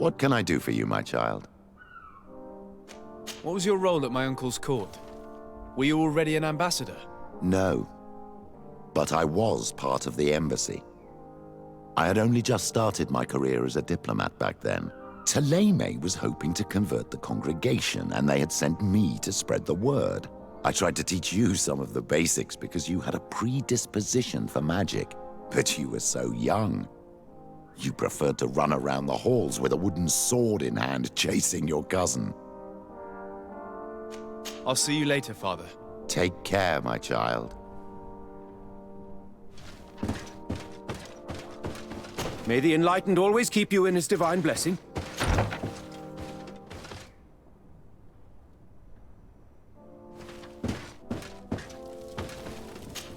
What can I do for you, my child? What was your role at my uncle's court? Were you already an ambassador? No. But I was part of the embassy. I had only just started my career as a diplomat back then. Taleme was hoping to convert the congregation, and they had sent me to spread the word. I tried to teach you some of the basics because you had a predisposition for magic, but you were so young. You preferred to run around the halls with a wooden sword in hand, chasing your cousin. I'll see you later, Father. Take care, my child. May the Enlightened always keep you in his divine blessing.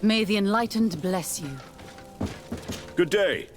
May the Enlightened bless you. Good day.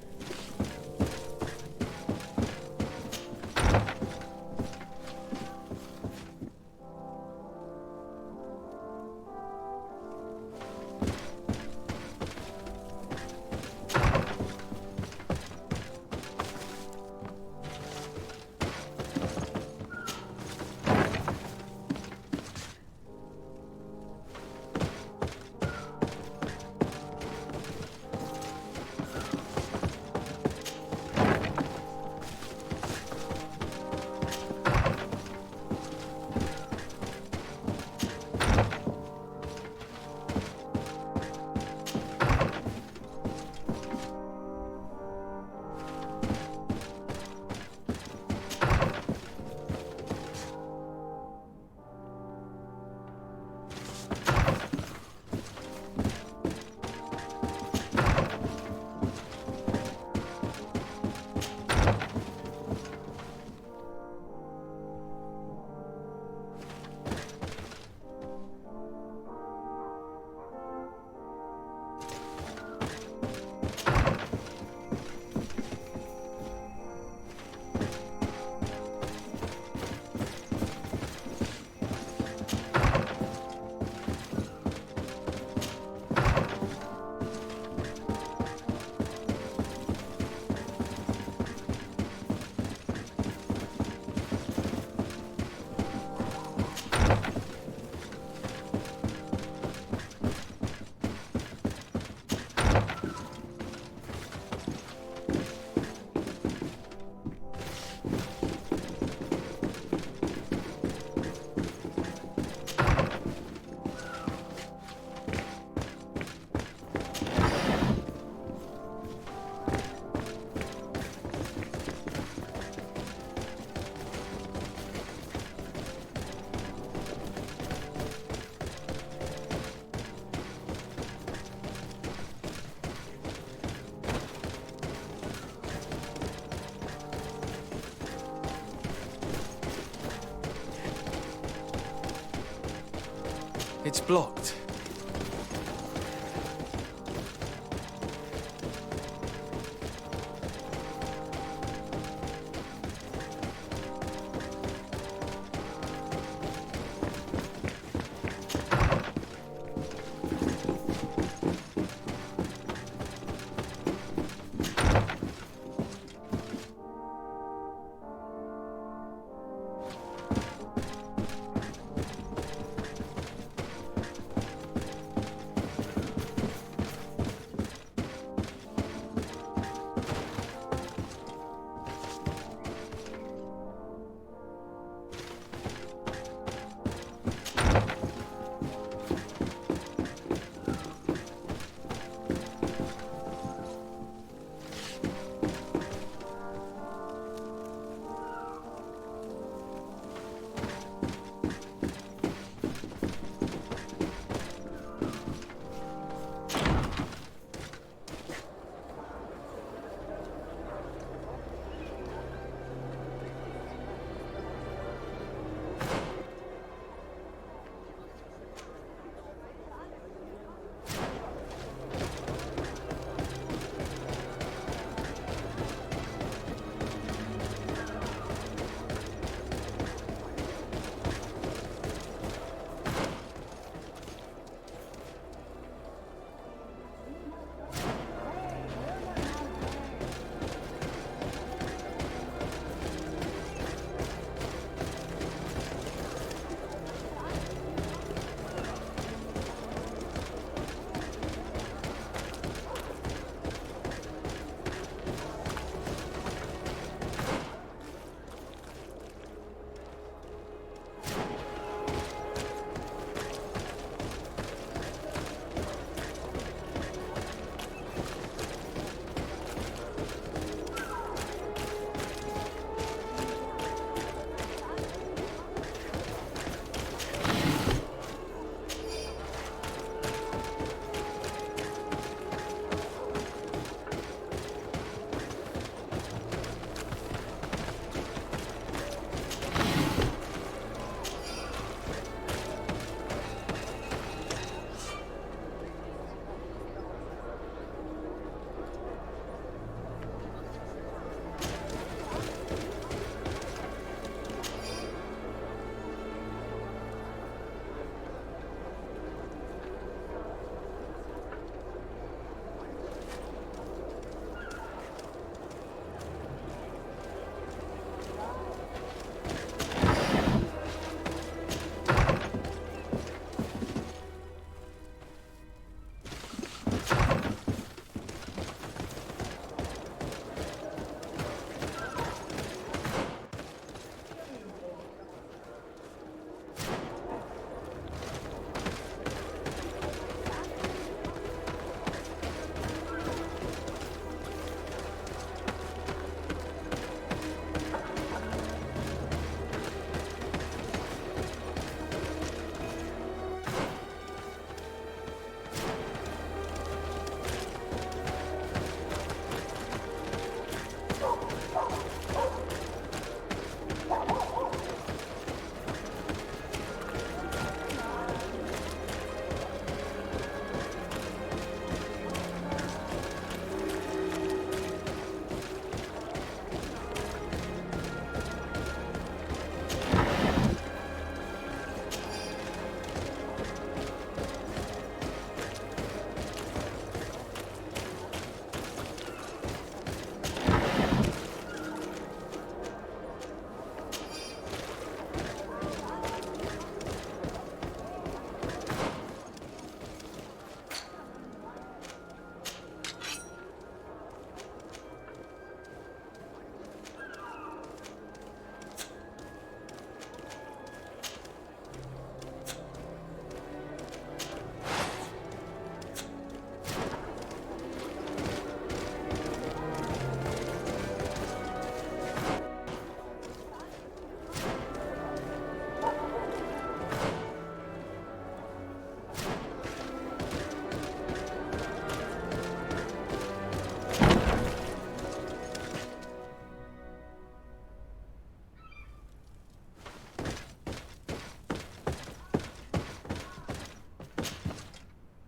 It's blocked.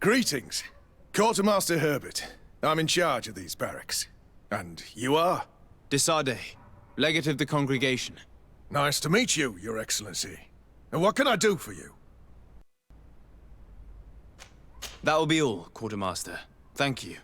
Greetings. Quartermaster Herbert. I'm in charge of these barracks. And you are? Desade, legate of the congregation. Nice to meet you, Your Excellency. And what can I do for you? That will be all, Quartermaster. Thank you.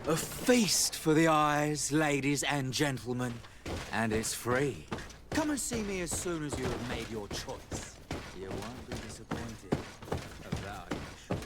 A feast for the eyes, ladies and gentlemen, and it's free. Come and see me as soon as you have made your choice. You won't be disappointed. Of that I can assure you.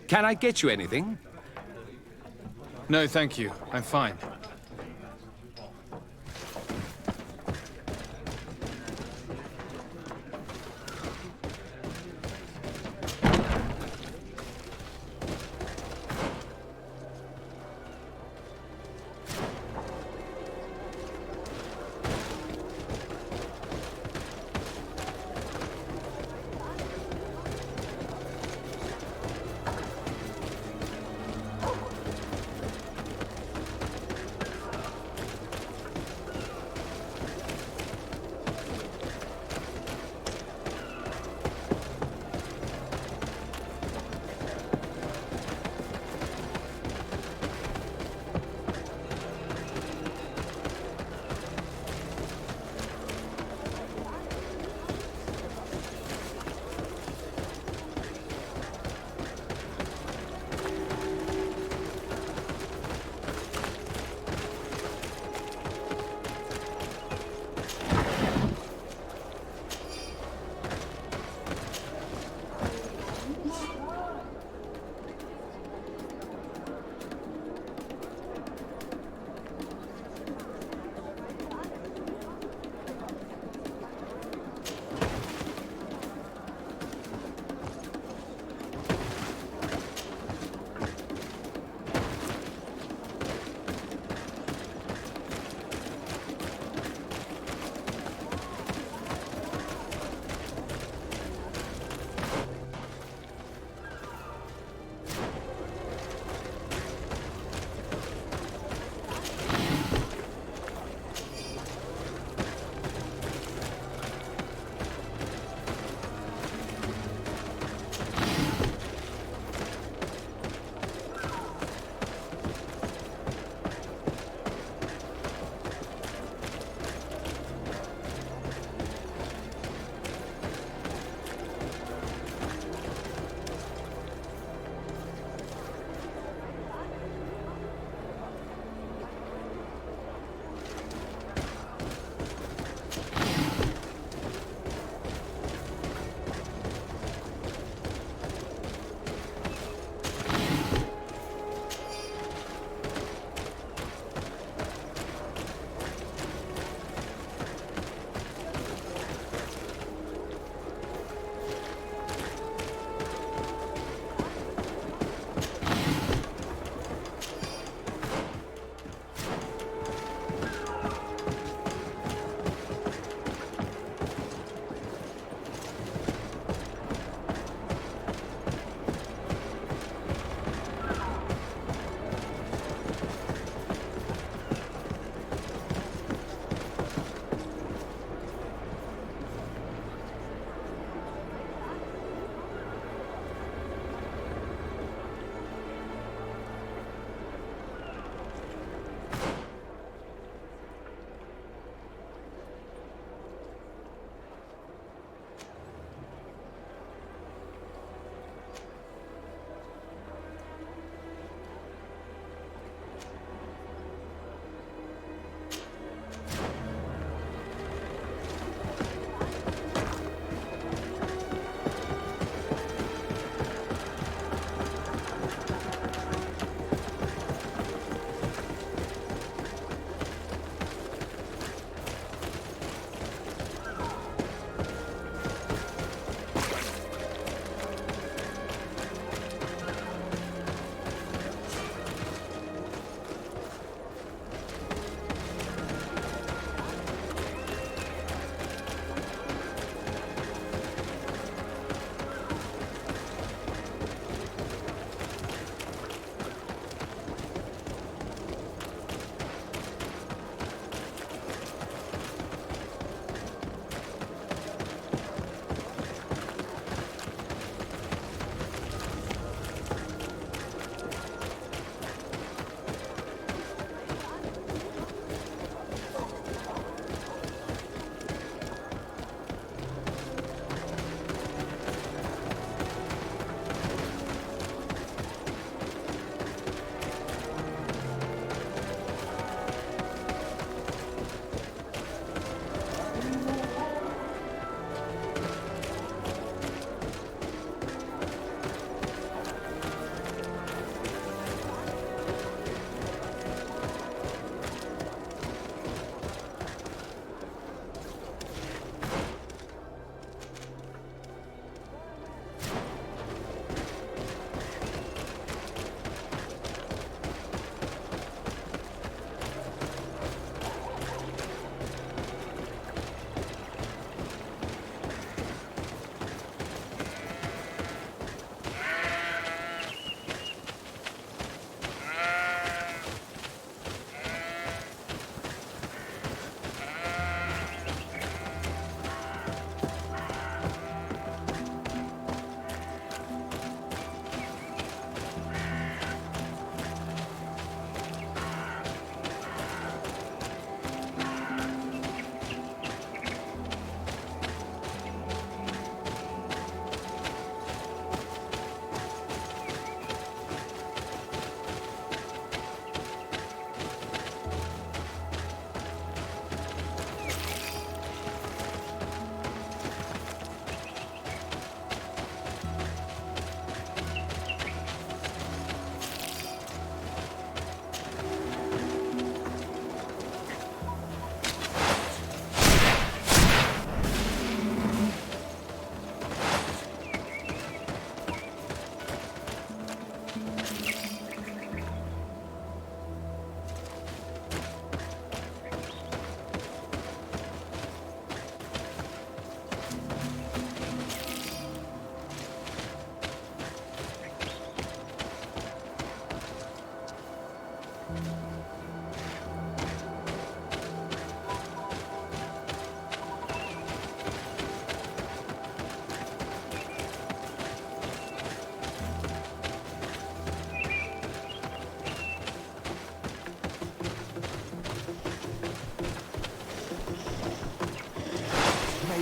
Can I get you anything? No, thank you. I'm fine.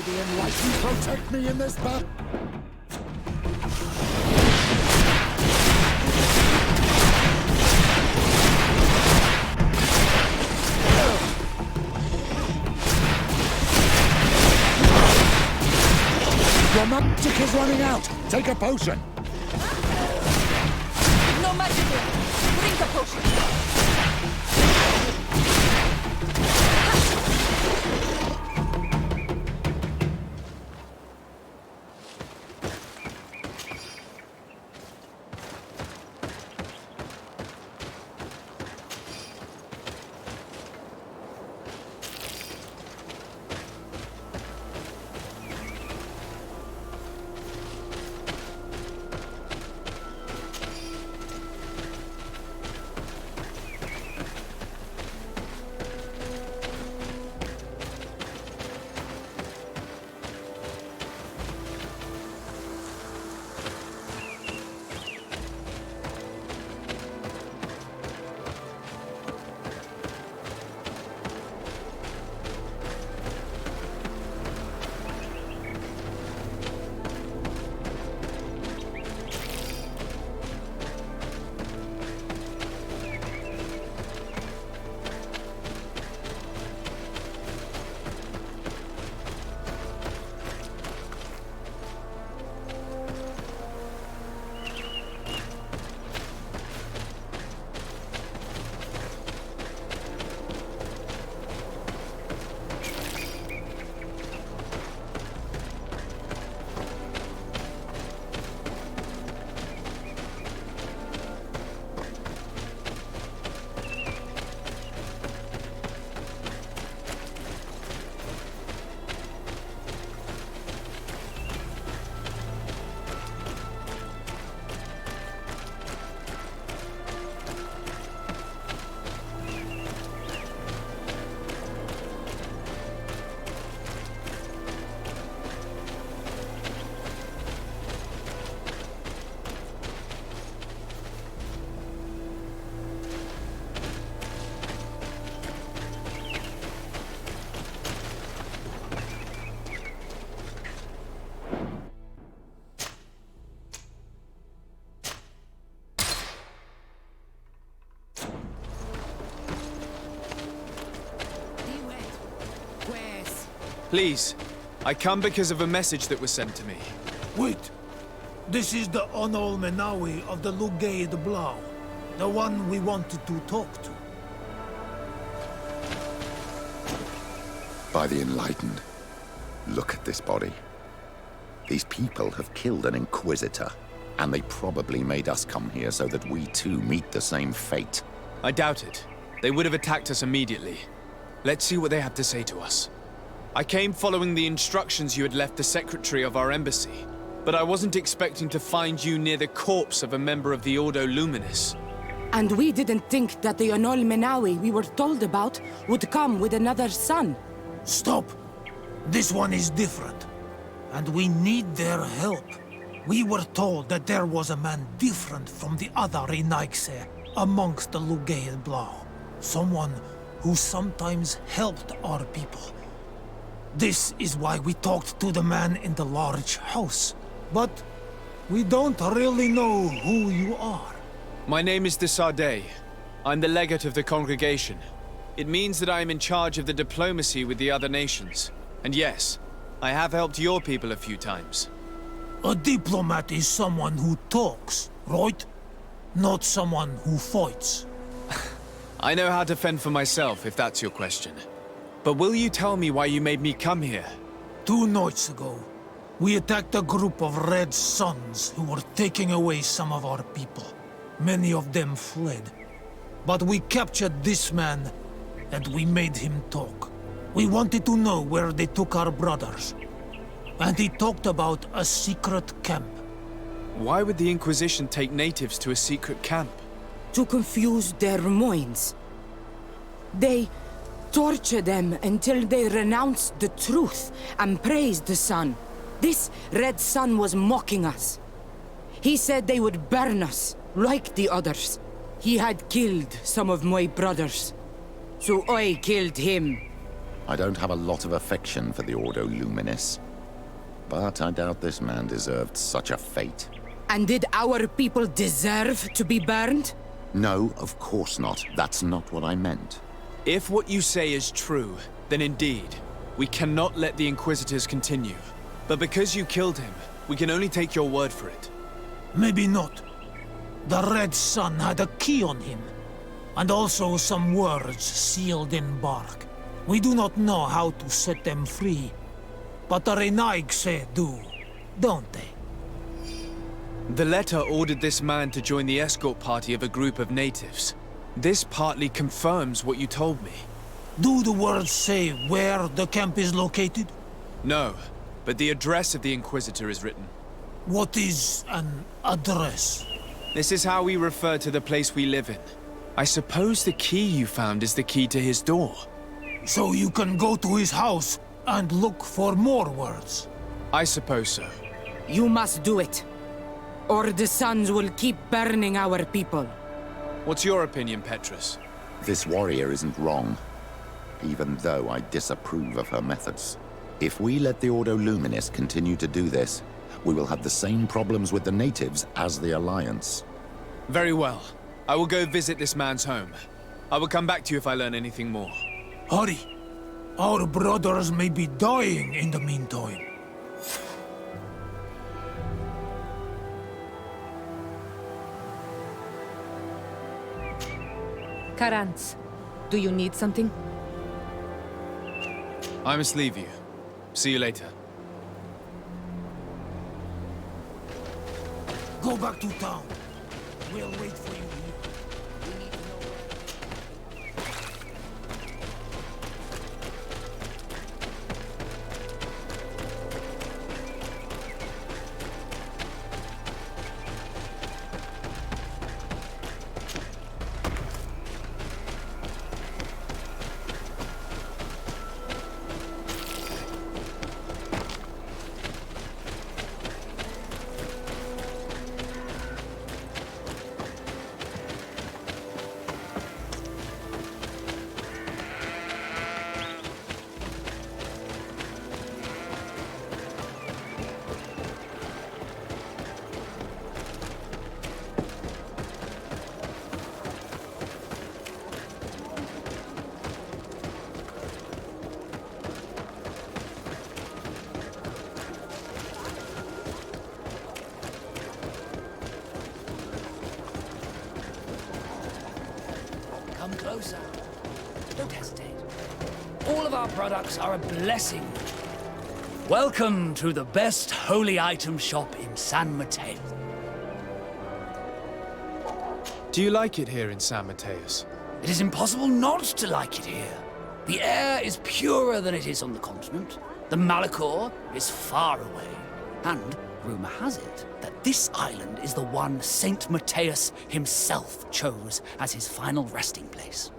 May the Enlightened protect me in this battle. Your magic is running out. Take a potion. No magic left. Drink a potion. Please, I come because of a message that was sent to me. Wait. This is the Onol Menawi of the Lugaid Blau. The one we wanted to talk to. By the Enlightened, look at this body. These people have killed an Inquisitor, and they probably made us come here so that we too meet the same fate. I doubt it. They would have attacked us immediately. Let's see what they have to say to us. I came following the instructions you had left the secretary of our embassy, but I wasn't expecting to find you near the corpse of a member of the Ordo Luminis. And we didn't think that the Onol Menawi we were told about would come with another son. Stop! This one is different. And we need their help. We were told that there was a man different from the other Renaigse amongst the Lugaid Blau. Someone who sometimes helped our people. This is why we talked to the man in the large house. But we don't really know who you are. My name is de Sardet. I'm the legate of the congregation. It means that I am in charge of the diplomacy with the other nations. And yes, I have helped your people a few times. A diplomat is someone who talks, right? Not someone who fights. I know how to fend for myself, if that's your question. But will you tell me why you made me come here? 2 nights ago, we attacked a group of Red Suns who were taking away some of our people. Many of them fled. But we captured this man, and we made him talk. We wanted to know where they took our brothers. And he talked about a secret camp. Why would the Inquisition take natives to a secret camp? To confuse their minds. They torture them until they renounce the truth and praise the sun. This Red Sun was mocking us. He said they would burn us, like the others. He had killed some of my brothers, so I killed him. I don't have a lot of affection for the Ordo Luminis. But I doubt this man deserved such a fate. And did our people deserve to be burned? No, of course not. That's not what I meant. If what you say is true, then indeed, we cannot let the Inquisitors continue. But because you killed him, we can only take your word for it. Maybe not. The Red Sun had a key on him, and also some words sealed in bark. We do not know how to set them free, but the Renaigse do, don't they? The letter ordered this man to join the escort party of a group of natives. This partly confirms what you told me. Do the words say where the camp is located? No, but the address of the Inquisitor is written. What is an address? This is how we refer to the place we live in. I suppose the key you found is the key to his door. So you can go to his house and look for more words? I suppose so. You must do it, or the suns will keep burning our people. What's your opinion, Petrus? This warrior isn't wrong, even though I disapprove of her methods. If we let the Ordo Luminis continue to do this, we will have the same problems with the natives as the Alliance. Very well. I will go visit this man's home. I will come back to you if I learn anything more. Hurry. Our brothers may be dying in the meantime. Karantz, do you need something? I must leave you. See you later. Go back to town. We'll wait for you here. Come closer. Don't hesitate. All of our products are a blessing. Welcome to the best holy item shop in San Mateo. Do you like it here in San Mateus? It is impossible not to like it here. The air is purer than it is on the continent. The Malachor is far away. And rumor has it that this island is the one Saint Mateus himself chose as his final resting place.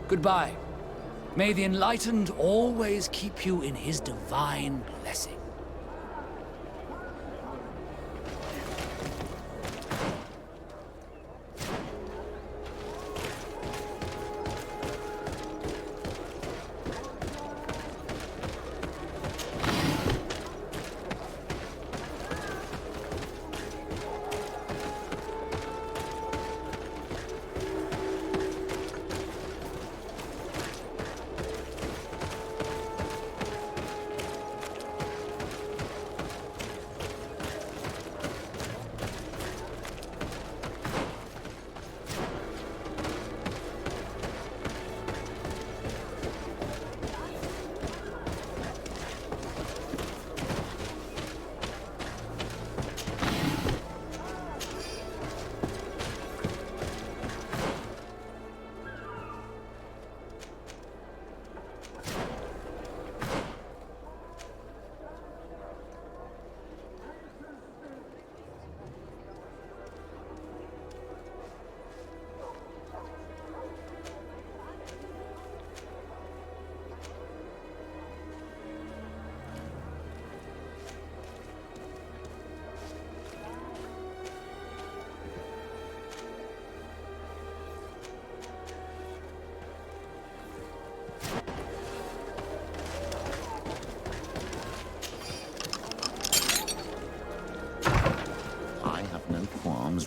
Goodbye. May the Enlightened always keep you in his divine blessing.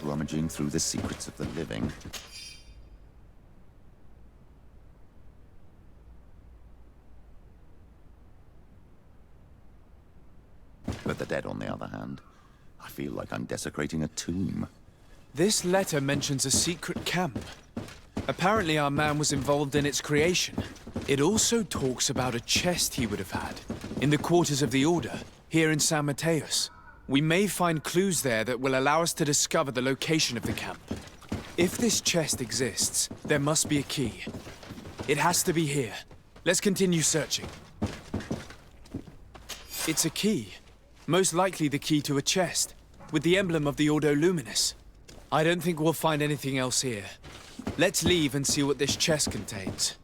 Rummaging through the secrets of the living. But the dead, on the other hand, I feel like I'm desecrating a tomb. This letter mentions a secret camp. Apparently our man was involved in its creation. It also talks about a chest he would have had in the quarters of the Order, here in San Mateus. We may find clues there that will allow us to discover the location of the camp. If this chest exists, there must be a key. It has to be here. Let's continue searching. It's a key. Most likely the key to a chest, with the emblem of the Ordo Luminis. I don't think we'll find anything else here. Let's leave and see what this chest contains.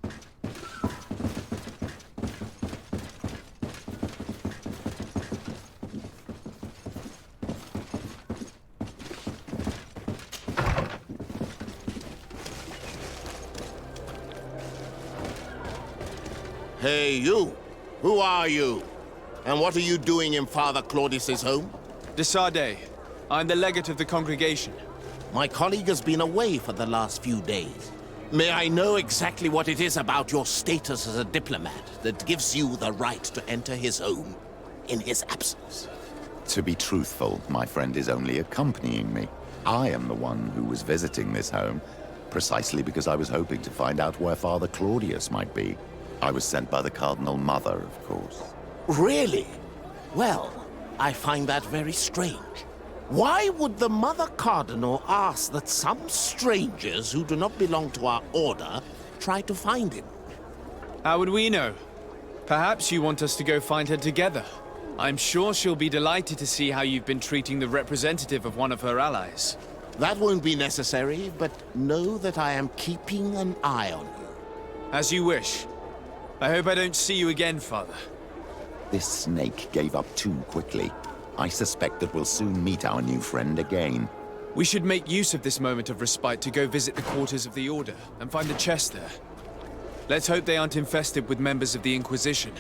Hey, you! Who are you? And what are you doing in Father Claudius's home? De Sade. I'm the legate of the congregation. My colleague has been away for the last few days. May I know exactly what it is about your status as a diplomat that gives you the right to enter his home in his absence? To be truthful, my friend is only accompanying me. I am the one who was visiting this home, precisely because I was hoping to find out where Father Claudius might be. I was sent by the Cardinal Mother, of course. Really? Well, I find that very strange. Why would the Mother Cardinal ask that some strangers who do not belong to our order try to find him? How would we know? Perhaps you want us to go find her together. I'm sure she'll be delighted to see how you've been treating the representative of one of her allies. That won't be necessary, but know that I am keeping an eye on you. As you wish. I hope I don't see you again, Father. This snake gave up too quickly. I suspect that we'll soon meet our new friend again. We should make use of this moment of respite to go visit the quarters of the Order and find the chest there. Let's hope they aren't infested with members of the Inquisition.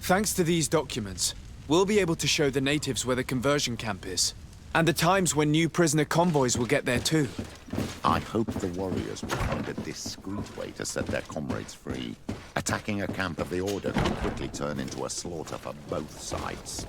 Thanks to these documents, we'll be able to show the natives where the conversion camp is, and the times when new prisoner convoys will get there too. I hope the warriors will find a discreet way to set their comrades free. Attacking a camp of the Order can quickly turn into a slaughter for both sides.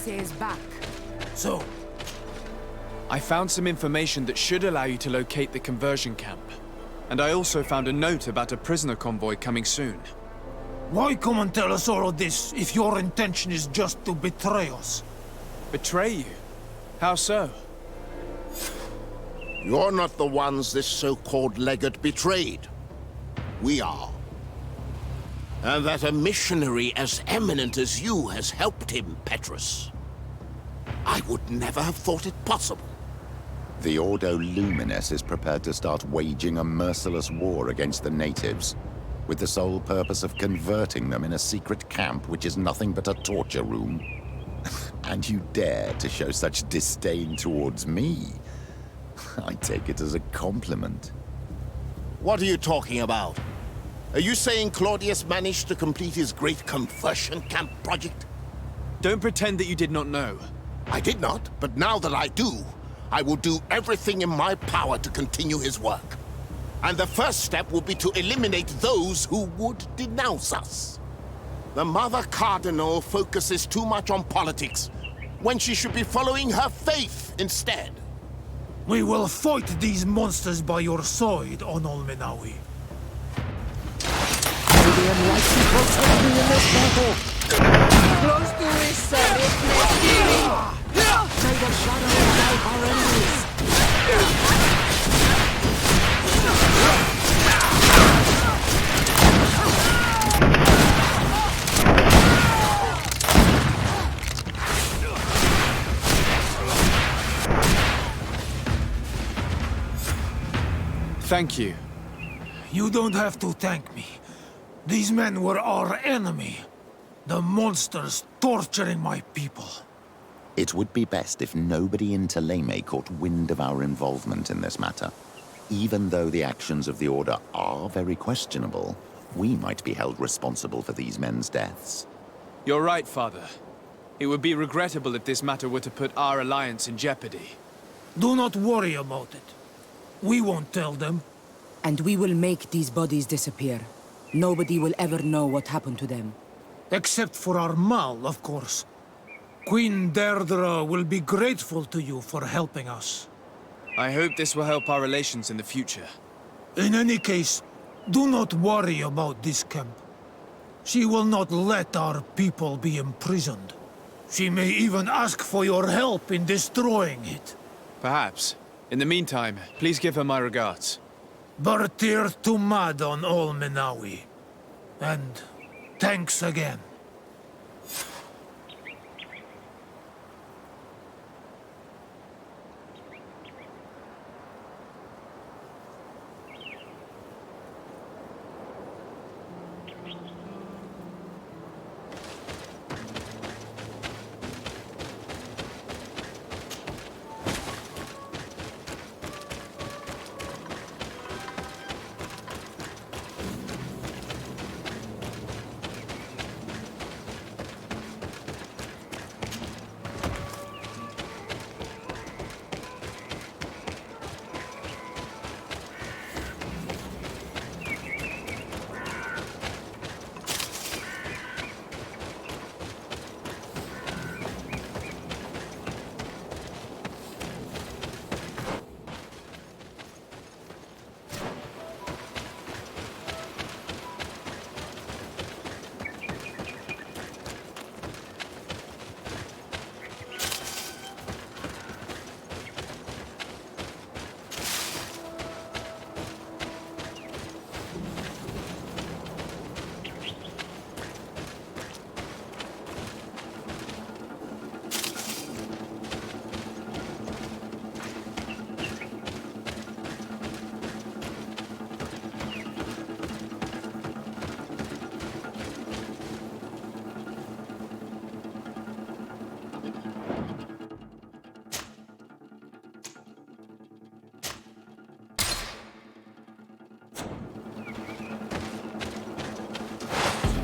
Is back. So, I found some information that should allow you to locate the conversion camp. And I also found a note about a prisoner convoy coming soon. why come and tell us all of this if your intention is just to betray us? Betray you? How so? You're not the ones this so-called legate betrayed. We are. And that a missionary as eminent as you has helped him, Petrus. I would never have thought it possible. The Ordo Luminis is prepared to start waging a merciless war against the natives, with the sole purpose of converting them in a secret camp which is nothing but a torture room. And you dare to show such disdain towards me? I take it as a compliment. What are you talking about? Are you saying Claudius managed to complete his great conversion camp project? Don't pretend that you did not know. I did not, but now that I do, I will do everything in my power to continue his work. And the first step will be to eliminate those who would denounce us. The Mother Cardinal focuses too much on politics, when she should be following her faith instead. We will fight these monsters by your side, Onol Menawi. The enlightened protect me in this battle! Close to his service, may the shadow of our enemies. Thank you. You don't have to thank me. These men were our enemy. The monsters torturing my people. It would be best if nobody in Teleme caught wind of our involvement in this matter. even though the actions of the Order are very questionable, we might be held responsible for these men's deaths. You're right, Father. It would be regrettable if this matter were to put our alliance in jeopardy. Do not worry about it. We won't tell them. And we will make these bodies disappear. Nobody will ever know what happened to them. Except for our Mal, of course. Queen Deirdre will be grateful to you for helping us. I hope this will help our relations in the future. In any case, do not worry about this camp. She will not let our people be imprisoned. She may even ask for your help in destroying it. Perhaps. In the meantime, please give her my regards. Bartir Tumad on all Menawi. And thanks again.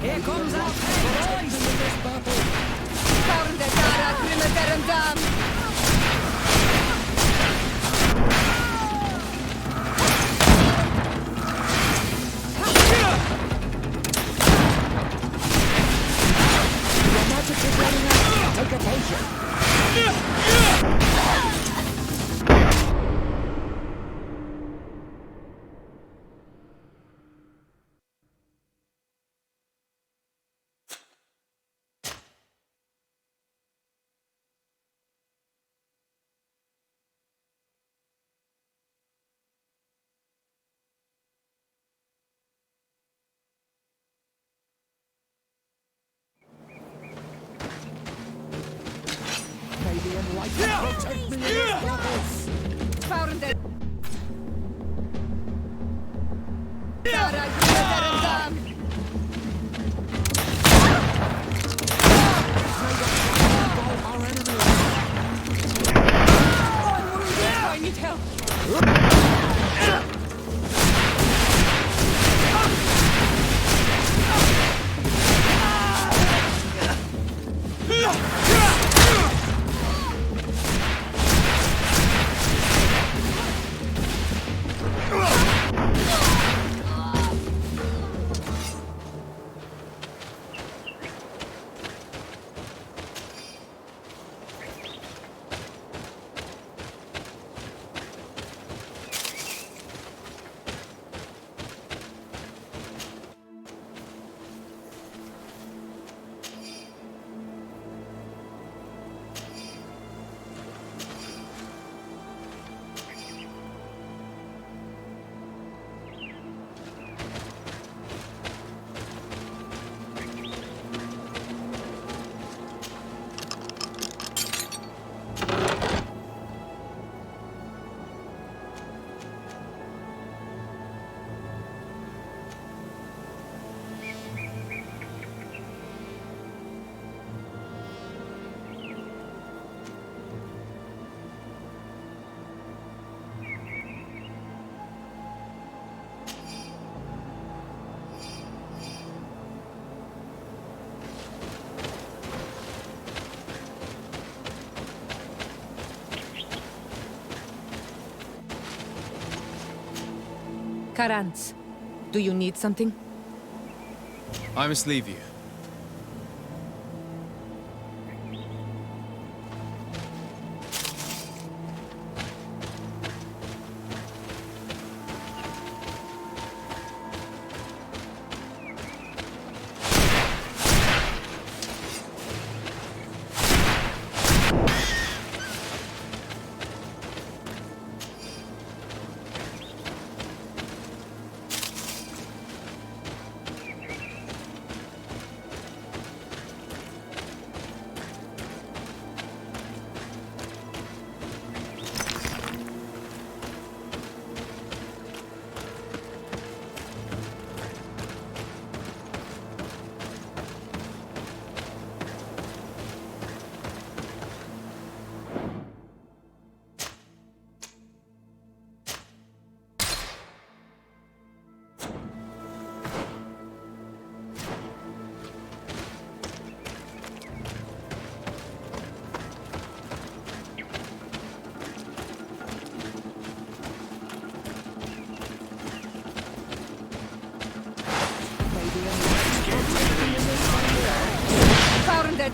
Here comes our boys! Found the Dara Grimaderendam! Your magic is running out. Take a potion. Protect me in this battles! Found it! Dara Grimaderendam! Our enemy. I need help! Karantz, do you need something? I must leave you.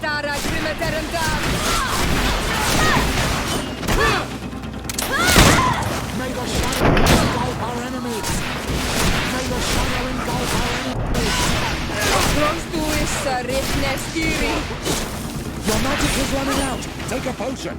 Dara Grimeterendam! May the shadow engulf our enemies! May the shadow engulf our enemies! Rostuis Ripneskiri! Your magic is running out! Take a potion!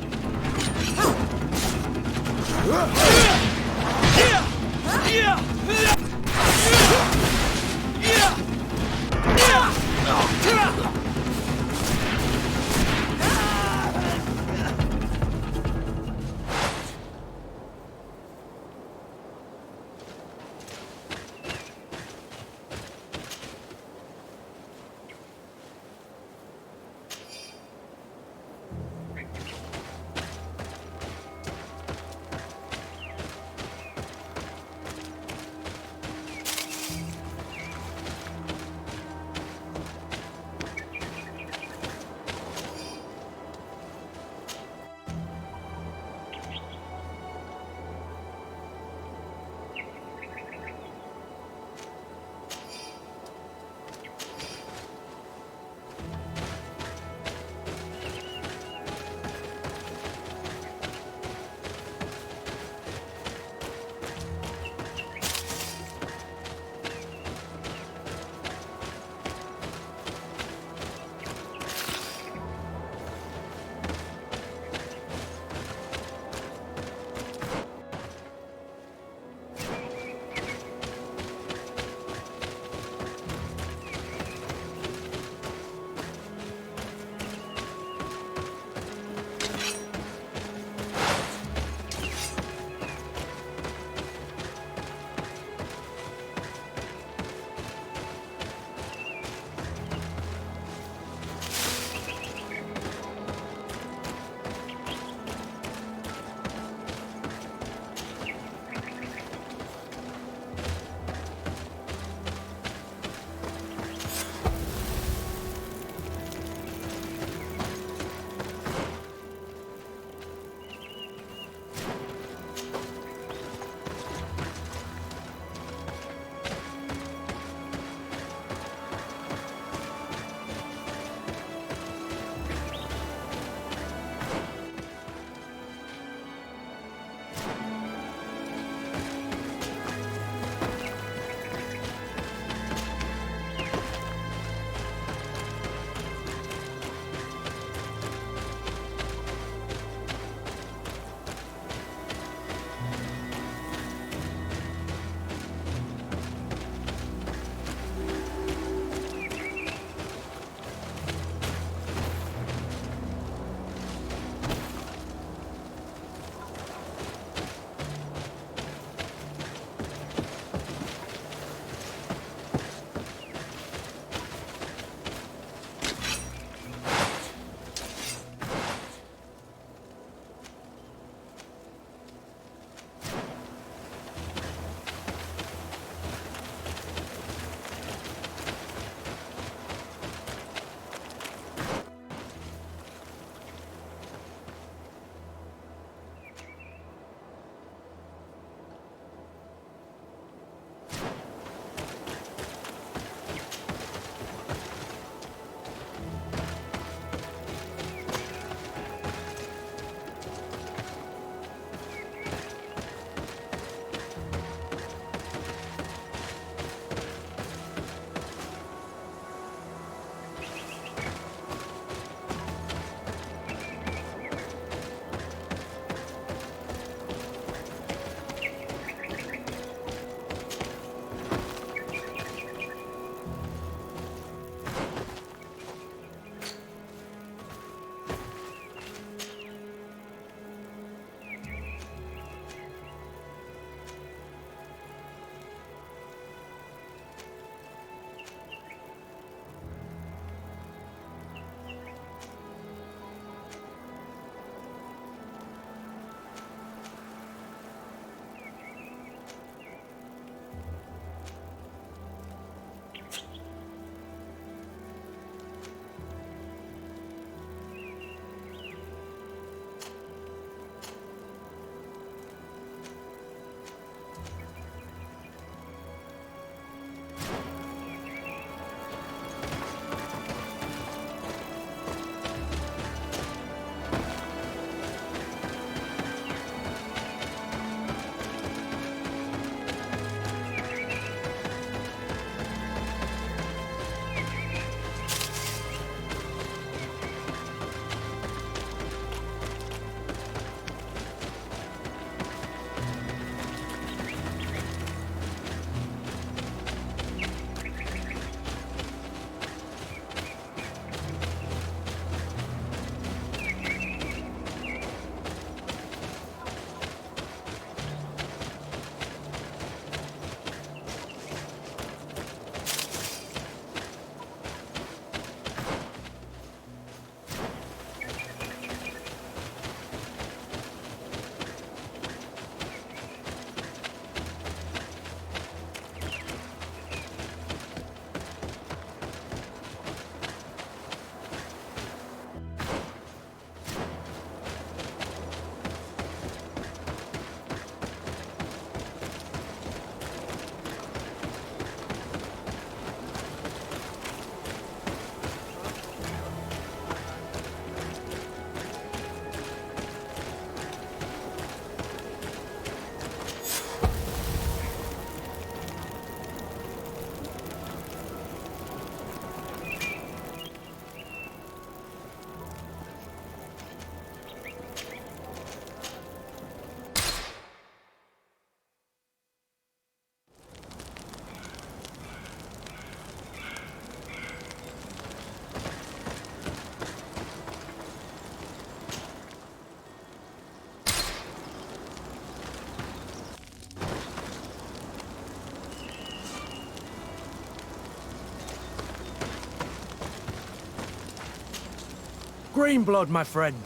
Greenblood, my friend.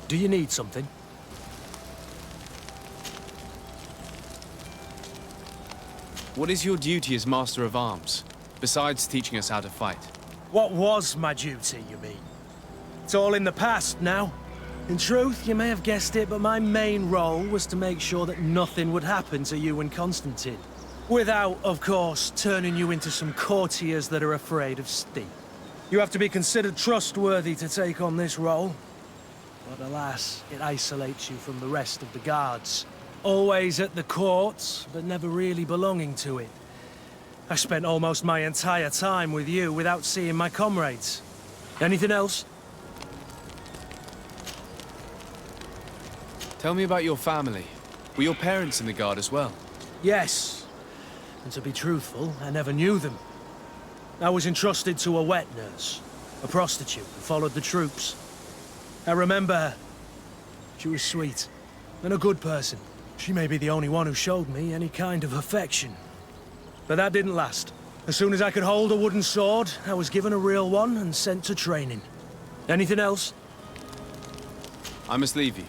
Do you need something? What is your duty as Master of Arms, besides teaching us how to fight? What was my duty, you mean? It's all in the past now. In truth, you may have guessed it, but my main role was to make sure that nothing would happen to you and Constantine. Without, of course, turning you into some courtiers that are afraid of steam. You have to be considered trustworthy to take on this role. But alas, it isolates you from the rest of the guards. Always at the court, but never really belonging to it. I spent almost my entire time with you without seeing my comrades. Anything else? Tell me about your family. Were your parents in the Guard as well? Yes. And to be truthful, I never knew them. I was entrusted to a wet nurse, a prostitute who followed the troops. I remember her. She was sweet, and a good person. She may be the only one who showed me any kind of affection. But that didn't last. As soon as I could hold a wooden sword, I was given a real one and sent to training. Anything else? I must leave you.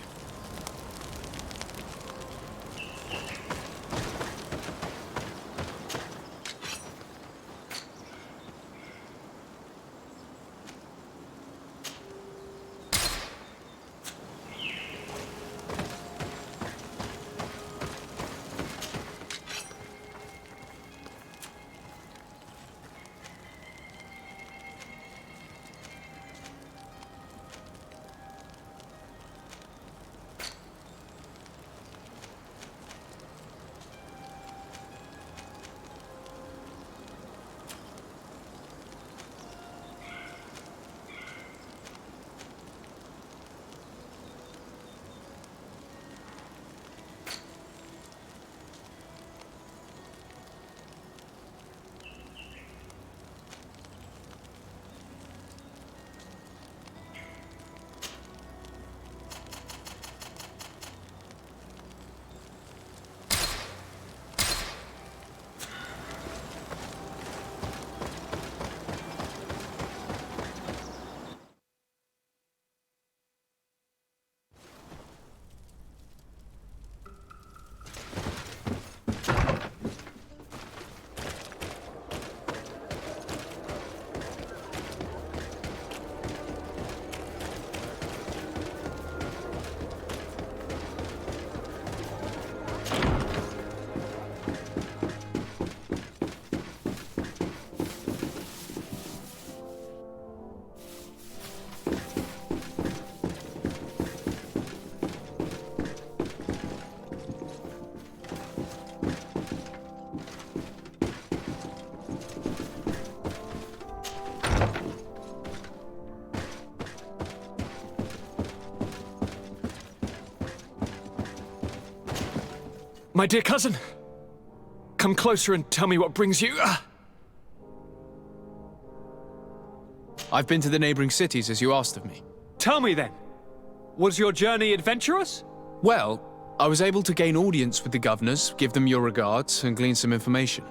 My dear cousin, come closer and tell me what brings you. I've been to the neighboring cities as you asked of me. Tell me then, was your journey adventurous? Well, I was able to gain audience with the governors, give them your regards, and glean some information.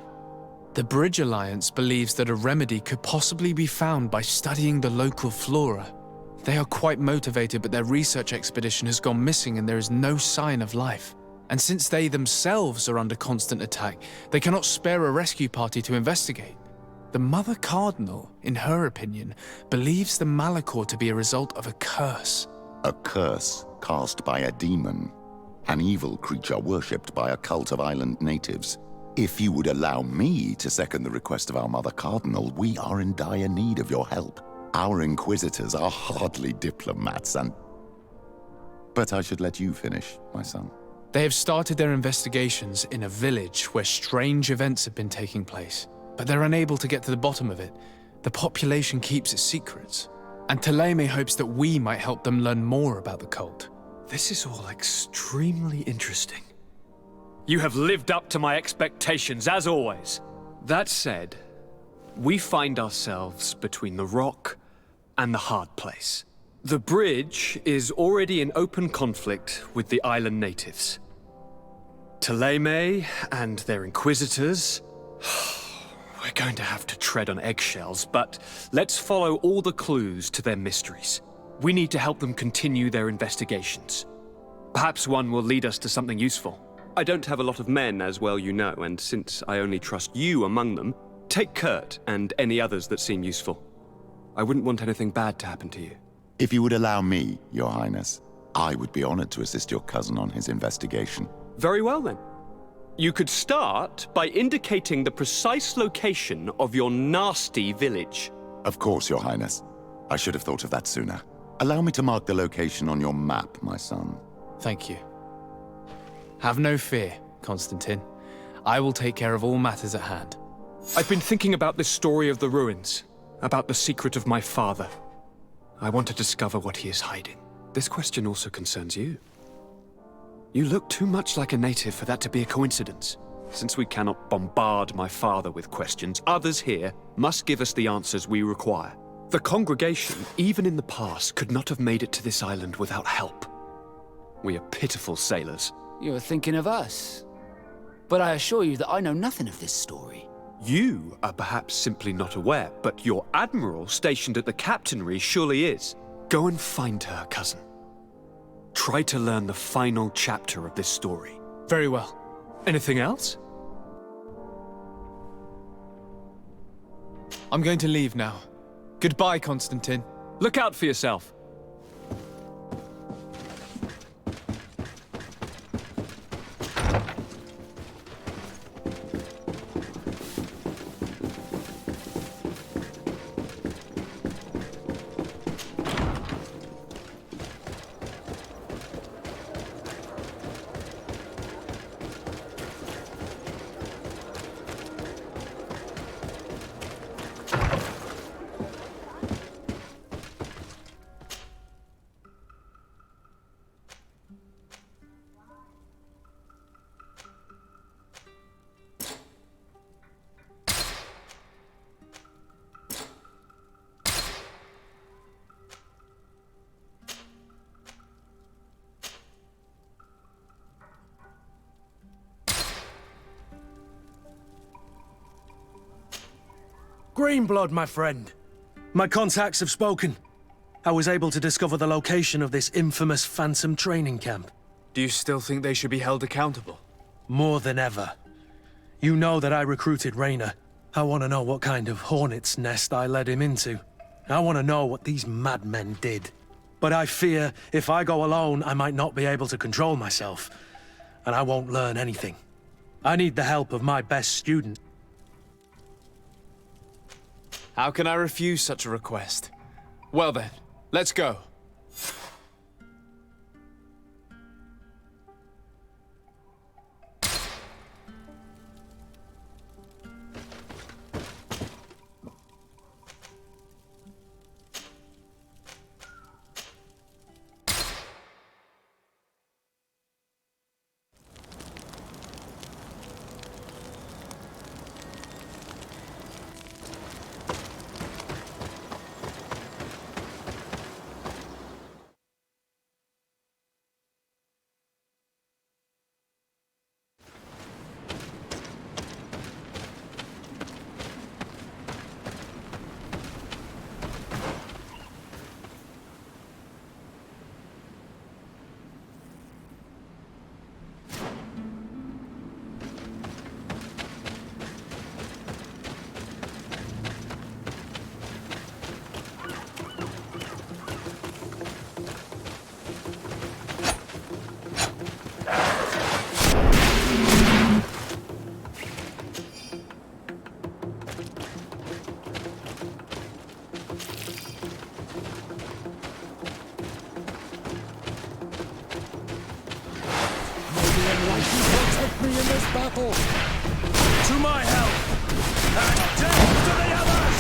The Bridge Alliance believes that a remedy could possibly be found by studying the local flora. They are quite motivated, but their research expedition has gone missing and there is no sign of life. And since they themselves are under constant attack, they cannot spare a rescue party to investigate. The Mother Cardinal, in her opinion, believes the Malachor to be a result of a curse. A curse cast by a demon. An evil creature worshipped by a cult of island natives. If you would allow me to second the request of our Mother Cardinal, we are in dire need of your help. Our inquisitors are hardly diplomats and... But I should let you finish, my son. They have started their investigations in a village where strange events have been taking place, but they're unable to get to the bottom of it. The population keeps its secrets, and Ptolemy hopes that we might help them learn more about the cult. This is all extremely interesting. You have lived up to my expectations, as always. That said, we find ourselves between the rock and the hard place. The bridge is already in open conflict with the island natives. Ptolemy and their inquisitors... We're going to have to tread on eggshells, but let's follow all the clues to their mysteries. We need to help them continue their investigations. Perhaps one will lead us to something useful. I don't have a lot of men, as well you know, and since I only trust you among them, take Kurt and any others that seem useful. I wouldn't want anything bad to happen to you. If you would allow me, Your Highness, I would be honored to assist your cousin on his investigation. Very well, then. You could start by indicating the precise location of your nasty village. Of course, Your Highness. I should have thought of that sooner. Allow me to mark the location on your map, my son. Thank you. Have no fear, Constantine. I will take care of all matters at hand. I've been thinking about this story of the ruins, about the secret of my father. I want to discover what he is hiding. This question also concerns you. You look too much like a native for that to be a coincidence. Since we cannot bombard my father with questions, others here must give us the answers we require. The congregation, even in the past, could not have made it to this island without help. We are pitiful sailors. You're thinking of us. But I assure you that I know nothing of this story. You are perhaps simply not aware, but your admiral stationed at the captainry surely is. Go and find her, cousin. Try to learn the final chapter of this story. Very well. Anything else? I'm going to leave now. Goodbye, Constantine. Look out for yourself. Greenblood, my friend. My contacts have spoken. I was able to discover the location of this infamous Phantom training camp. Do you still think they should be held accountable? More than ever. You know that I recruited Rayner. I want to know what kind of hornet's nest I led him into. I want to know what these madmen did. But I fear if I go alone, I might not be able to control myself. And I won't learn anything. I need the help of my best student. How can I refuse such a request? Well then, let's go. Protect me in this battle! To my help! And death to the others!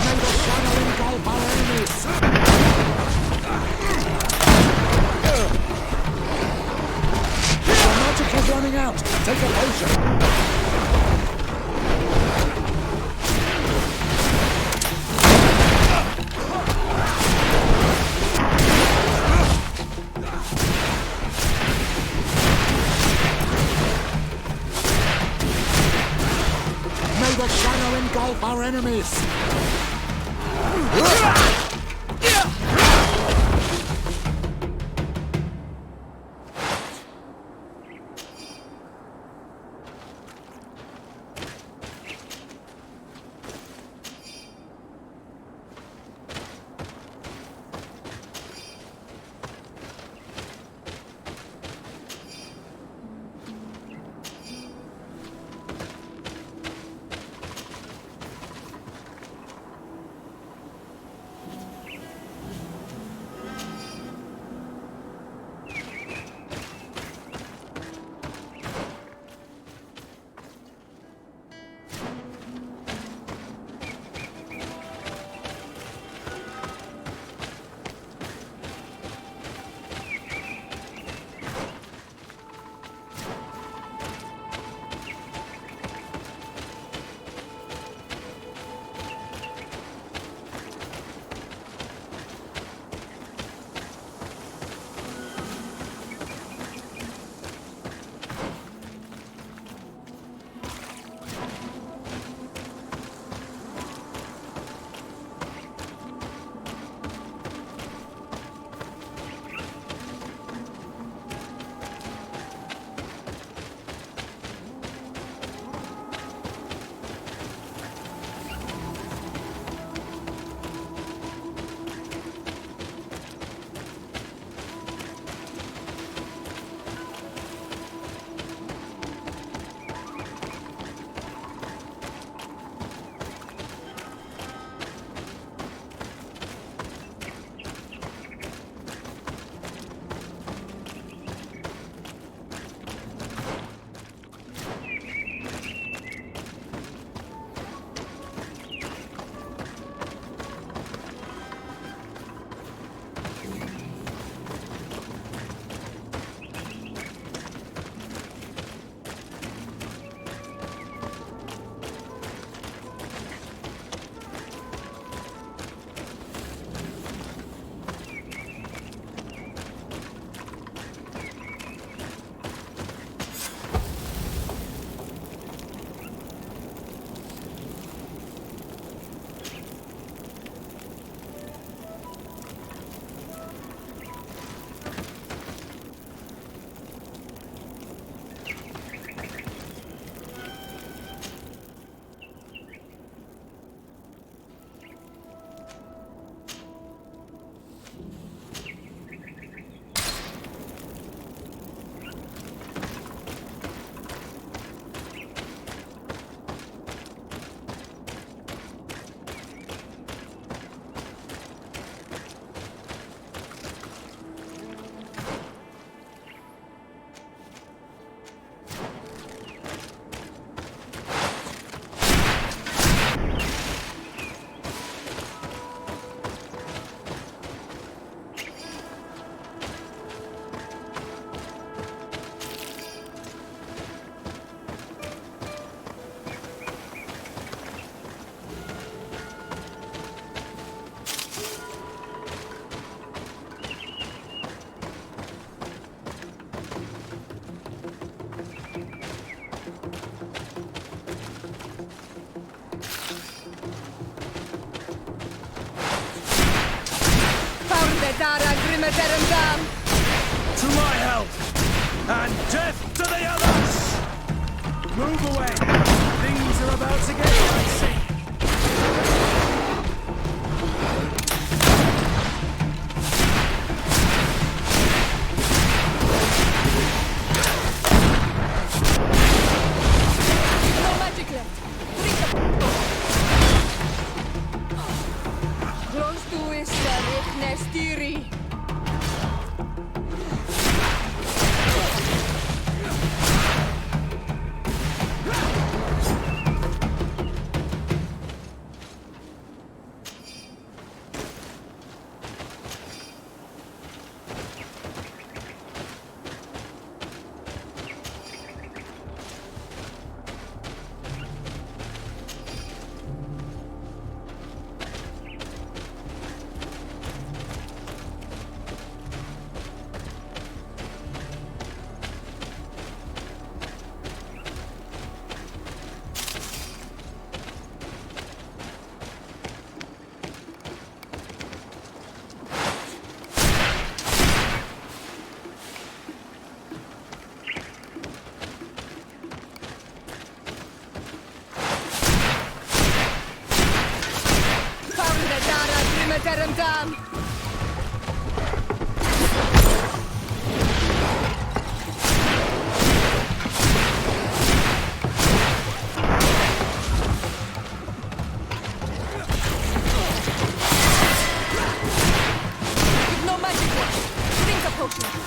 May the channeling Galvalenis! Your magic is running out! Take a potion! enemies! To my help! And death to the others! Move away! Things are about to get dicey! No magic left. Close to is Nestiri. tear him down! You've no magic left. Drink a potion.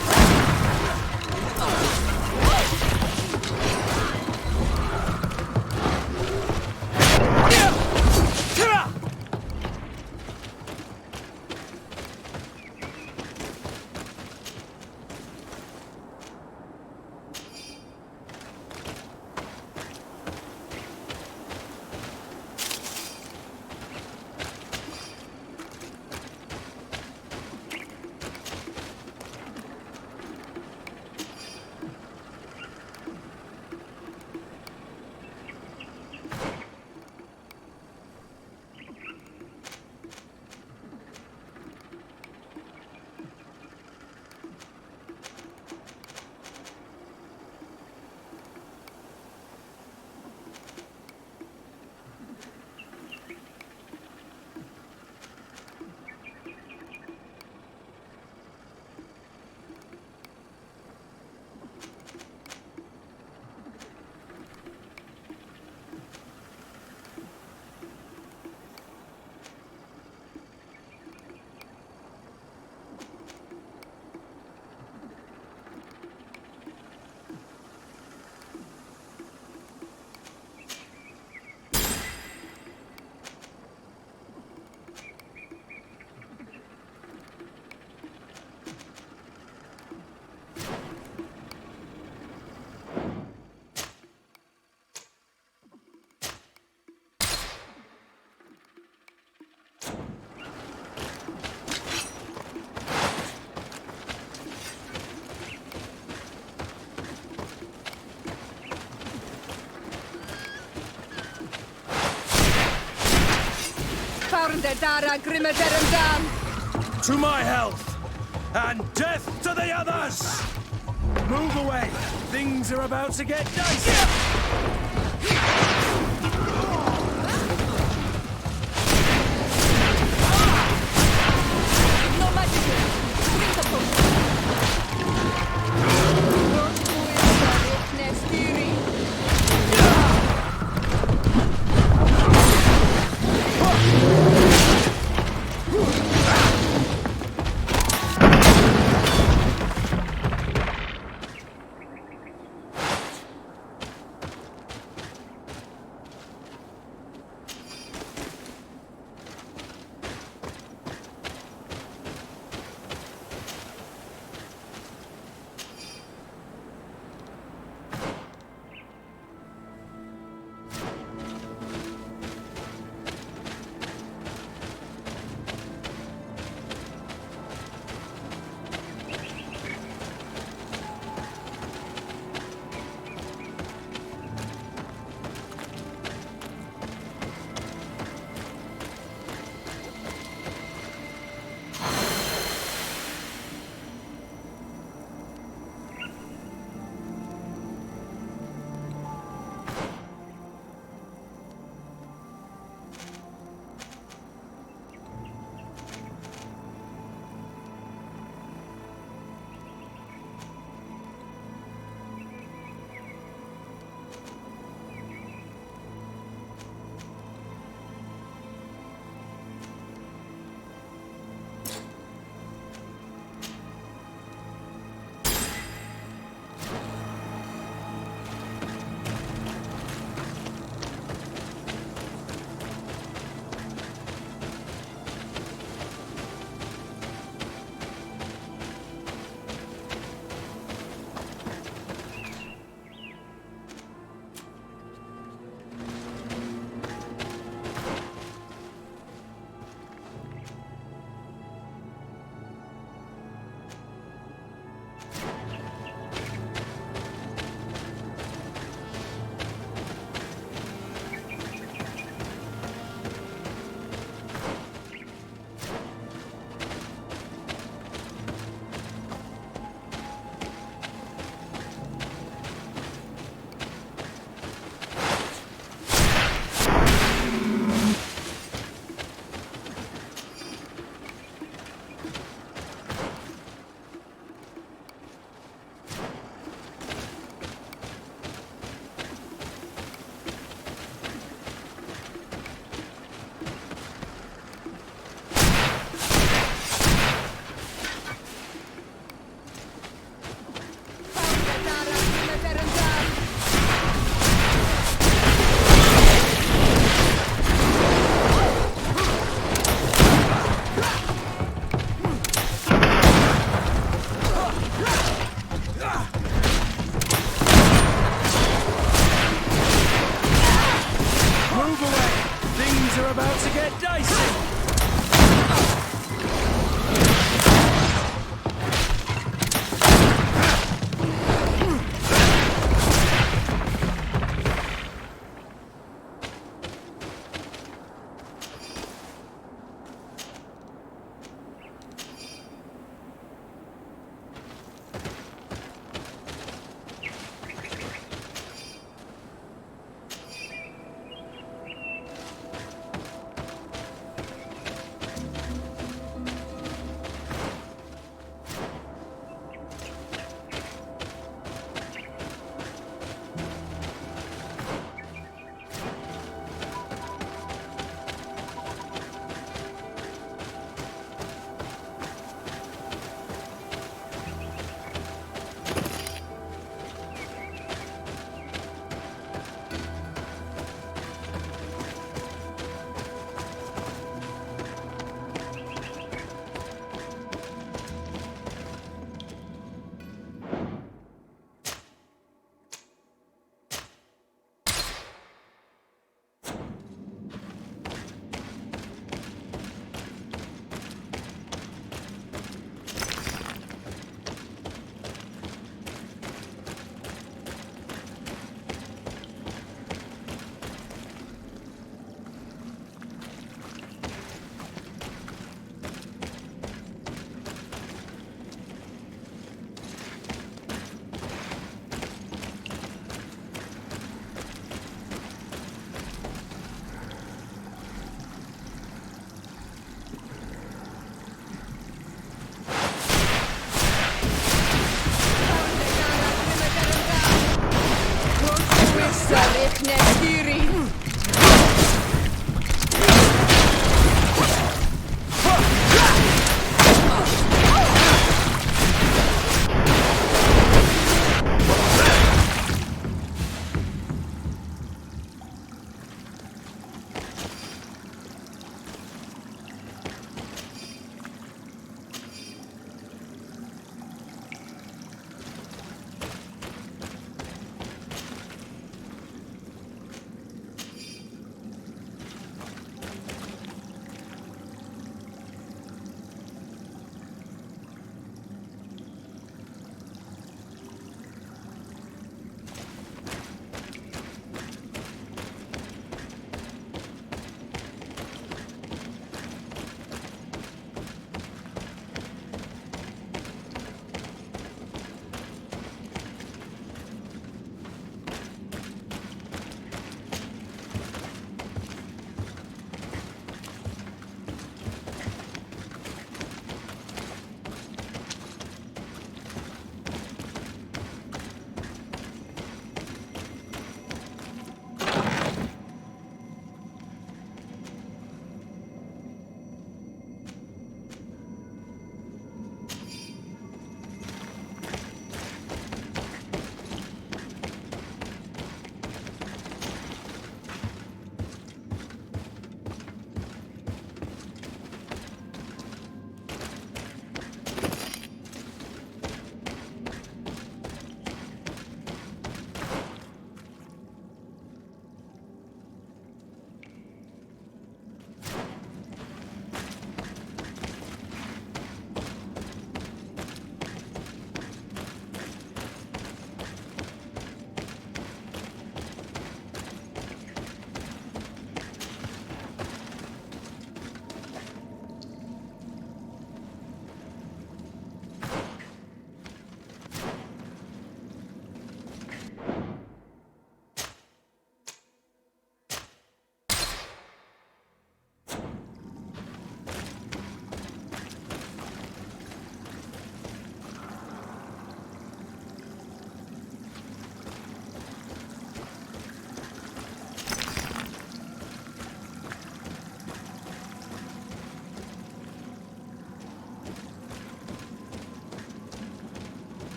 To my health, and death to the others! Move away! Things are about to get dicey! No magic left. Drink a potion. to get dicey!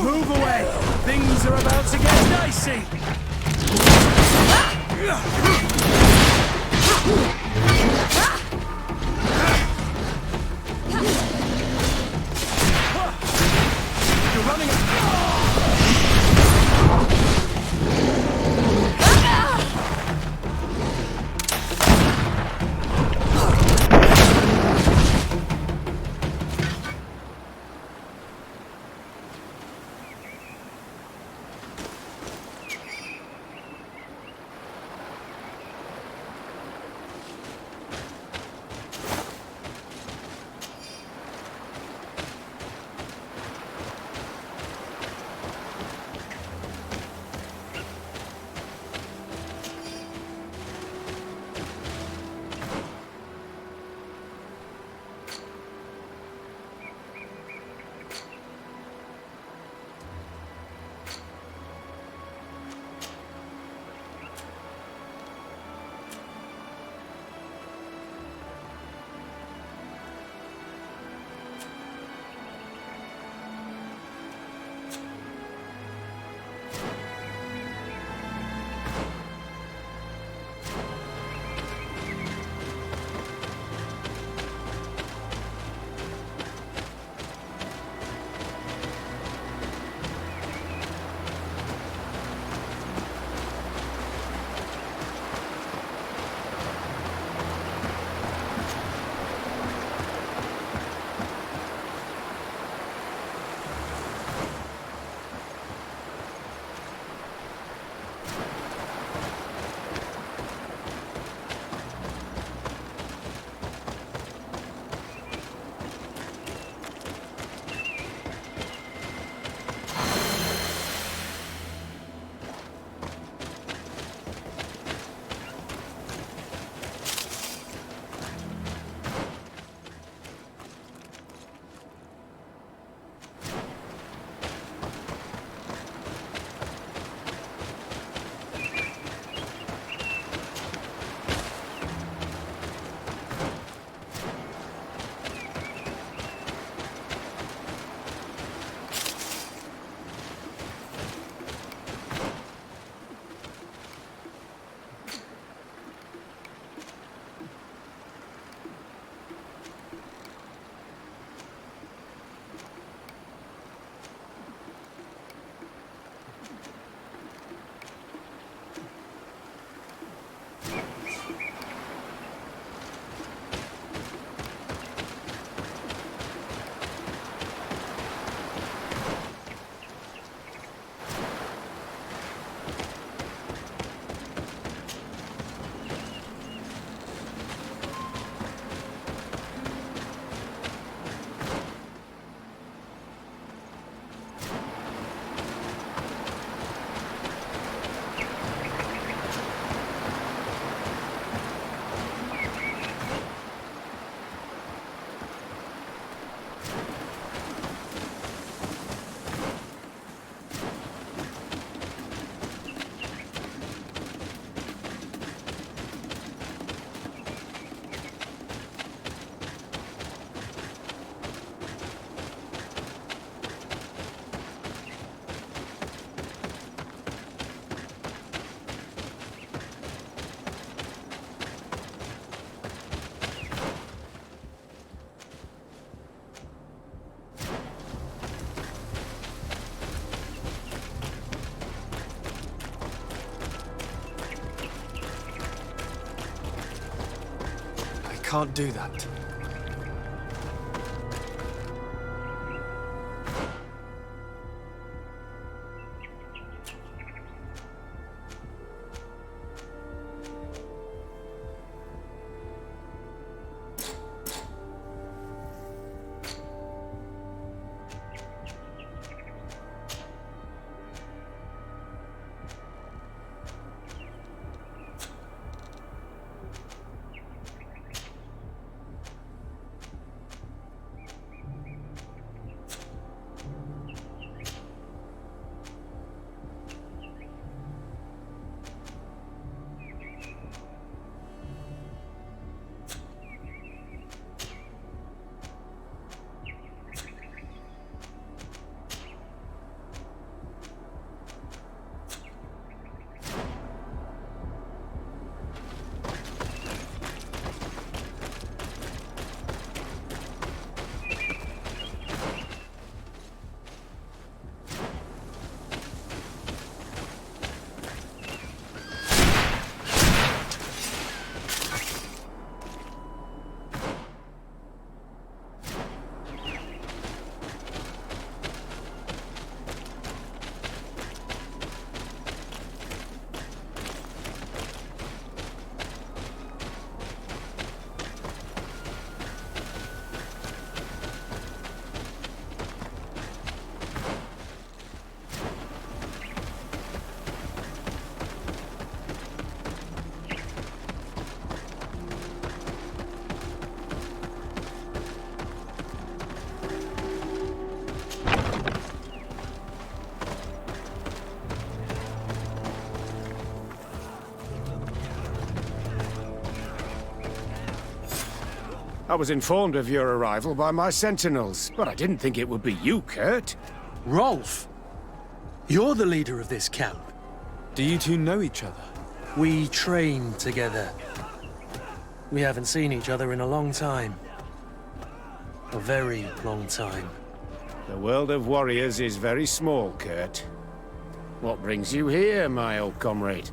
Move away! Things are about to get dicey! You're running can't do that. I was informed of your arrival by my sentinels, but I didn't think it would be you, Kurt. Rolf! You're the leader of this camp. Do you two know each other? We train together. We haven't seen each other in a long time. A very long time. The world of warriors is very small, Kurt. What brings you here, my old comrade?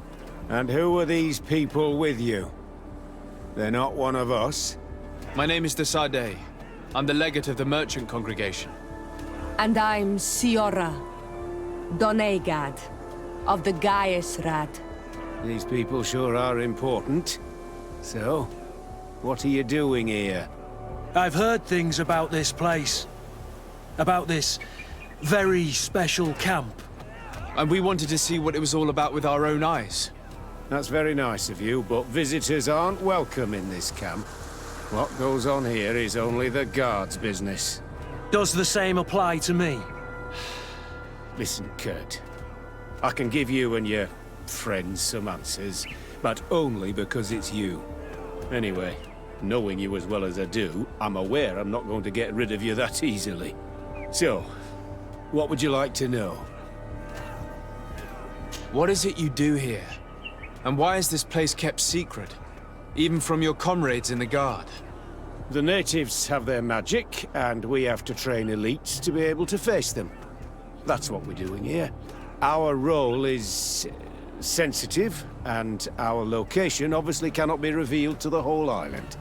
And who are these people with you? They're not one of us? My name is Desade. I'm the legate of the merchant congregation. And I'm Siora, Donegad, of the Gaiusrad. These people sure are important. So, what are you doing here? I've heard things about this place. About this very special camp. And we wanted to see what it was all about with our own eyes. That's very nice of you, but visitors aren't welcome in this camp. What goes on here is only the guards' business. Does the same apply to me? Listen, Kurt. I can give you and your friends some answers, but only because it's you. Anyway, knowing you as well as I do, I'm aware I'm not going to get rid of you that easily. So, what would you like to know? What is it you do here? And why is this place kept secret? Even from your comrades in the guard? The natives have their magic, and we have to train elites to be able to face them. That's what we're doing here. Our role is sensitive, and our location obviously cannot be revealed to the whole island.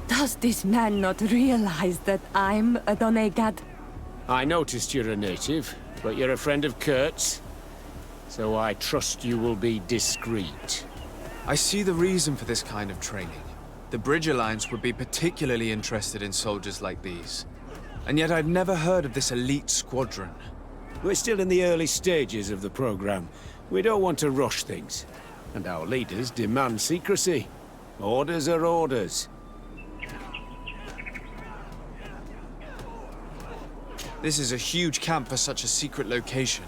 Does this man not realize that I'm a Donegad? I noticed you're a native, but you're a friend of Kurt's, so I trust you will be discreet. I see the reason for this kind of training. The Bridge Alliance would be particularly interested in soldiers like these. And yet I'd never heard of this elite squadron. We're still in the early stages of the program. We don't want to rush things. And our leaders demand secrecy. Orders are orders. This is a huge camp for such a secret location.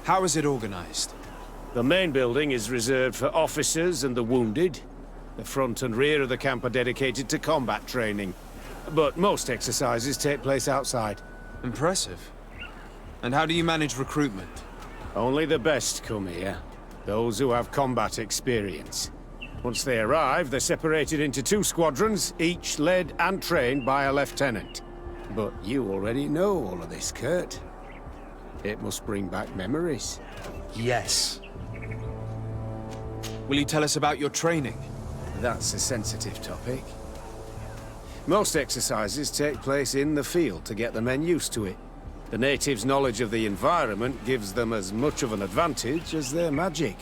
How is it organized? The main building is reserved for officers and the wounded. The front and rear of the camp are dedicated to combat training. But most exercises take place outside. Impressive. And how do you manage recruitment? Only the best come here. Those who have combat experience. Once they arrive, they're separated into 2 squadrons, each led and trained by a lieutenant. But you already know all of this, Kurt. It must bring back memories. Yes. Will you tell us about your training? That's a sensitive topic. Most exercises take place in the field to get the men used to it. The natives' knowledge of the environment gives them as much of an advantage as their magic.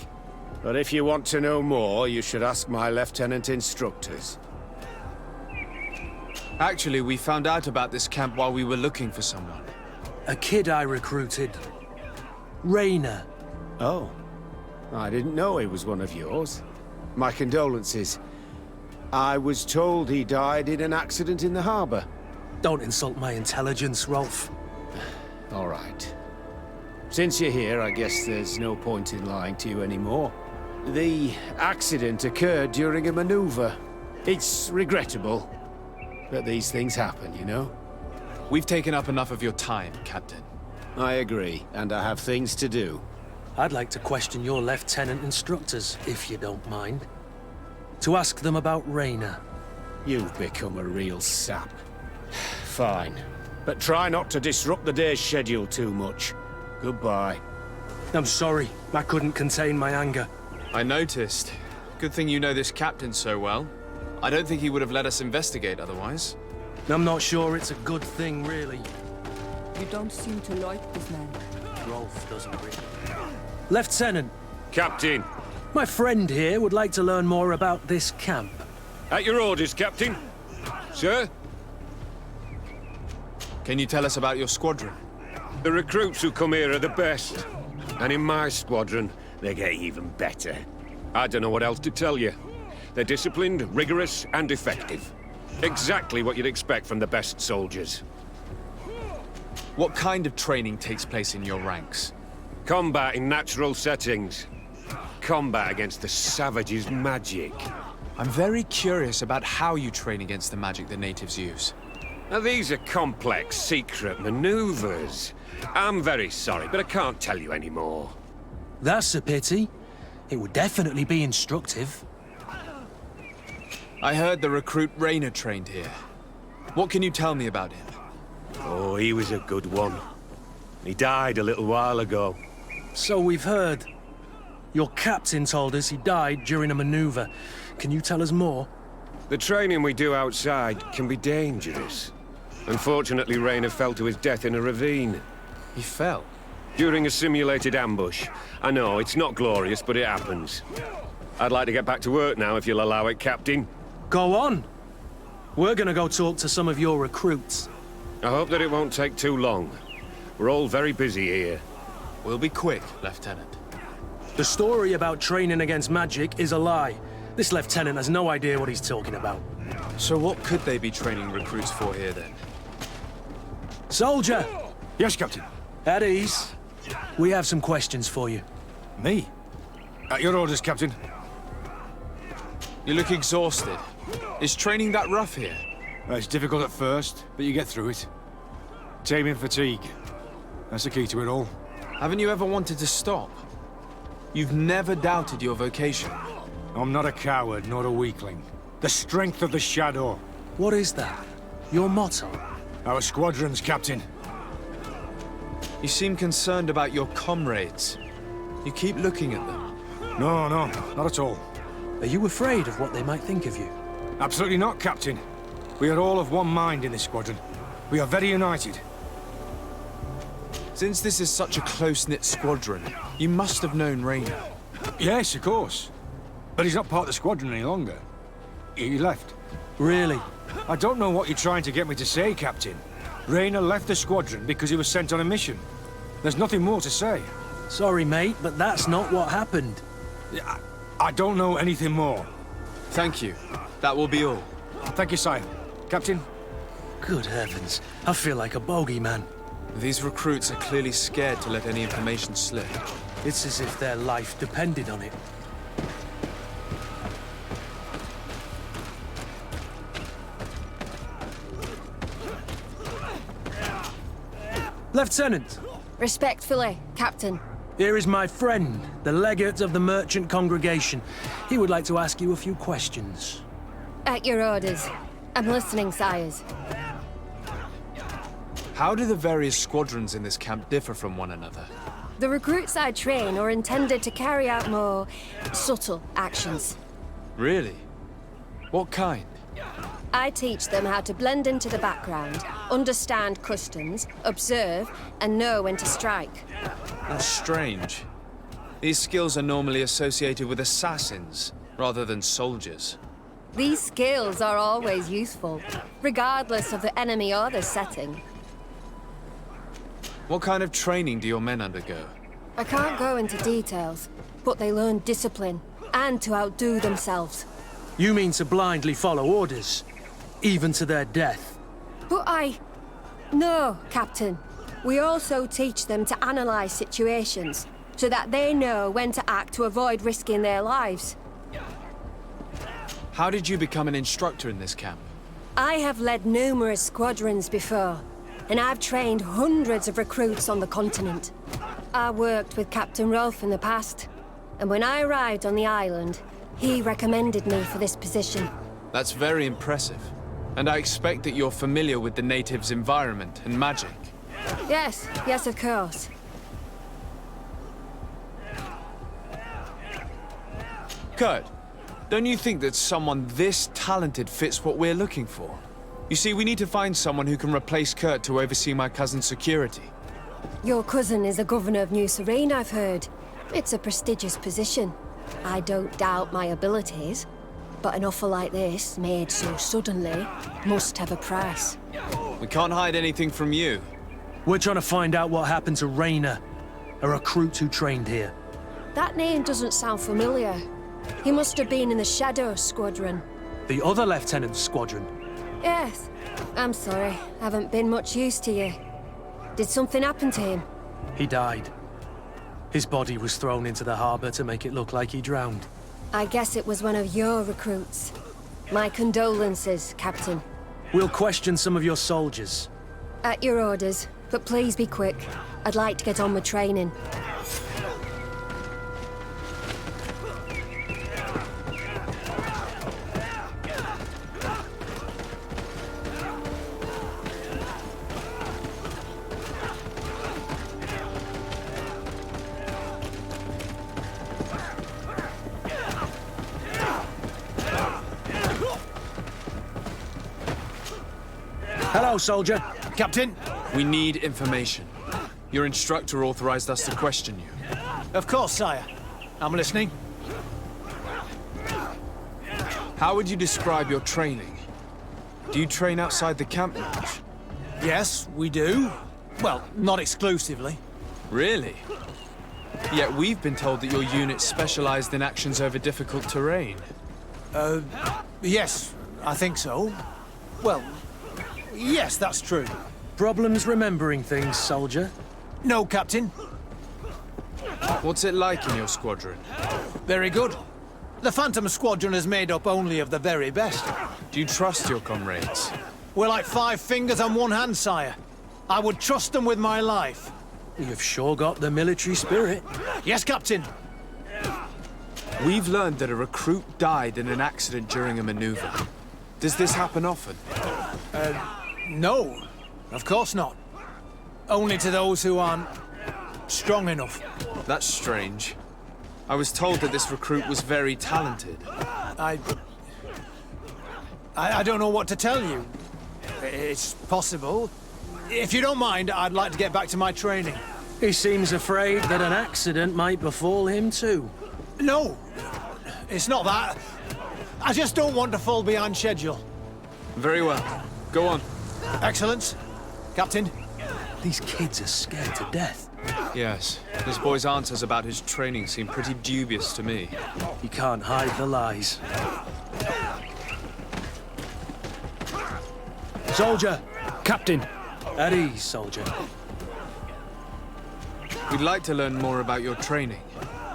But if you want to know more, you should ask my lieutenant instructors. Actually, we found out about this camp while we were looking for someone. A kid I recruited. Raina. Oh. I didn't know he was one of yours. My condolences. I was told he died in an accident in the harbor. Don't insult my intelligence, Rolf. All right. Since you're here, I guess there's no point in lying to you anymore. The accident occurred during a maneuver. It's regrettable, but these things happen, you know? We've taken up enough of your time, Captain. I agree, and I have things to do. I'd like to question your lieutenant instructors, if you don't mind. To ask them about Raina. You've become a real sap. Fine. But try not to disrupt the day's schedule too much. Goodbye. I'm sorry. I couldn't contain my anger. I noticed. Good thing you know this captain so well. I don't think he would have let us investigate otherwise. I'm not sure it's a good thing, really. You don't seem to like this man. Rolf doesn't really. Lieutenant. Captain. My friend here would like to learn more about this camp. At your orders, Captain. Sir? Can you tell us about your squadron? The recruits who come here are the best. And in my squadron, they get even better. I don't know what else to tell you. They're disciplined, rigorous, and effective. Exactly what you'd expect from the best soldiers. What kind of training takes place in your ranks? Combat in natural settings. Combat against the savages' magic. I'm very curious about how you train against the magic the natives use. Now, these are complex, secret maneuvers. I'm very sorry, but I can't tell you any more. That's a pity. It would definitely be instructive. I heard the recruit Raina trained here. What can you tell me about him? Oh, he was a good one. He died a little while ago. So we've heard. Your captain told us he died during a maneuver. Can you tell us more? The training we do outside can be dangerous. Unfortunately, Raina fell to his death in a ravine. He fell? During a simulated ambush. I know, it's not glorious, but it happens. I'd like to get back to work now, if you'll allow it, Captain. Go on. We're gonna go talk to some of your recruits. I hope that it won't take too long. We're all very busy here. We'll be quick, Lieutenant. The story about training against magic is a lie. This lieutenant has no idea what he's talking about. So what could they be training recruits for here, then? Soldier! Yes, Captain. At ease. We have some questions for you. Me? At your orders, Captain. You look exhausted. Is training that rough here? Well, it's difficult at first, but you get through it. Taming fatigue. That's the key to it all. Haven't you ever wanted to stop? You've never doubted your vocation. I'm not a coward, nor a weakling. The strength of the shadow. What is that? Your motto? Our squadrons, Captain. You seem concerned about your comrades. You keep looking at them. No, not at all. Are you afraid of what they might think of you? Absolutely not, Captain. We are all of one mind in this squadron. We are very united. Since this is such a close-knit squadron, you must have known Raina. Yes, of course. But he's not part of the squadron any longer. He left. Really? I don't know what you're trying to get me to say, Captain. Raina left the squadron because he was sent on a mission. There's nothing more to say. Sorry, mate, but that's not what happened. I don't know anything more. Thank you. That will be all. Thank you, sire. Captain? Good heavens. I feel like a bogeyman. These recruits are clearly scared to let any information slip. It's as if their life depended on it. Lieutenant! Respectfully, Captain. Here is my friend, the legate of the merchant congregation. He would like to ask you a few questions. At your orders. I'm listening, sires. How do the various squadrons in this camp differ from one another? The recruits I train are intended to carry out more subtle actions. Really? What kind? I teach them how to blend into the background, understand customs, observe, and know when to strike. That's strange. These skills are normally associated with assassins, rather than soldiers. These skills are always useful, regardless of the enemy or the setting. What kind of training do your men undergo? I can't go into details, but they learn discipline, and to outdo themselves. You mean to blindly follow orders? Even to their death? But No, Captain. We also teach them to analyze situations, so that they know when to act to avoid risking their lives. How did you become an instructor in this camp? I have led numerous squadrons before, and I've trained hundreds of recruits on the continent. I worked with Captain Rolfe in the past, and when I arrived on the island, he recommended me for this position. That's very impressive. And I expect that you're familiar with the natives' environment and magic. Yes, of course. Kurt, don't you think that someone this talented fits what we're looking for? You see, we need to find someone who can replace Kurt to oversee my cousin's security. Your cousin is the governor of New Serene, I've heard. It's a prestigious position. I don't doubt my abilities, but an offer like this, made so suddenly, must have a price. We can't hide anything from you. We're trying to find out what happened to Rainer, a recruit who trained here. That name doesn't sound familiar. He must have been in the Shadow Squadron. The other lieutenant's squadron? Yes. I'm sorry, haven't been much use to you. Did something happen to him? He died. His body was thrown into the harbor to make it look like he drowned. I guess it was one of your recruits. My condolences, Captain. We'll question some of your soldiers. At your orders, but please be quick. I'd like to get on with training. Hello, soldier. Captain? We need information. Your instructor authorized us to question you. Of course, sire. I'm listening. How would you describe your training? Do you train outside the camp much? Yes, we do. Well, not exclusively. Really? Yet we've been told that your unit specialized in actions over difficult terrain. Yes, I think so. Well, yes, that's true. Problems remembering things, soldier? No, Captain. What's it like in your squadron? Very good. The Phantom Squadron is made up only of the very best. Do you trust your comrades? We're like 5 fingers on one hand, sire. I would trust them with my life. You've sure got the military spirit. Yes, Captain. We've learned that a recruit died in an accident during a maneuver. Does this happen often? No. Of course not. Only to those who aren't strong enough. That's strange. I was told that this recruit was very talented. I don't know what to tell you. It's possible. If you don't mind, I'd like to get back to my training. He seems afraid that an accident might befall him too. No, it's not that. I just don't want to fall behind schedule. Very well. Go on. Excellence. Captain. These kids are scared to death. Yes. This boy's answers about his training seem pretty dubious to me. He can't hide the lies. Soldier! Captain! At ease, soldier. We'd like to learn more about your training.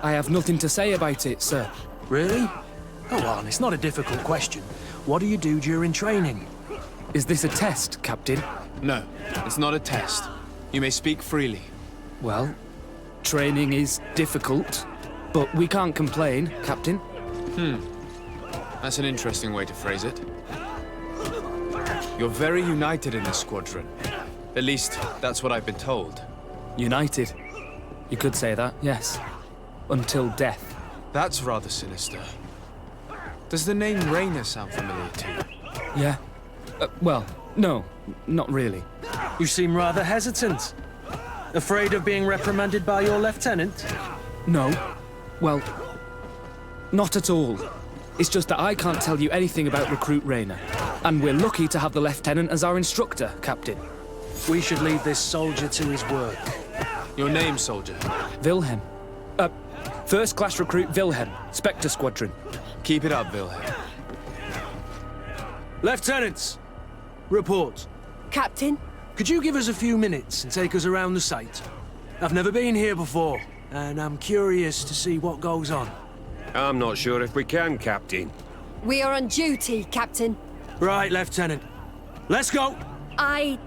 I have nothing to say about it, sir. Really? Go on, it's not a difficult question. What do you do during training? Is this a test, Captain? No, it's not a test. You may speak freely. Well, training is difficult, but we can't complain, Captain. That's an interesting way to phrase it. You're very united in this squadron. At least, that's what I've been told. United. You could say that, yes. Until death. That's rather sinister. Does the name Rainer sound familiar to you? Yeah, Well, no, not really. You seem rather hesitant. Afraid of being reprimanded by your lieutenant? No. Well, not at all. It's just that I can't tell you anything about Recruit Rayner. And we're lucky to have the Lieutenant as our instructor, Captain. We should leave this soldier to his work. Your name, soldier? Wilhelm. First class recruit Wilhelm, Spectre Squadron. Keep it up, Wilhelm. Lieutenants, report. Captain? Could you give us a few minutes and take us around the site? I've never been here before, and I'm curious to see what goes on. I'm not sure if we can, Captain. We are on duty, Captain. Right, Lieutenant. Let's go! Are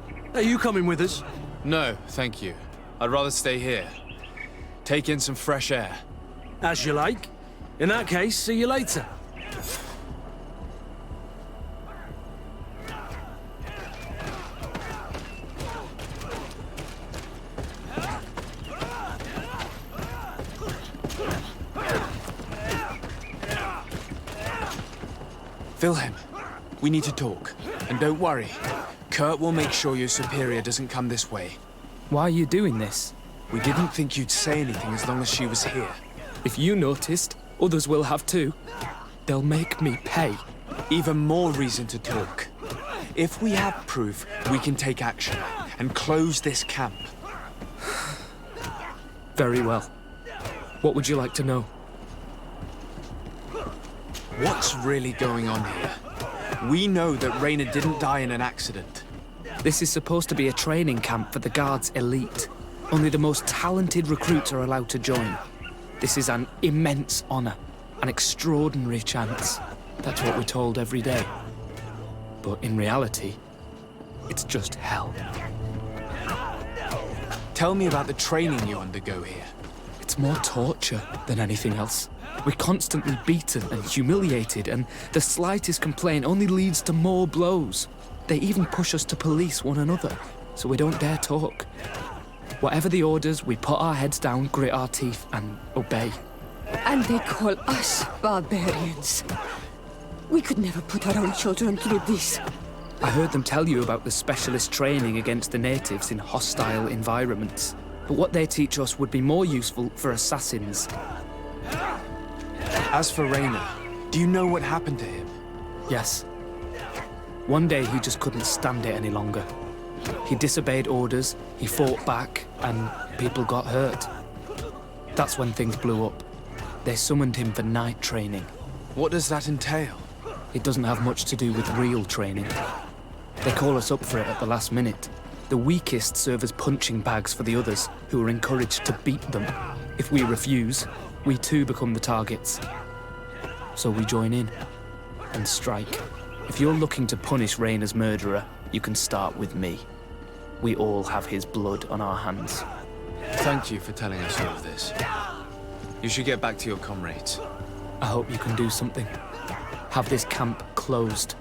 you coming with us? No, thank you. I'd rather stay here. Take in some fresh air. As you like. In that case, see you later. Wilhelm, we need to talk. And don't worry, Kurt will make sure your superior doesn't come this way. Why are you doing this? We didn't think you'd say anything as long as she was here. If you noticed, others will have too. They'll make me pay. Even more reason to talk. If we have proof, we can take action and close this camp. Very well. What would you like to know? What's really going on here? We know that Rayner didn't die in an accident. This is supposed to be a training camp for the Guard's elite. Only the most talented recruits are allowed to join. This is an immense honor, an extraordinary chance. That's what we're told every day. But in reality, it's just hell. Tell me about the training you undergo here. It's more torture than anything else. We're constantly beaten and humiliated, and the slightest complaint only leads to more blows. They even push us to police one another, so we don't dare talk. Whatever the orders, we put our heads down, grit our teeth, and obey. And they call us barbarians. We could never put our own children through this. I heard them tell you about the specialist training against the natives in hostile environments. But what they teach us would be more useful for assassins. As for Rayner, do you know what happened to him? Yes. One day he just couldn't stand it any longer. He disobeyed orders, he fought back, and people got hurt. That's when things blew up. They summoned him for night training. What does that entail? It doesn't have much to do with real training. They call us up for it at the last minute. The weakest serve as punching bags for the others, who are encouraged to beat them. If we refuse, we too become the targets. So we join in and strike. If you're looking to punish Rayner's murderer, you can start with me. We all have his blood on our hands. Thank you for telling us all of this. You should get back to your comrades. I hope you can do something. Have this camp closed.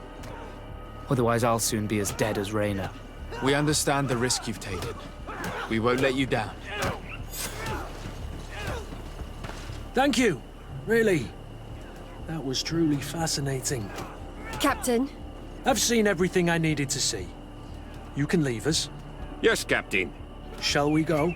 Otherwise, I'll soon be as dead as Rayner. We understand the risk you've taken. We won't let you down. Thank you. Really. That was truly fascinating. Captain? I've seen everything I needed to see. You can leave us. Yes, Captain. Shall we go?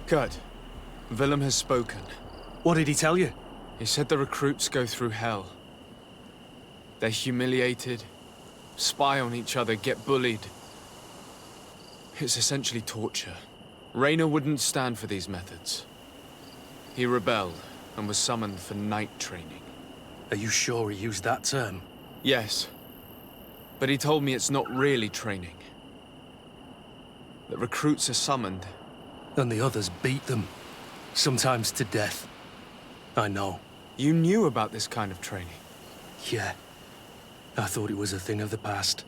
Kurt, Willem has spoken. What did he tell you? He said the recruits go through hell. They're humiliated, spy on each other, get bullied. It's essentially torture. Rayner wouldn't stand for these methods. He rebelled, and was summoned for night training. Are you sure he used that term? Yes. But he told me it's not really training. That recruits are summoned. And the others beat them. Sometimes to death. I know. You knew about this kind of training? Yeah. I thought it was a thing of the past.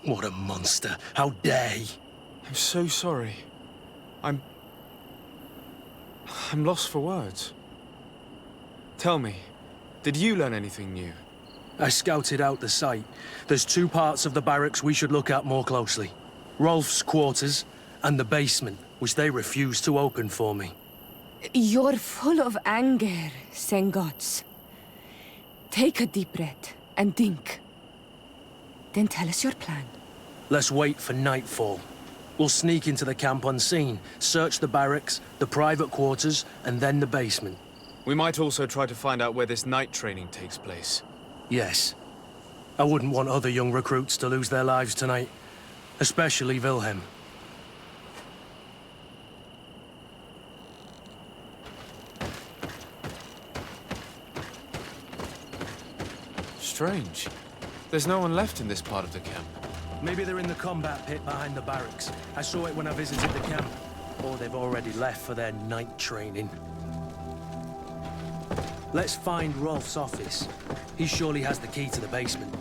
What a monster. How dare he? I'm so sorry. I'm lost for words. Tell me, did you learn anything new? I scouted out the site. There's 2 parts of the barracks we should look at more closely. Rolf's quarters and the basement, which they refused to open for me. You're full of anger, Sengots. Take a deep breath and think. Then tell us your plan. Let's wait for nightfall. We'll sneak into the camp unseen, search the barracks, the private quarters, and then the basement. We might also try to find out where this night training takes place. Yes. I wouldn't want other young recruits to lose their lives tonight. Especially Wilhelm. Strange. There's no one left in this part of the camp. Maybe they're in the combat pit behind the barracks. I saw it when I visited the camp. Or they've already left for their night training. Let's find Rolf's office. He surely has the key to the basement.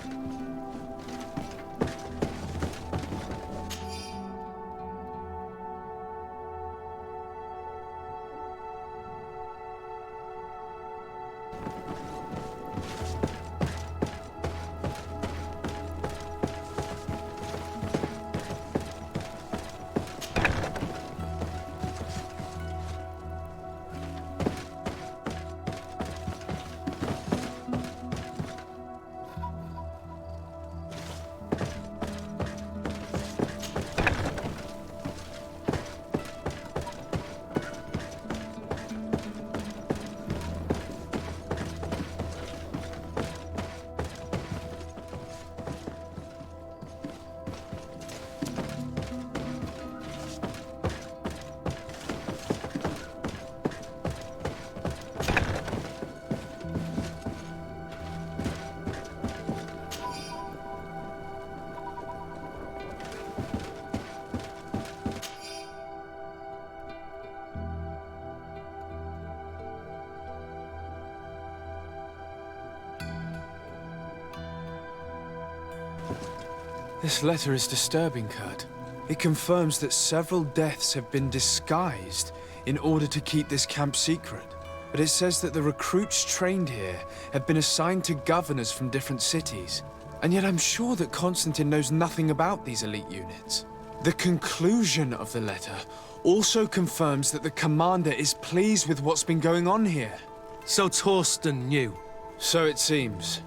This letter is disturbing, Kurt. It confirms that several deaths have been disguised in order to keep this camp secret. But it says that the recruits trained here have been assigned to governors from different cities. And yet I'm sure that Constantine knows nothing about these elite units. The conclusion of the letter also confirms that the commander is pleased with what's been going on here. So Torsten knew? So it seems.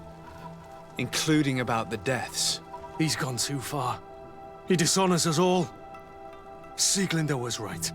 Including about the deaths. He's gone too far. He dishonors us all. Sieglinder was right.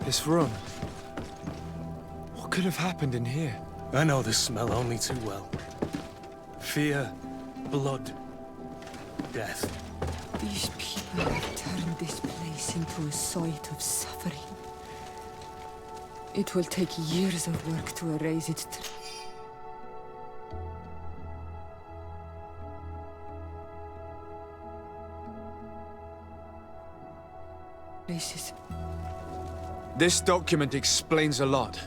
This room. What could have happened in here? I know the smell only too well. Fear, blood, death. These people have turned this place into a site of suffering. It will take years of work to erase its traces. This document explains a lot.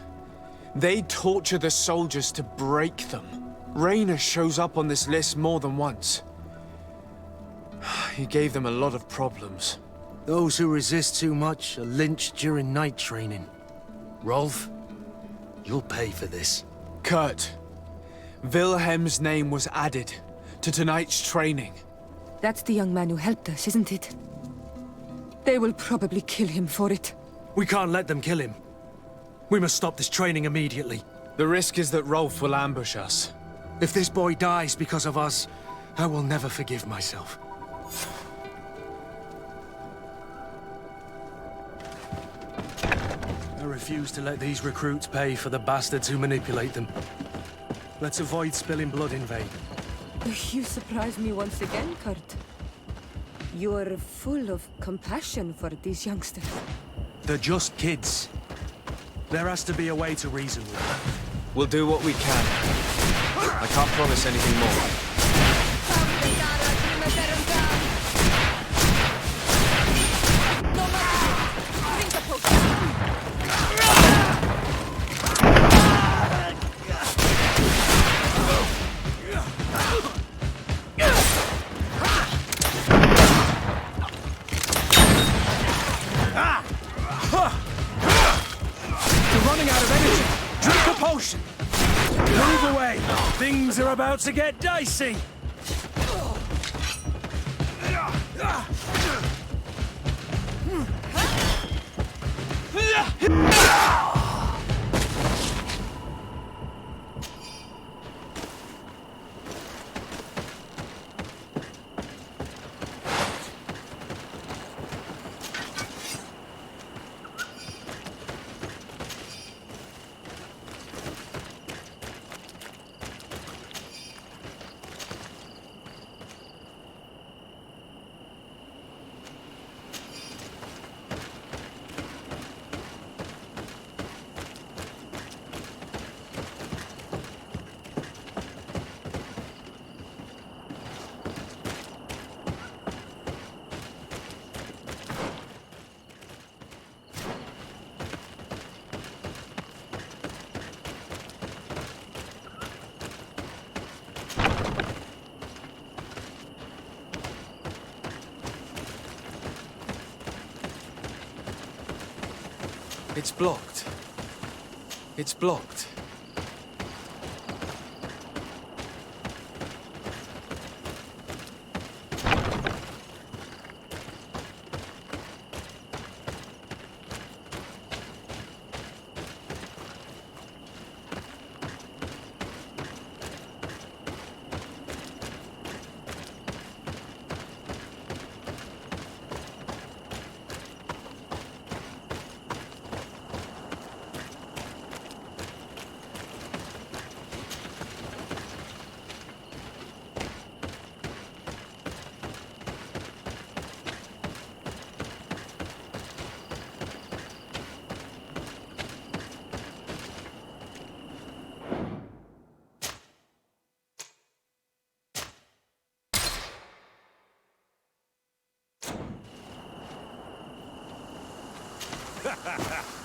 They torture the soldiers to break them. Rainer shows up on this list more than once. He gave them a lot of problems. Those who resist too much are lynched during night training. Rolf, you'll pay for this. Kurt, Wilhelm's name was added to tonight's training. That's the young man who helped us, isn't it? They will probably kill him for it. We can't let them kill him. We must stop this training immediately. The risk is that Rolf will ambush us. If this boy dies because of us, I will never forgive myself. I refuse to let these recruits pay for the bastards who manipulate them. Let's avoid spilling blood in vain. You surprise me once again, Kurt. You're full of compassion for these youngsters. They're just kids. There has to be a way to reason with them. We'll do what we can. I can't promise anything more. Move away! Things are about to get dicey! It's blocked. It's blocked.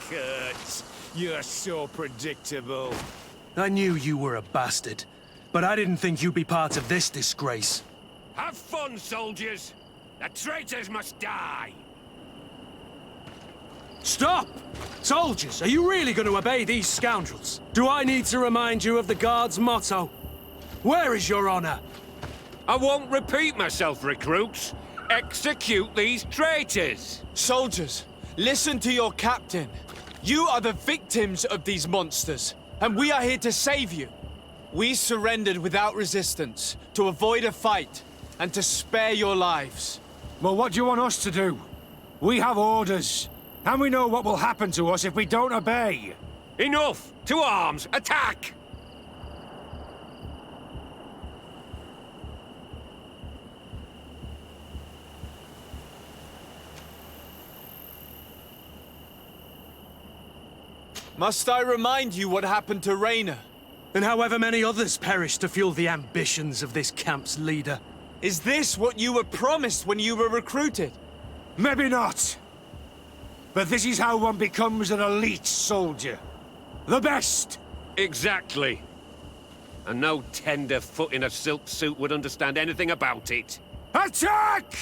Kurt, you're so predictable. I knew you were a bastard, but I didn't think you'd be part of this disgrace. Have fun, soldiers! The traitors must die! Stop! Soldiers, are you really going to obey these scoundrels? Do I need to remind you of the Guard's motto? Where is your honor? I won't repeat myself, recruits. Execute these traitors! Soldiers, listen to your captain. You are the victims of these monsters, and we are here to save you. We surrendered without resistance, to avoid a fight, and to spare your lives. Well, what do you want us to do? We have orders, and we know what will happen to us if we don't obey. Enough! To arms! Attack! Must I remind you what happened to Rainer? And however many others perished to fuel the ambitions of this camp's leader. Is this what you were promised when you were recruited? Maybe not. But this is how one becomes an elite soldier. The best! Exactly. And no tender-foot in a silk suit would understand anything about it. Attack!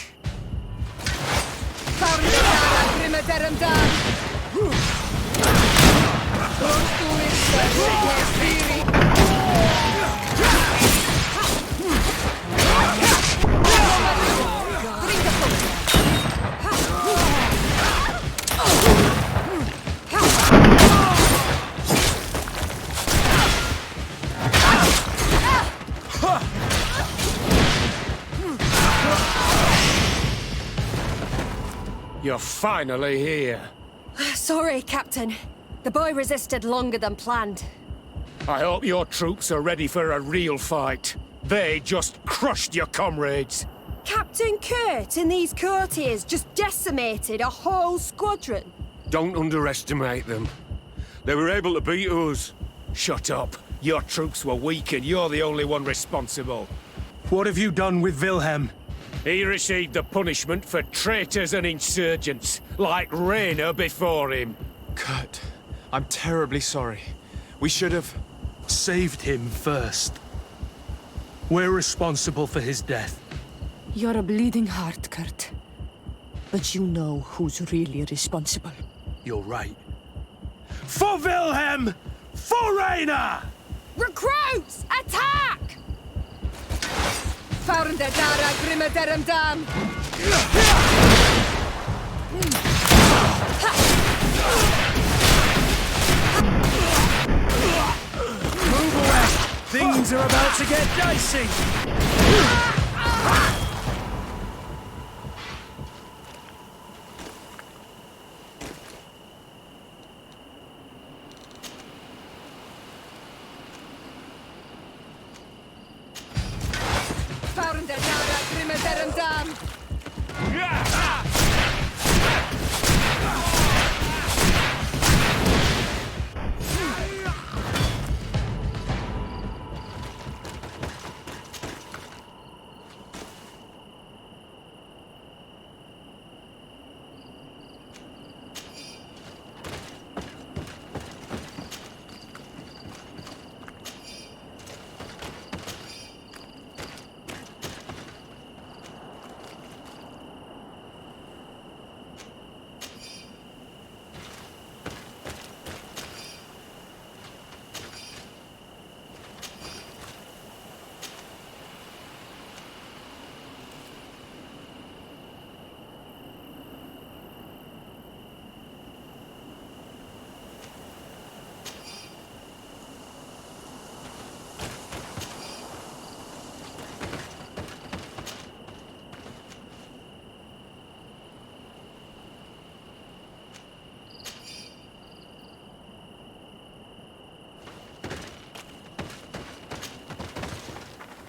You're finally here. Sorry, Captain. The boy resisted longer than planned. I hope your troops are ready for a real fight. They just crushed your comrades. Captain Kurt and these courtiers just decimated a whole squadron. Don't underestimate them. They were able to beat us. Shut up. Your troops were weak and you're the only one responsible. What have you done with Wilhelm? He received the punishment for traitors and insurgents, like Rainer before him. Kurt, I'm terribly sorry. We should have... saved him first. We're responsible for his death. You're a bleeding heart, Kurt. But you know who's really responsible. You're right. For Wilhelm! For Rainer! Recruits! Attack! Found der Dara Grimme derem Dam! Move away! Things are about to get dicey! Found der Dara Grimme derem Dam!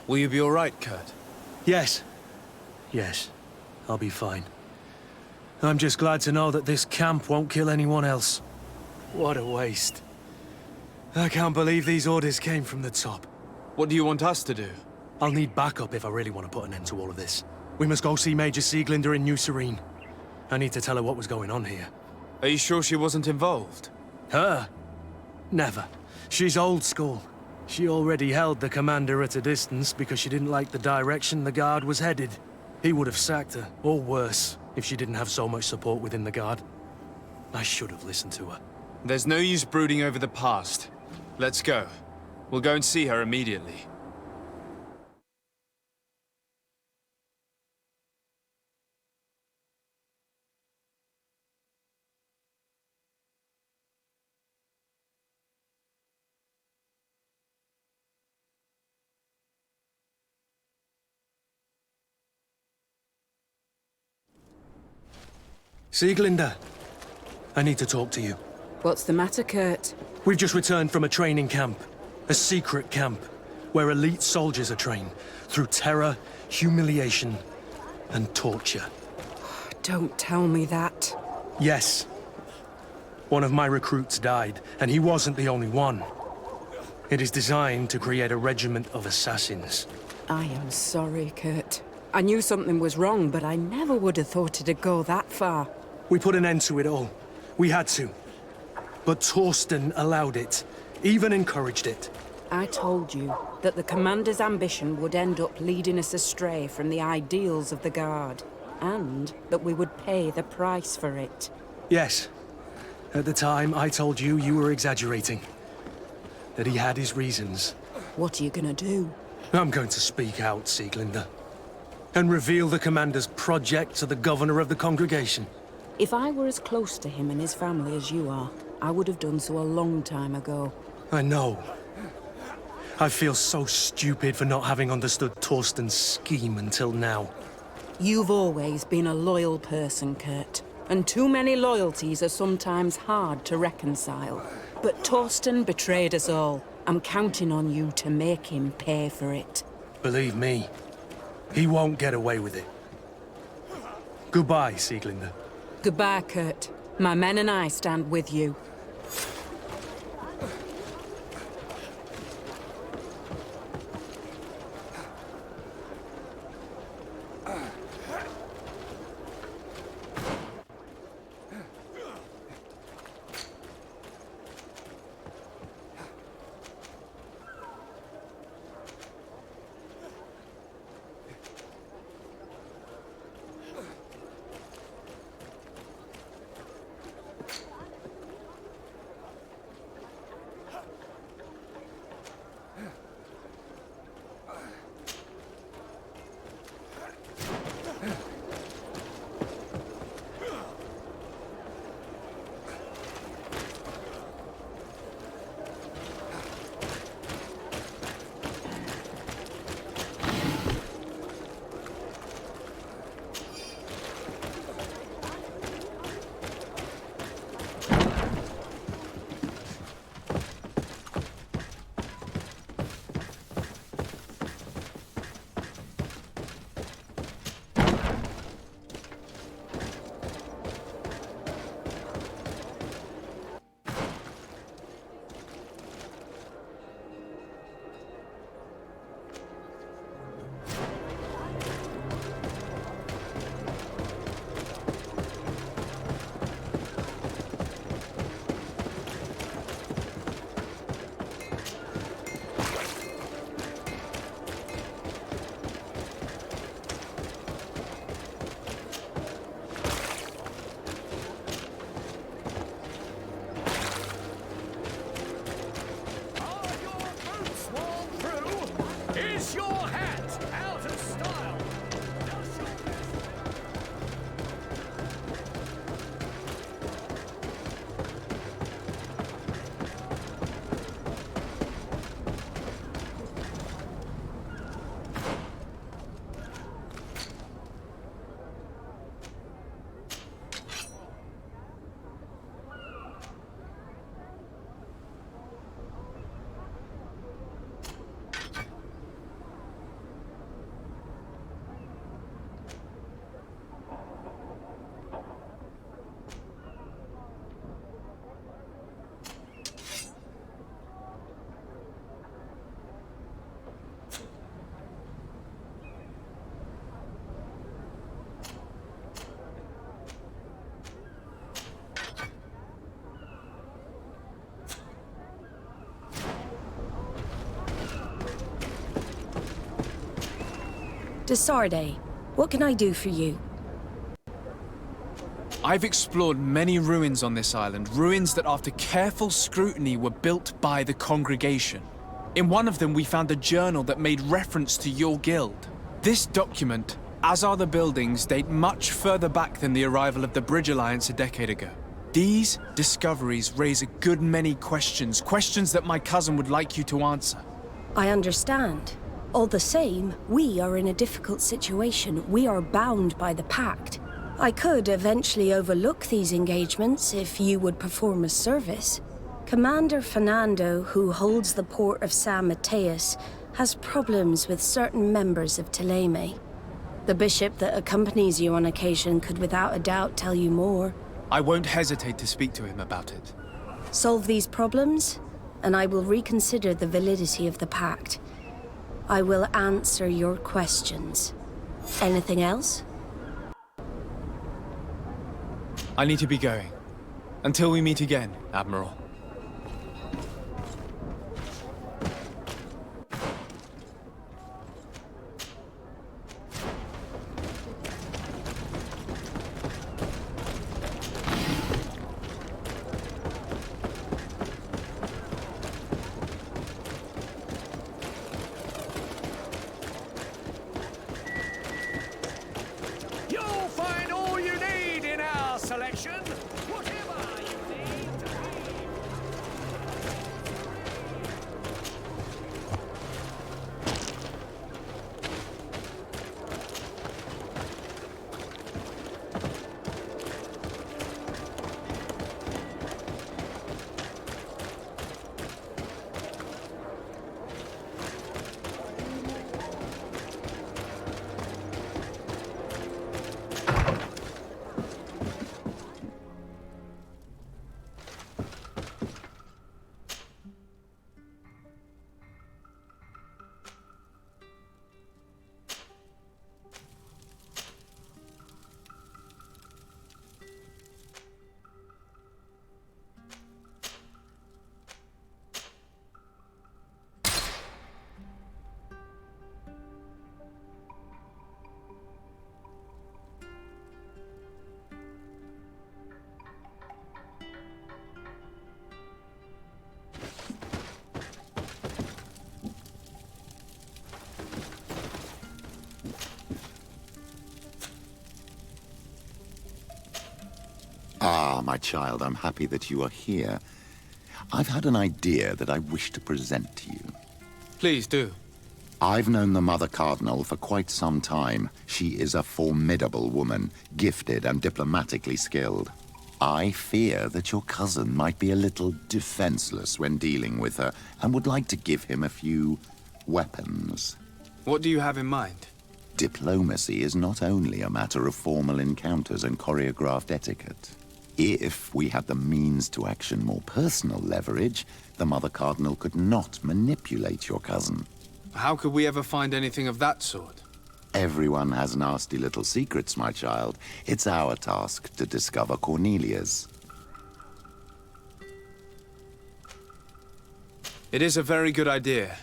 Will you be all right, Kurt? Yes. Yes. I'll be fine. I'm just glad to know that this camp won't kill anyone else. What a waste. I can't believe these orders came from the top. What do you want us to do? I'll need backup if I really want to put an end to all of this. We must go see Major Sieglinder in New Serene. I need to tell her what was going on here. Are you sure she wasn't involved? Her? Never. She's old school. She already held the commander at a distance because she didn't like the direction the Guard was headed. He would have sacked her, or worse, if she didn't have so much support within the Guard. I should have listened to her. There's no use brooding over the past. Let's go. We'll go and see her immediately. Sieglinder, I need to talk to you. What's the matter, Kurt? We've just returned from a training camp. A secret camp, where elite soldiers are trained through terror, humiliation, and torture. Don't tell me that. Yes. One of my recruits died, and he wasn't the only one. It is designed to create a regiment of assassins. I am sorry, Kurt. I knew something was wrong, but I never would have thought it'd go that far. We put an end to it all. We had to. But Torsten allowed it, even encouraged it. I told you that the commander's ambition would end up leading us astray from the ideals of the Guard, and that we would pay the price for it. Yes. At the time, I told you you were exaggerating. That he had his reasons. What are you gonna do? I'm going to speak out, Sieglinde. And reveal the commander's project to the governor of the congregation. If I were as close to him and his family as you are, I would have done so a long time ago. I know. I feel so stupid for not having understood Torsten's scheme until now. You've always been a loyal person, Kurt. And too many loyalties are sometimes hard to reconcile. But Torsten betrayed us all. I'm counting on you to make him pay for it. Believe me, he won't get away with it. Goodbye, Sieglinde. Goodbye, Kurt. My men and I stand with you. Desarde, what can I do for you? I've explored many ruins on this island, ruins that after careful scrutiny were built by the congregation. In one of them we found a journal that made reference to your guild. This document, as are the buildings, date much further back than the arrival of the Bridge Alliance a decade ago. These discoveries raise a good many questions, questions that my cousin would like you to answer. I understand. All the same, we are in a difficult situation. We are bound by the Pact. I could eventually overlook these engagements if you would perform a service. Commander Fernando, who holds the port of San Mateus, has problems with certain members of Teleme. The bishop that accompanies you on occasion could without a doubt tell you more. I won't hesitate to speak to him about it. Solve these problems, and I will reconsider the validity of the Pact. I will answer your questions. Anything else? I need to be going. Until we meet again, Admiral. You'll find all you need in our selection. Whatever you need to Ah, my child, I'm happy that you are here. I've had an idea that I wish to present to you. Please do. I've known the Mother Cardinal for quite some time. She is a formidable woman, gifted and diplomatically skilled. I fear that your cousin might be a little defenseless when dealing with her, and would like to give him a few weapons. What do you have in mind? Diplomacy is not only a matter of formal encounters and choreographed etiquette. If we had the means to action more personal leverage, the Mother Cardinal could not manipulate your cousin. How could we ever find anything of that sort? Everyone has nasty little secrets, my child. It's our task to discover Cornelia's. It is a very good idea,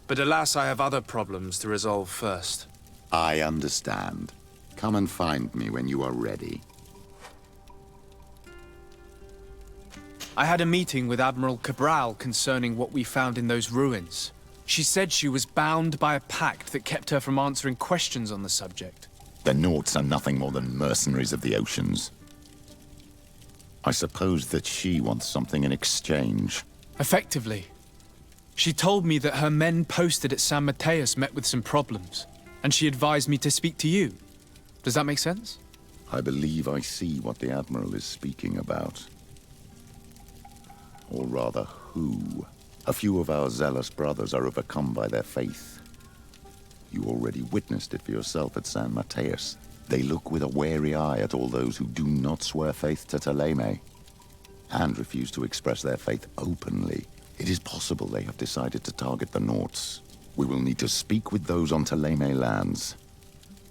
but alas, I have other problems to resolve first. I understand. Come and find me when you are ready. I had a meeting with Admiral Cabral concerning what we found in those ruins. She said she was bound by a pact that kept her from answering questions on the subject. The Nauts are nothing more than mercenaries of the oceans. I suppose that she wants something in exchange. Effectively. She told me that her men posted at San Mateus met with some problems, and she advised me to speak to you. Does that make sense? I believe I see what the Admiral is speaking about. Or rather, who. A few of our zealous brothers are overcome by their faith. You already witnessed it for yourself at San Mateus. They look with a wary eye at all those who do not swear faith to Thélème, and refuse to express their faith openly. It is possible they have decided to target the Nauts. We will need to speak with those on Thélème lands.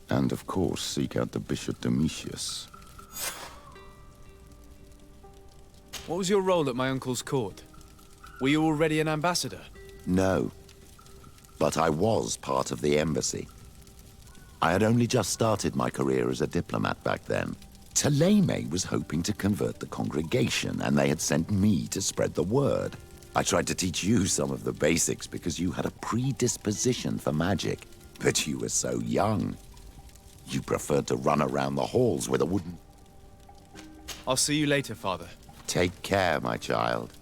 And of course, seek out the Bishop Domitius. What was your role at my uncle's court? Were you already an ambassador? No. But I was part of the embassy. I had only just started my career as a diplomat back then. Thélème was hoping to convert the congregation, and they had sent me to spread the word. I tried to teach you some of the basics because you had a predisposition for magic, but you were so young. You preferred to run around the halls with a wooden... I'll see you later, Father. Take care, my child.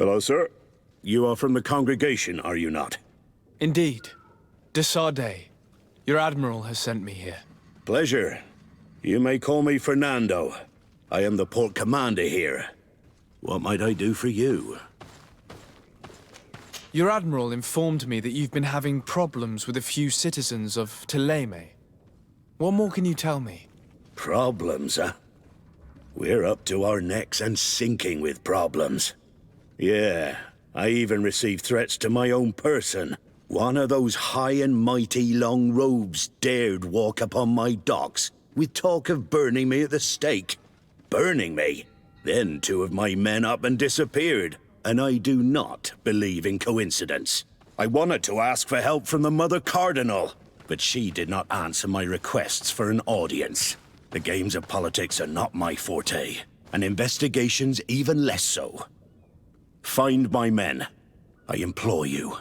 Hello, sir. You are from the congregation, are you not? Indeed. De Sardet. Your admiral has sent me here. Pleasure. You may call me Fernando. I am the port commander here. What might I do for you? Your admiral informed me that you've been having problems with a few citizens of Teleme. What more can you tell me? Problems, huh? We're up to our necks and sinking with problems. Yeah, I even received threats to my own person. One of those high and mighty long robes dared walk upon my docks with talk of burning me at the stake. Burning me? Then two of my men up and disappeared, and I do not believe in coincidence. I wanted to ask for help from the Mother Cardinal, but she did not answer my requests for an audience. The games of politics are not my forte, and investigations even less so. Find my men. I implore you.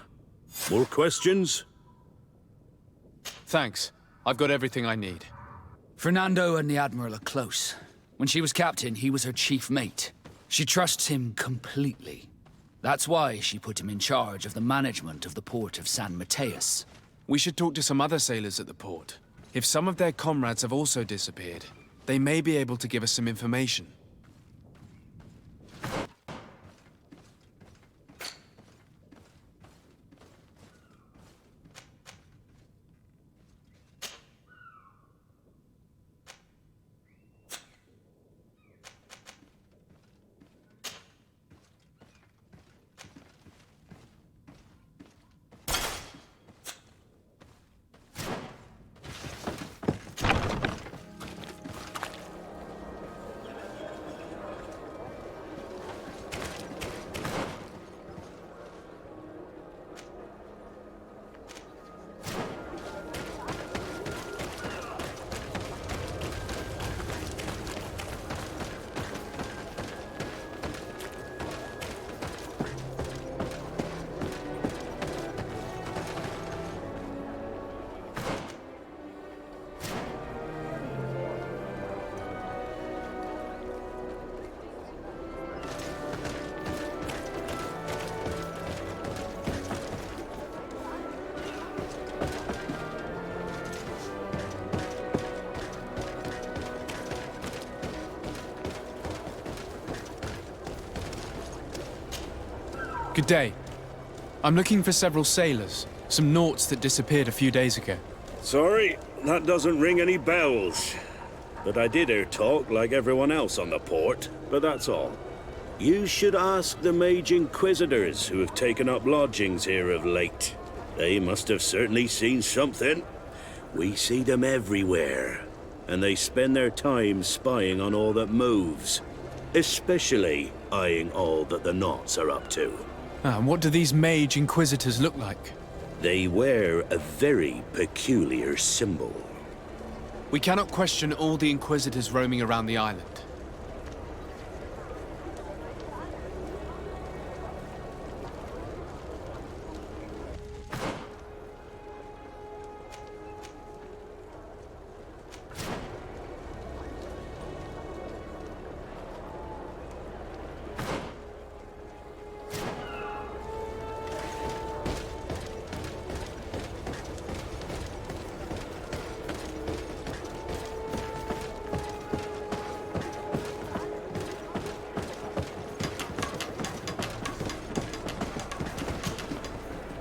More questions? Thanks. I've got everything I need. Fernando and the Admiral are close. When she was captain, he was her chief mate. She trusts him completely. That's why she put him in charge of the management of the port of San Mateus. We should talk to some other sailors at the port. If some of their comrades have also disappeared, they may be able to give us some information. Good day. I'm looking for several sailors, some naughts that disappeared a few days ago. Sorry, that doesn't ring any bells. But I did hear talk like everyone else on the port, but that's all. You should ask the mage inquisitors who have taken up lodgings here of late. They must have certainly seen something. We see them everywhere, and they spend their time spying on all that moves, especially eyeing all that the Knots are up to. And what do these mage inquisitors look like? They wear a very peculiar symbol. We cannot question all the inquisitors roaming around the island.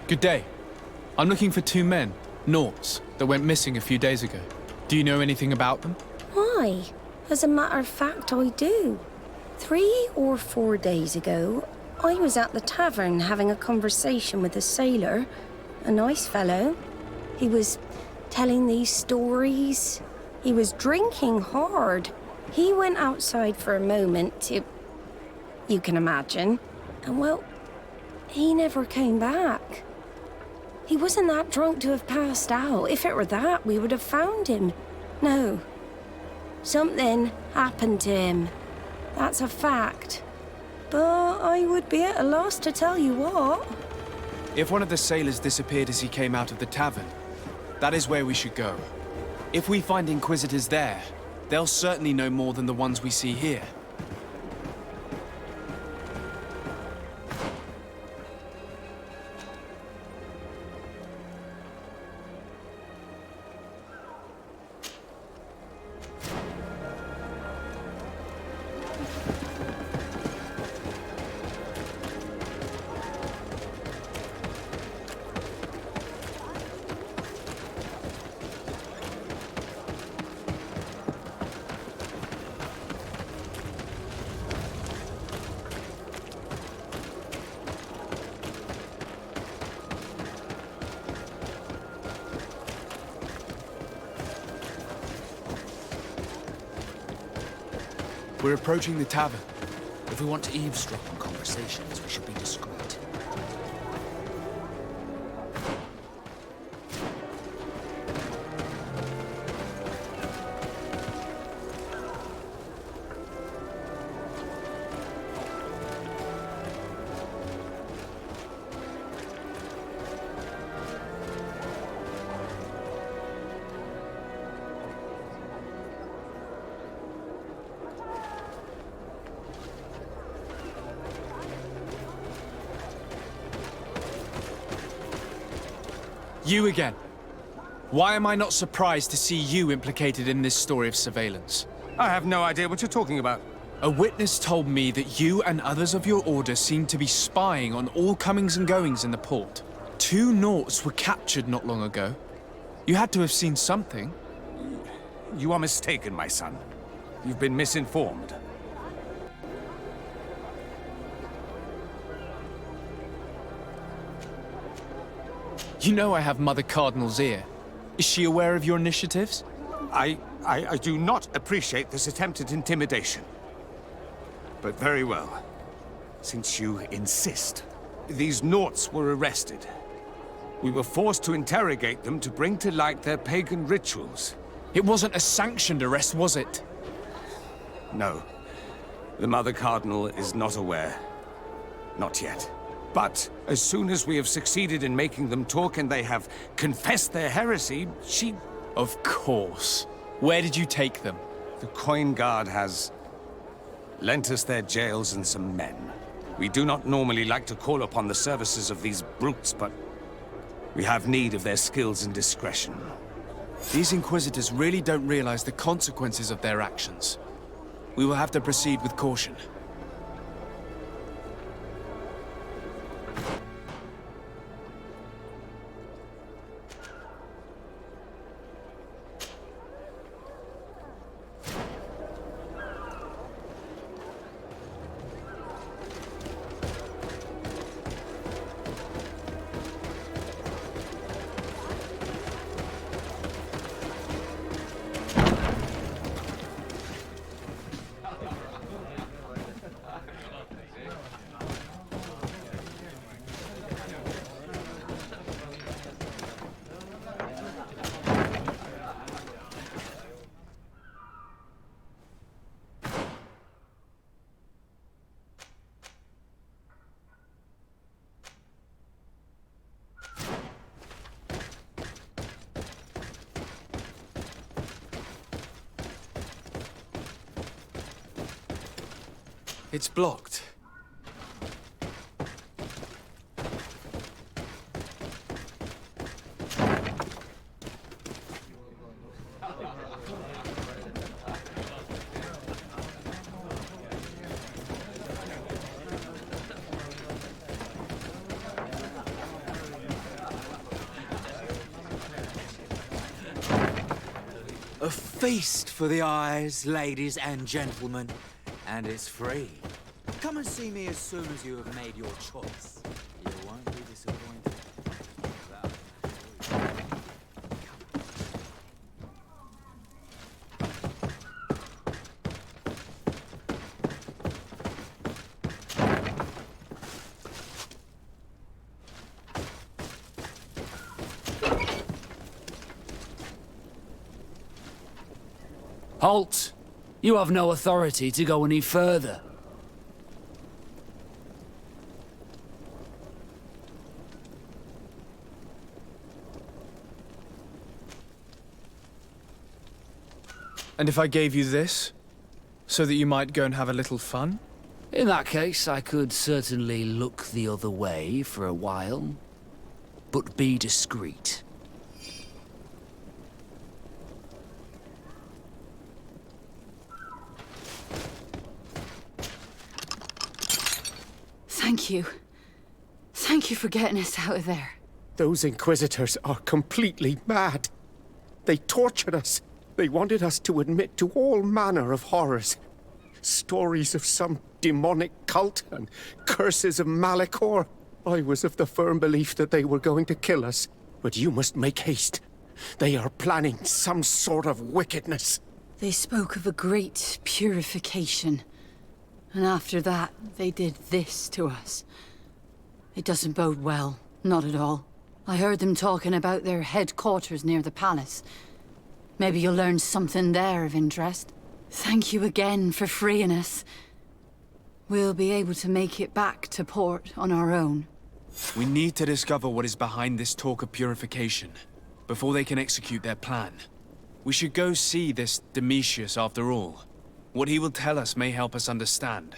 Good day. I'm looking for two men, Naughts, that went missing a few days ago. Do you know anything about them? Why? As a matter of fact, I do. 3 or 4 days ago, I was at the tavern having a conversation with a sailor, a nice fellow. He was telling these stories. He was drinking hard. He went outside for a moment, you can imagine, and well, he never came back. He wasn't that drunk to have passed out. If it were that, we would have found him. No. Something happened to him. That's a fact. But I would be at a loss to tell you what. If one of the sailors disappeared as he came out of the tavern, that is where we should go. If we find inquisitors there, they'll certainly know more than the ones we see here. We're approaching the tavern. If we want to eavesdrop on conversations, we should be discreet. You again. Why am I not surprised to see you implicated in this story of surveillance? I have no idea what you're talking about. A witness told me that you and others of your order seemed to be spying on all comings and goings in the port. 2 Nauts were captured not long ago. You had to have seen something. You are mistaken, my son. You've been misinformed. You know I have Mother Cardinal's ear. Is she aware of your initiatives? I do not appreciate this attempt at intimidation. But very well. Since you insist, these Nauts were arrested. We were forced to interrogate them to bring to light their pagan rituals. It wasn't a sanctioned arrest, was it? No. The Mother Cardinal is not aware. Not yet. But as soon as we have succeeded in making them talk and they have confessed their heresy, she... Of course. Where did you take them? The Coin Guard has lent us their jails and some men. We do not normally like to call upon the services of these brutes, but we have need of their skills and discretion. These Inquisitors really don't realize the consequences of their actions. We will have to proceed with caution. It's blocked. A feast for the eyes, ladies and gentlemen, and it's free. Come and see me as soon as you have made your choice. You won't be disappointed. Halt! You have no authority to go any further. And if I gave you this, so that you might go and have a little fun? In that case, I could certainly look the other way for a while. But be discreet. Thank you. Thank you for getting us out of there. Those Inquisitors are completely mad. They tortured us. They wanted us to admit to all manner of horrors. Stories of some demonic cult and curses of Malachor. I was of the firm belief that they were going to kill us. But you must make haste. They are planning some sort of wickedness. They spoke of a great purification. And after that, they did this to us. It doesn't bode well, not at all. I heard them talking about their headquarters near the palace. Maybe you'll learn something there of interest. Thank you again for freeing us. We'll be able to make it back to port on our own. We need to discover what is behind this talk of purification, before they can execute their plan. We should go see this Domitius after all. What he will tell us may help us understand.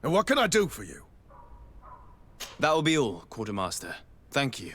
And what can I do for you? That will be all, Quartermaster. Thank you.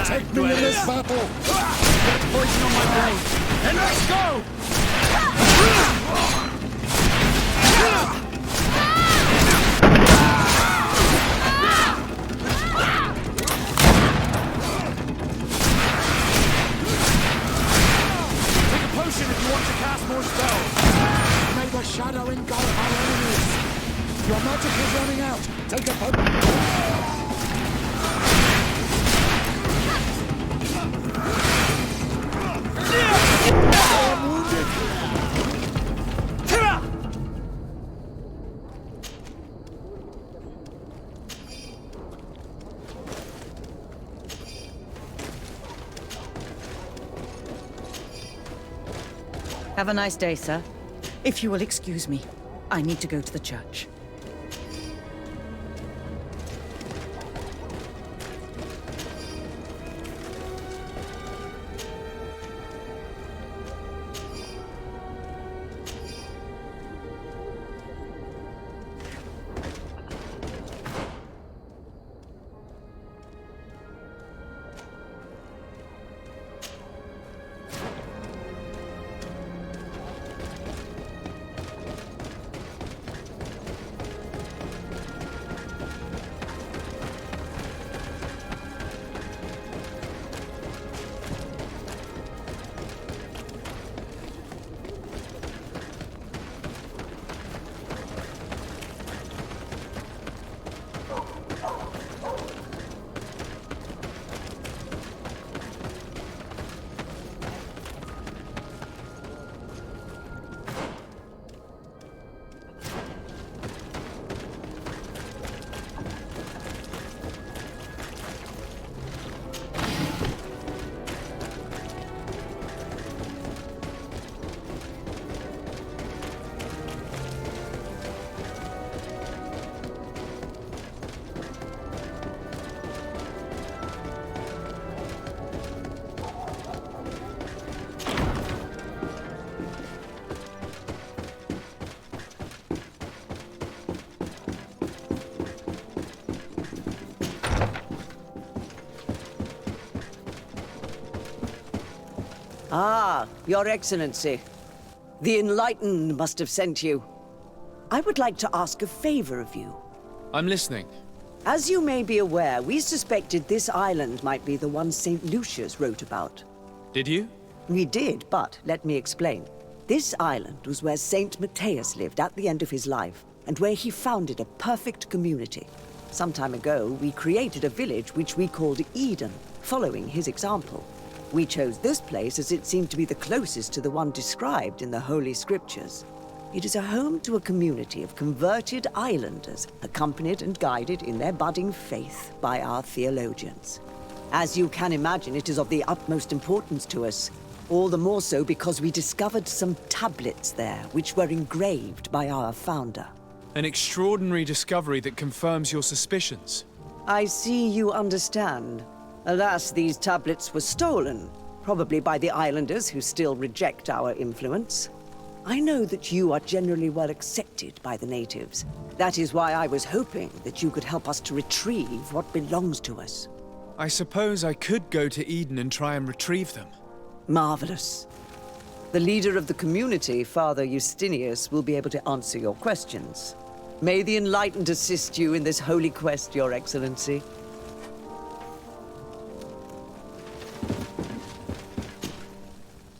Take me in this battle! Get poison on my blade, and let's go! Take a potion if you want to cast more spells. May the shadow engulf our enemies. Your magic is running out. Take a potion. Have a nice day, sir. If you will excuse me, I need to go to the church. Ah, Your Excellency. The Enlightened must have sent you. I would like to ask a favor of you. I'm listening. As you may be aware, we suspected this island might be the one St. Lucius wrote about. Did you? We did, but let me explain. This island was where St. Matthias lived at the end of his life, and where he founded a perfect community. Some time ago, we created a village which we called Eden, following his example. We chose this place as it seemed to be the closest to the one described in the Holy Scriptures. It is a home to a community of converted islanders, accompanied and guided in their budding faith by our theologians. As you can imagine, it is of the utmost importance to us, all the more so because we discovered some tablets there, which were engraved by our founder. An extraordinary discovery that confirms your suspicions. I see you understand. Alas, these tablets were stolen, probably by the islanders who still reject our influence. I know that you are generally well accepted by the natives. That is why I was hoping that you could help us to retrieve what belongs to us. I suppose I could go to Eden and try and retrieve them. Marvelous. The leader of the community, Father Justinius, will be able to answer your questions. May the Enlightened assist you in this holy quest, Your Excellency.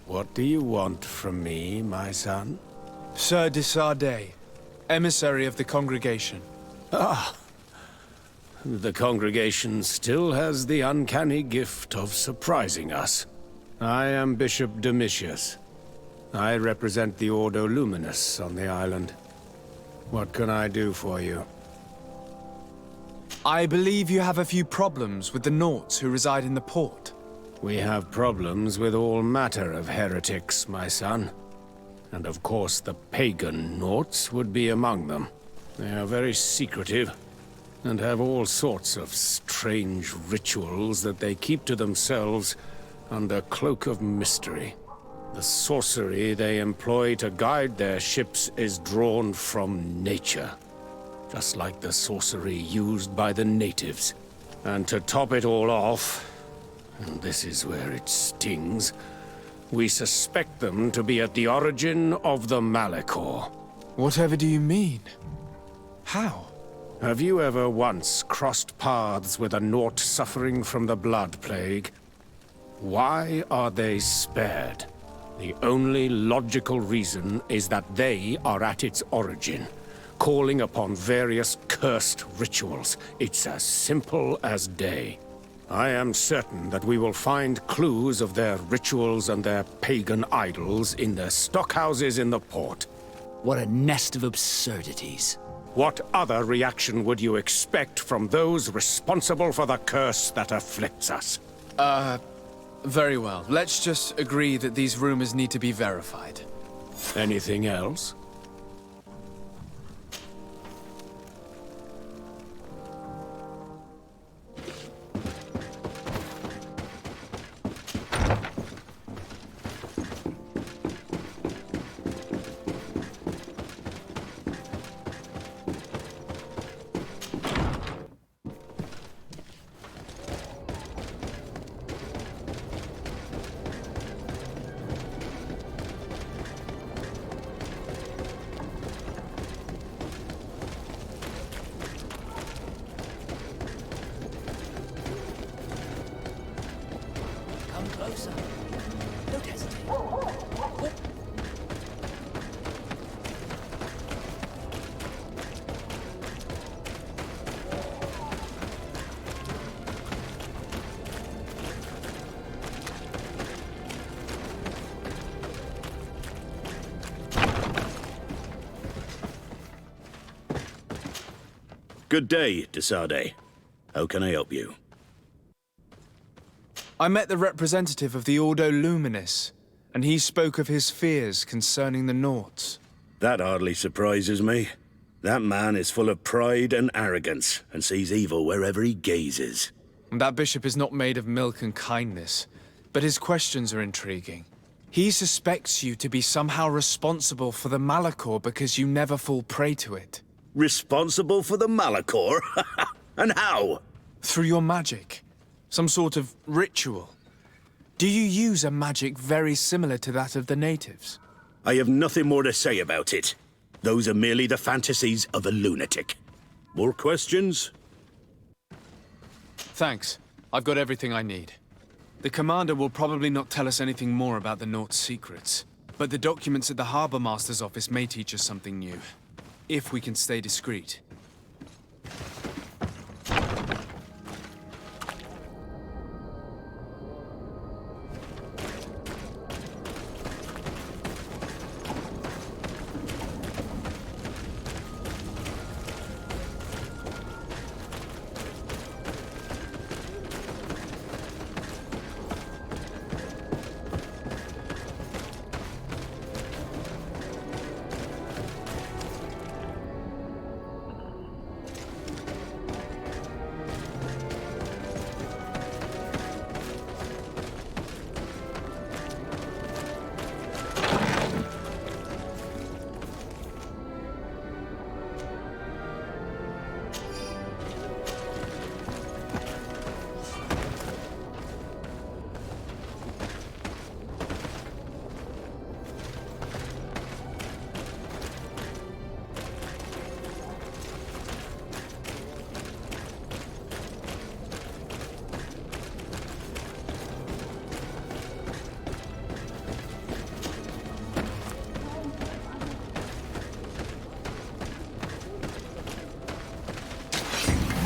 What do you want from me, my son? Sir de Sardet, emissary of the congregation. Ah, the congregation still has the uncanny gift of surprising us. I am Bishop Domitius. I represent the Ordo Luminous on the island. What can I do for you? I believe you have a few problems with the Nauts who reside in the port. We have problems with all matter of heretics, my son. And of course the pagan Nauts would be among them. They are very secretive, and have all sorts of strange rituals that they keep to themselves under cloak of mystery. The sorcery they employ to guide their ships is drawn from nature, just like the sorcery used by the natives. And to top it all off, and this is where it stings, we suspect them to be at the origin of the Malachor. Whatever do you mean? How? Have you ever once crossed paths with a Naut suffering from the blood plague? Why are they spared? The only logical reason is that they are at its origin, calling upon various cursed rituals. It's as simple as day. I am certain that we will find clues of their rituals and their pagan idols in their stockhouses in the port. What a nest of absurdities. What other reaction would you expect from those responsible for the curse that afflicts us? Very well. Let's just agree that these rumors need to be verified. Anything else? Closer. Don't hesitate. Good day, de Sardet. How can I help you? I met the representative of the Ordo Luminis, and he spoke of his fears concerning the Nauts. That hardly surprises me. That man is full of pride and arrogance, and sees evil wherever he gazes. That bishop is not made of milk and kindness, but his questions are intriguing. He suspects you to be somehow responsible for the Malachor because you never fall prey to it. Responsible for the Malachor? And how? Through your magic. Some sort of ritual. Do you use a magic very similar to that of the natives? I have nothing more to say about it. Those are merely the fantasies of a lunatic. More questions? Thanks. I've got everything I need. The commander will probably not tell us anything more about the Nort's secrets, but the documents at the Harbour Master's office may teach us something new, if we can stay discreet.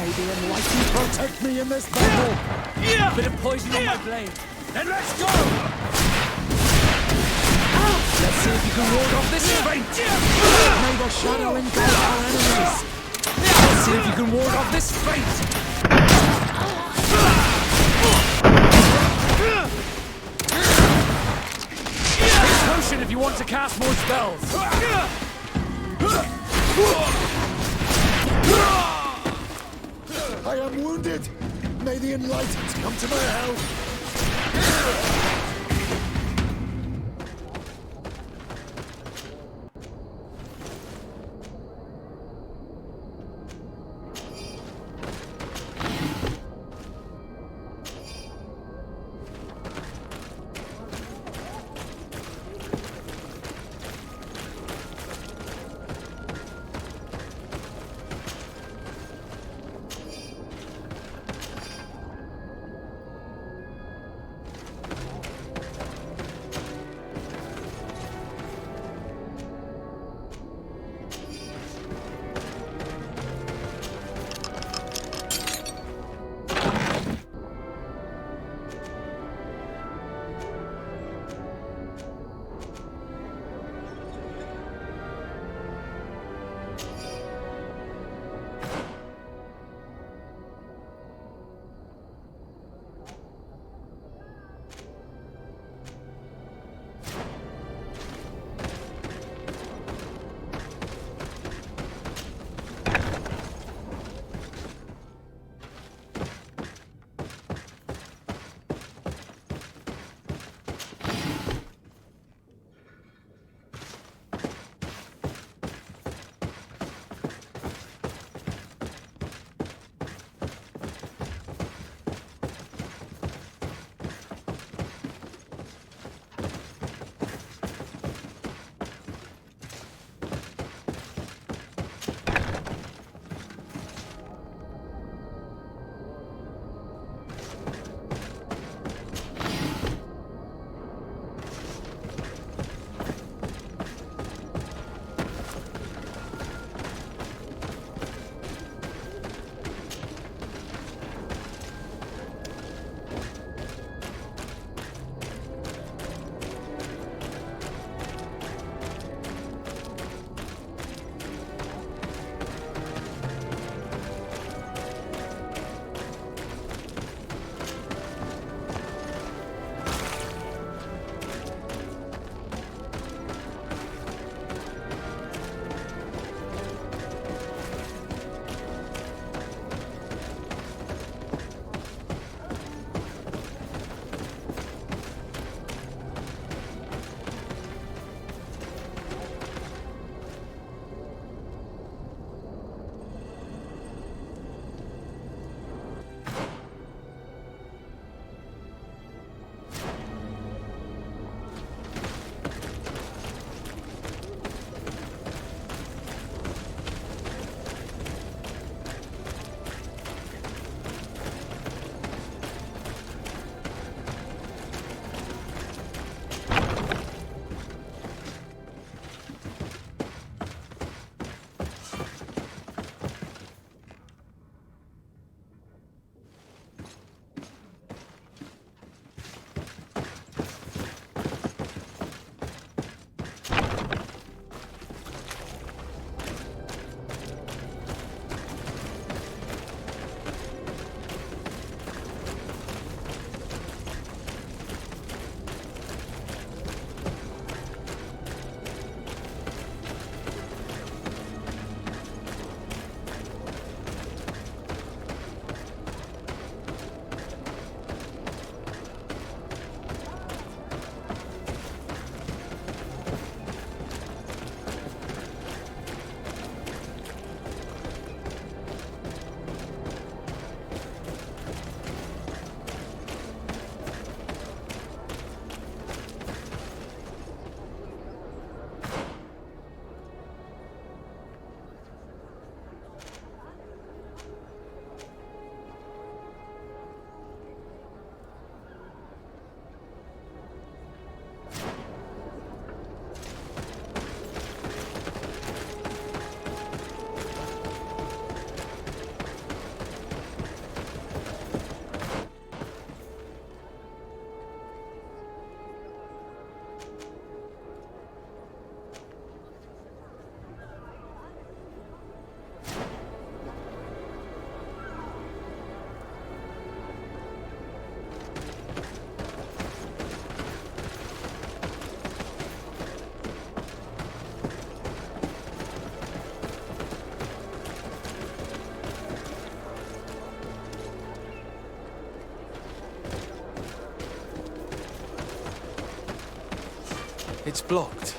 May the enlightened protect me in this battle! Yeah! Bit of poison on my blade. Then let's go! Let's see if you can ward off this feint! May the shadow engulf our enemies! Let's see if you can ward off this feint! This potion if you want to cast more spells! I am wounded! May the enlightened come to my help! It's blocked.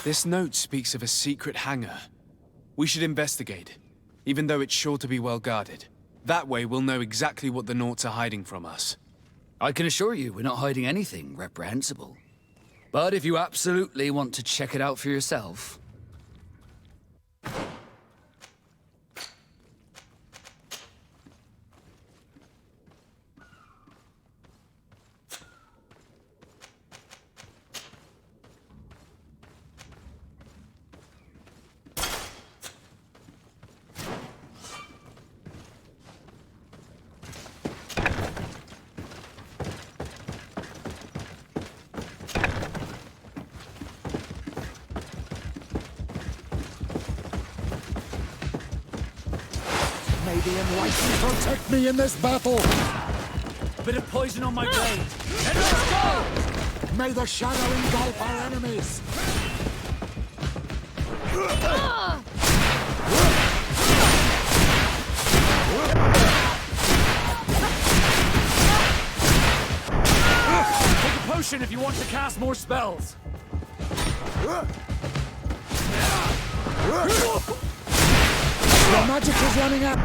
This note speaks of a secret hangar. We should investigate, even though it's sure to be well guarded. That way we'll know exactly what the Naughts are hiding from us. I can assure you we're not hiding anything reprehensible. But if you absolutely want to check it out for yourself... May the enlightened protect me in this battle! A bit of poison on my blade. And let's go! May the shadow engulf our enemies! Take a potion if you want to cast more spells. Your magic is running out!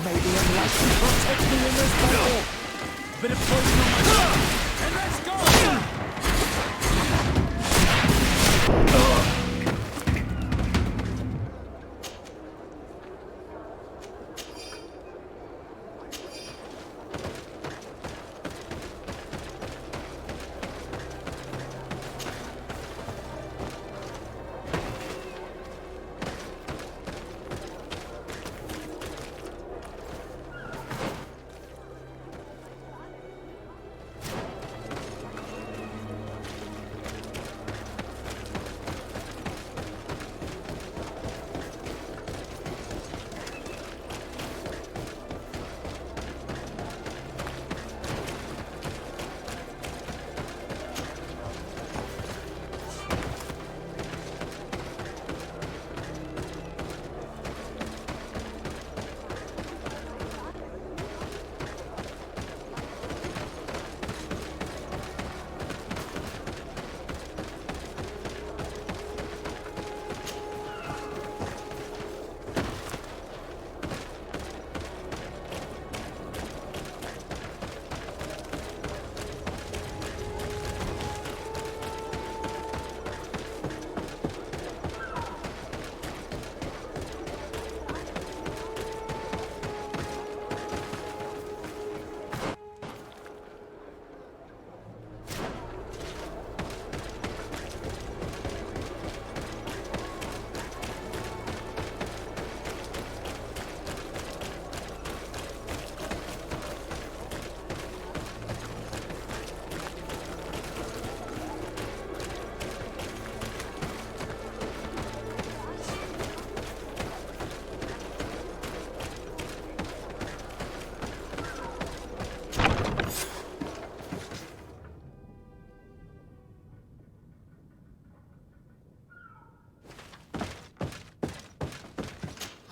May the enlightened protect me in this battle! A bit of poison on my blade. And let's go!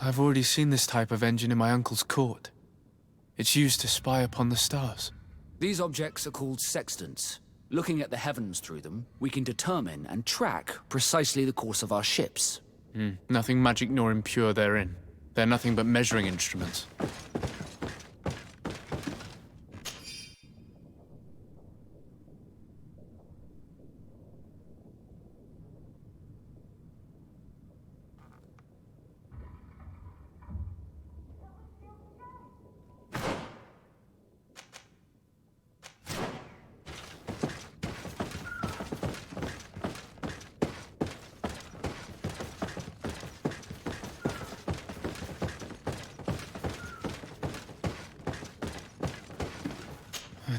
I've already seen this type of engine in my uncle's court. It's used to spy upon the stars. These objects are called sextants. Looking at the heavens through them, we can determine and track precisely the course of our ships. Nothing magic nor impure therein. They're nothing but measuring instruments.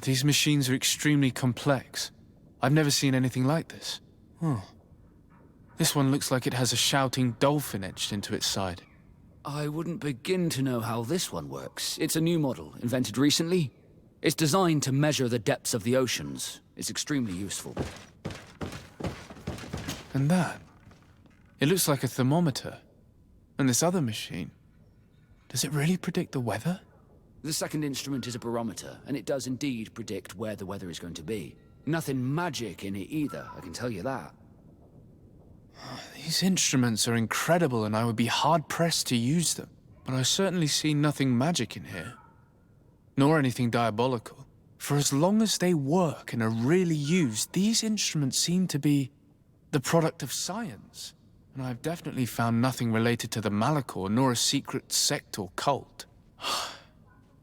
These machines are extremely complex. I've never seen anything like this. This one looks like it has a shouting dolphin etched into its side. I wouldn't begin to know how this one works. It's a new model, invented recently. It's designed to measure the depths of the oceans. It's extremely useful. And that? It looks like a thermometer. And this other machine, does it really predict the weather? The second instrument is a barometer, and it does indeed predict where the weather is going to be. Nothing magic in it either, I can tell you that. These instruments are incredible, and I would be hard-pressed to use them. But I certainly see nothing magic in here. Nor anything diabolical. For as long as they work and are really used, these instruments seem to be the product of science. And I've definitely found nothing related to the Malachor, nor a secret sect or cult.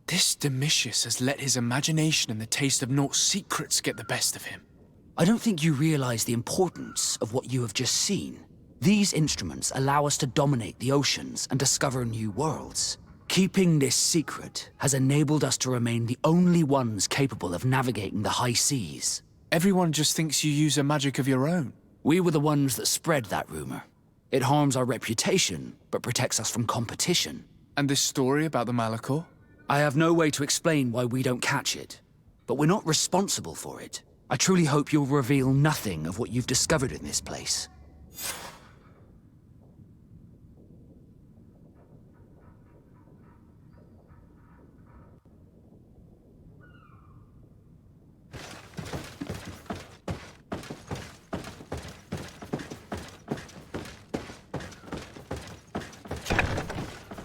This Domitius has let his imagination and the taste of Naught's secrets get the best of him. I don't think you realize the importance of what you have just seen. These instruments allow us to dominate the oceans and discover new worlds. Keeping this secret has enabled us to remain the only ones capable of navigating the high seas. Everyone just thinks you use a magic of your own. We were the ones that spread that rumor. It harms our reputation, but protects us from competition. And this story about the Malachor? I have no way to explain why we don't catch it, but we're not responsible for it. I truly hope you'll reveal nothing of what you've discovered in this place.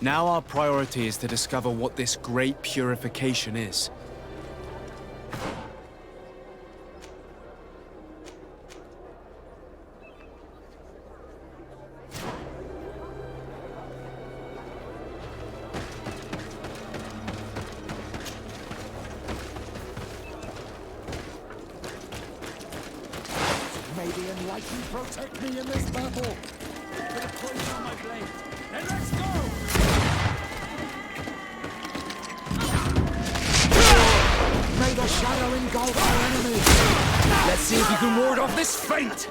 Now our priority is to discover what this great purification is. May the Enlightened protect me in this battle! Put a poison on my blade, then let's go! May the shadow engulf our enemies! Let's see if you can ward off this feint!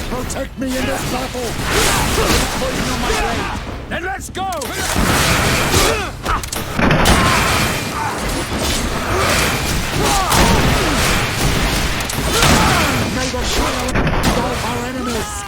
protect me in this battle! Poison on my blade! Then let's go! May the shadow engulf our enemies!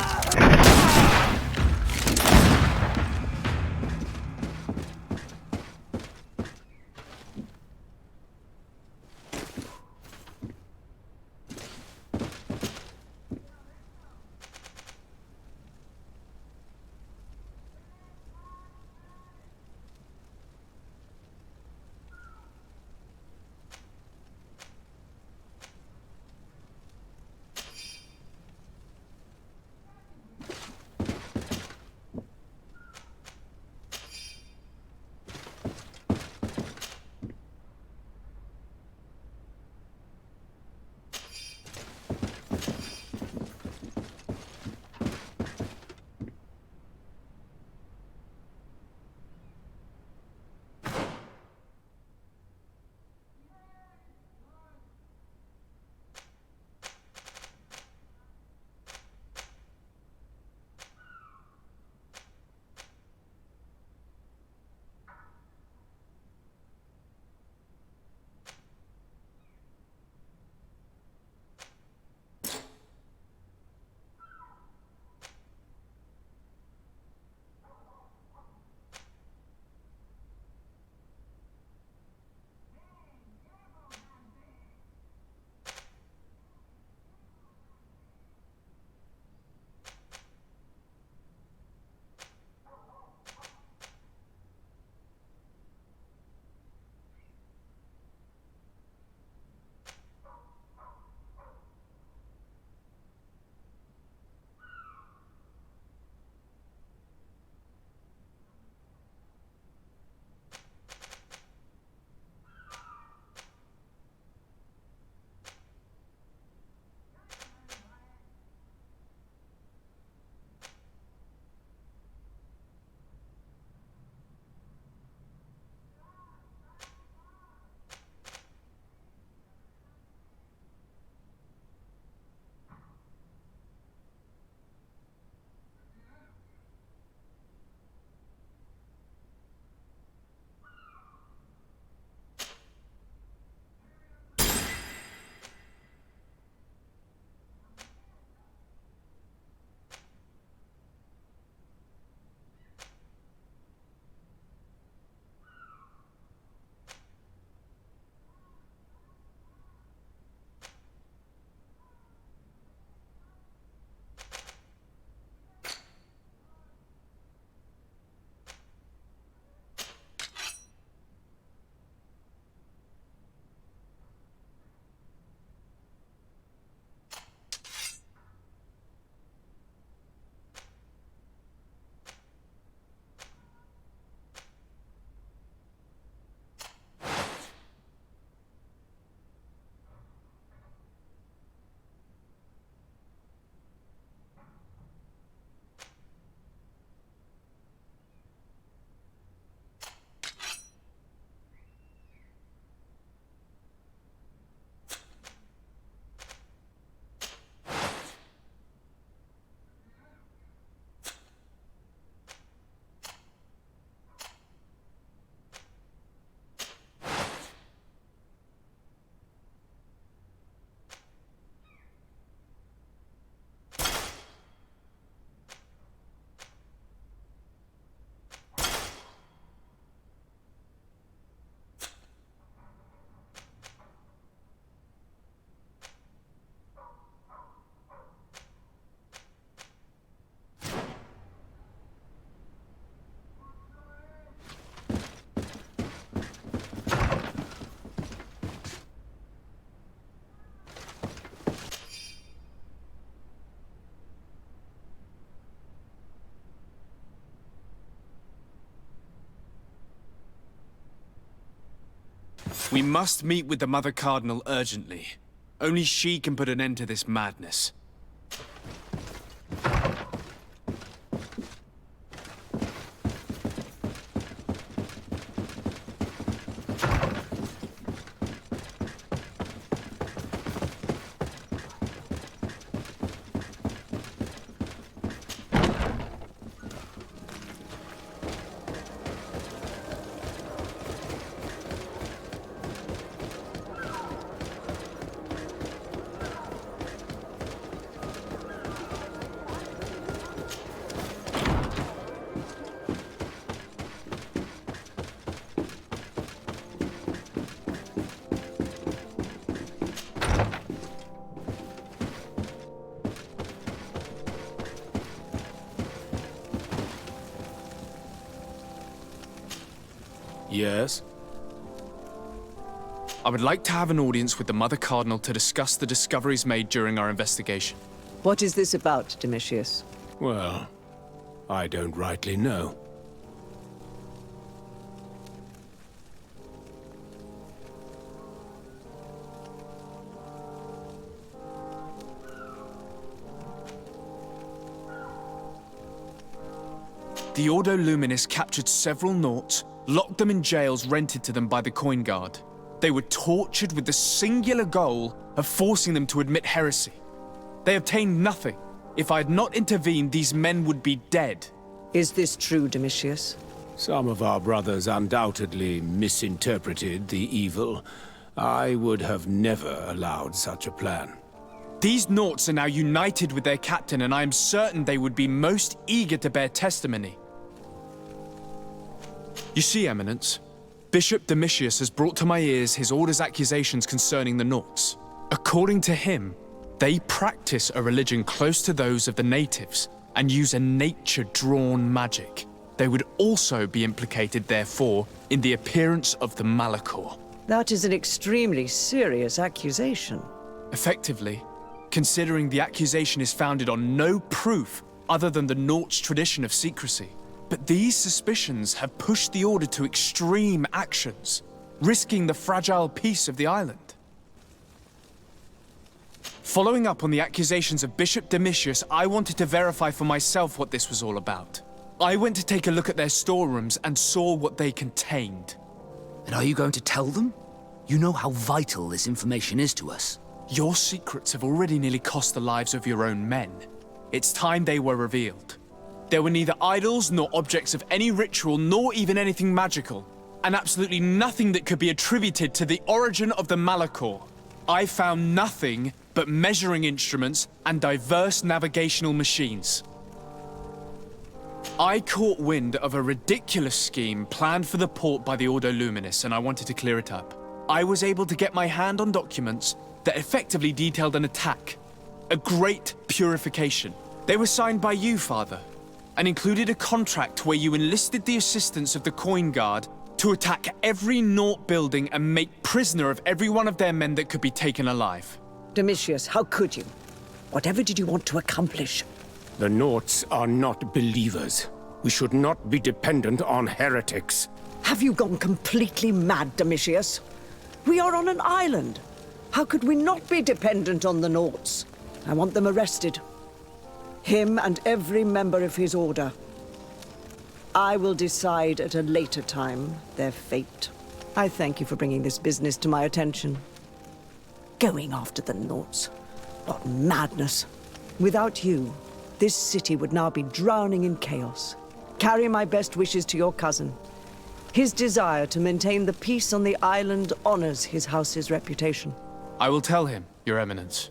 We must meet with the Mother Cardinal urgently. Only she can put an end to this madness. Yes? I would like to have an audience with the Mother Cardinal to discuss the discoveries made during our investigation. What is this about, Domitius? Well, I don't rightly know. The Ordo Luminis captured several Nauts, locked them in jails rented to them by the Coin Guard. They were tortured with the singular goal of forcing them to admit heresy. They obtained nothing. If I had not intervened, these men would be dead. Is this true, Domitius? Some of our brothers undoubtedly misinterpreted the evil. I would have never allowed such a plan. These Nauts are now united with their captain, and I am certain they would be most eager to bear testimony. You see, Eminence, Bishop Domitius has brought to my ears his order's accusations concerning the Nauts. According to him, they practice a religion close to those of the natives and use a nature-drawn magic. They would also be implicated, therefore, in the appearance of the Malachor. That is an extremely serious accusation. Effectively, considering the accusation is founded on no proof other than the Nauts' tradition of secrecy. But these suspicions have pushed the Order to extreme actions, risking the fragile peace of the island. Following up on the accusations of Bishop Domitius, I wanted to verify for myself what this was all about. I went to take a look at their storerooms and saw what they contained. And are you going to tell them? You know how vital this information is to us. Your secrets have already nearly cost the lives of your own men. It's time they were revealed. There were neither idols nor objects of any ritual, nor even anything magical, and absolutely nothing that could be attributed to the origin of the Malachor. I found nothing but measuring instruments and diverse navigational machines. I caught wind of a ridiculous scheme planned for the port by the Ordo Luminis, and I wanted to clear it up. I was able to get my hand on documents that effectively detailed an attack. A great purification. They were signed by you, Father, and included a contract where you enlisted the assistance of the Coin Guard to attack every Naut building and make prisoner of every one of their men that could be taken alive. Domitius, how could you? Whatever did you want to accomplish? The Nauts are not believers. We should not be dependent on heretics. Have you gone completely mad, Domitius? We are on an island. How could we not be dependent on the Nauts? I want them arrested. Him and every member of his order. I will decide at a later time their fate. I thank you for bringing this business to my attention. Going after the Nauts. What madness. Without you, this city would now be drowning in chaos. Carry my best wishes to your cousin. His desire to maintain the peace on the island honors his house's reputation. I will tell him, Your Eminence.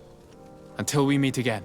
Until we meet again.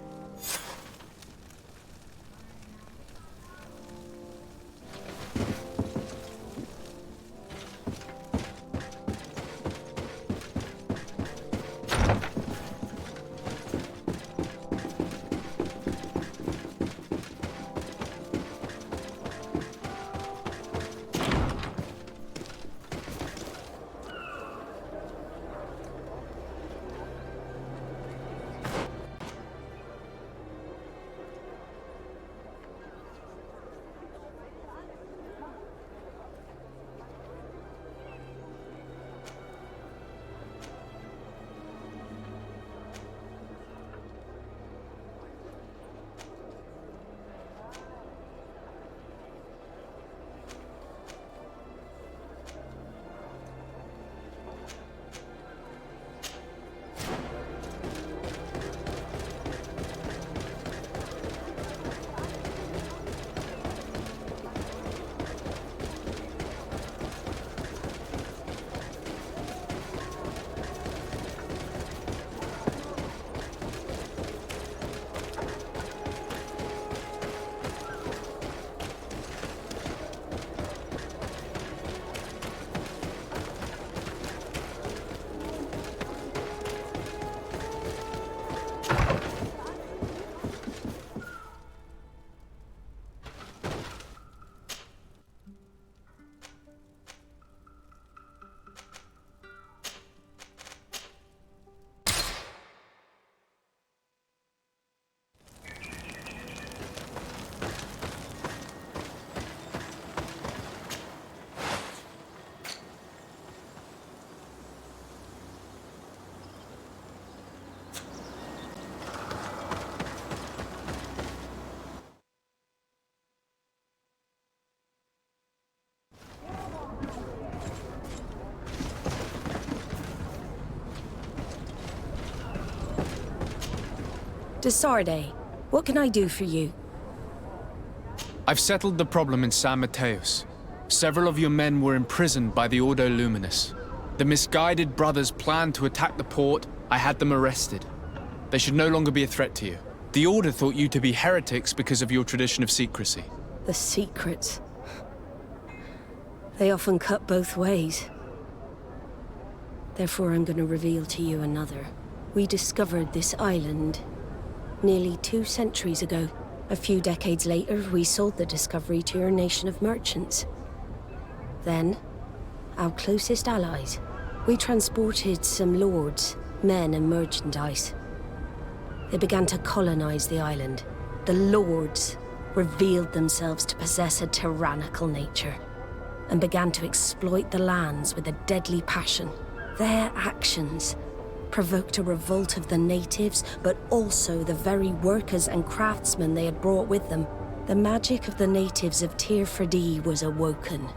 De Sarde, what can I do for you? I've settled the problem in San Mateos. Several of your men were imprisoned by the Ordo Luminous. The misguided brothers planned to attack the port. I had them arrested. They should no longer be a threat to you. The Order thought you to be heretics because of your tradition of secrecy. The secrets. They often cut both ways. Therefore, I'm going to reveal to you another. We discovered this island nearly 2 centuries ago. A few decades later, we sold the discovery to your nation of merchants. Then, our closest allies. We transported some lords, men and merchandise. They began to colonize the island. The lords revealed themselves to possess a tyrannical nature and began to exploit the lands with a deadly passion. Their actions provoked a revolt of the natives, but also the very workers and craftsmen they had brought with them. The magic of the natives of Tir Freddy was awoken.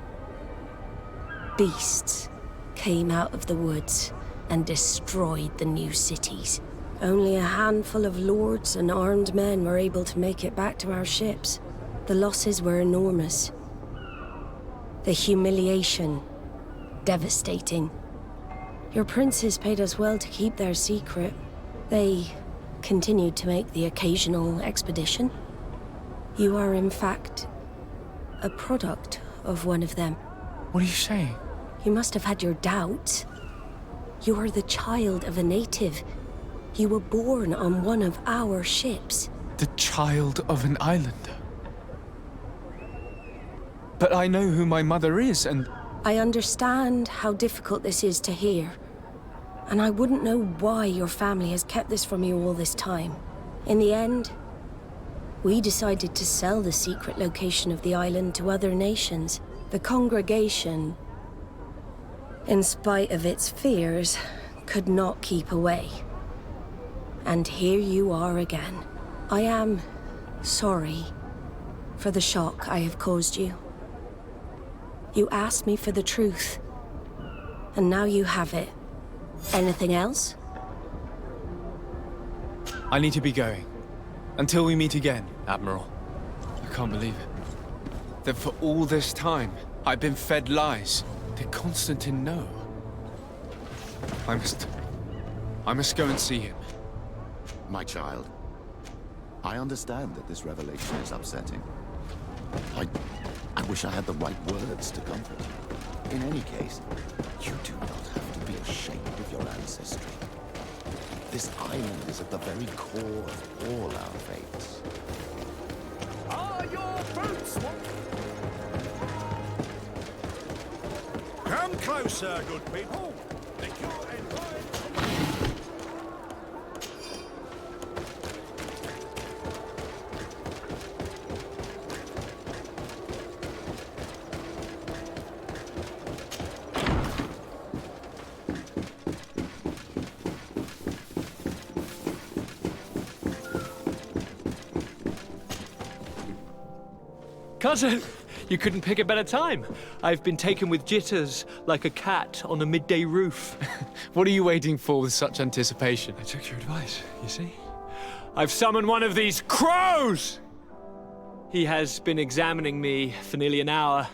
Beasts came out of the woods and destroyed the new cities. Only a handful of lords and armed men were able to make it back to our ships. The losses were enormous. The humiliation, devastating. Your princes paid us well to keep their secret. They continued to make the occasional expedition. You are, in fact, a product of one of them. What are you saying? You must have had your doubts. You are the child of a native. You were born on one of our ships. The child of an islander? But I know who my mother is, and... I understand how difficult this is to hear. And I wouldn't know why your family has kept this from you all this time. In the end, we decided to sell the secret location of the island to other nations. The congregation, in spite of its fears, could not keep away. And here you are again. I am sorry for the shock I have caused you. You asked me for the truth, and now you have it. Anything else? I need to be going. Until we meet again, Admiral. I can't believe it. That for all this time, I've been fed lies. Did Constantine know? I must go and see him. My child, I understand that this revelation is upsetting. I wish I had the right words to comfort you. In any case, you do not have to be ashamed of your ancestry. This island is at the very core of all our faiths. Are your boots? Come closer, good people. Cousin, you couldn't pick a better time. I've been taken with jitters like a cat on a midday roof. What are you waiting for with such anticipation? I took your advice, you see? I've summoned one of these crows! He has been examining me for nearly an hour.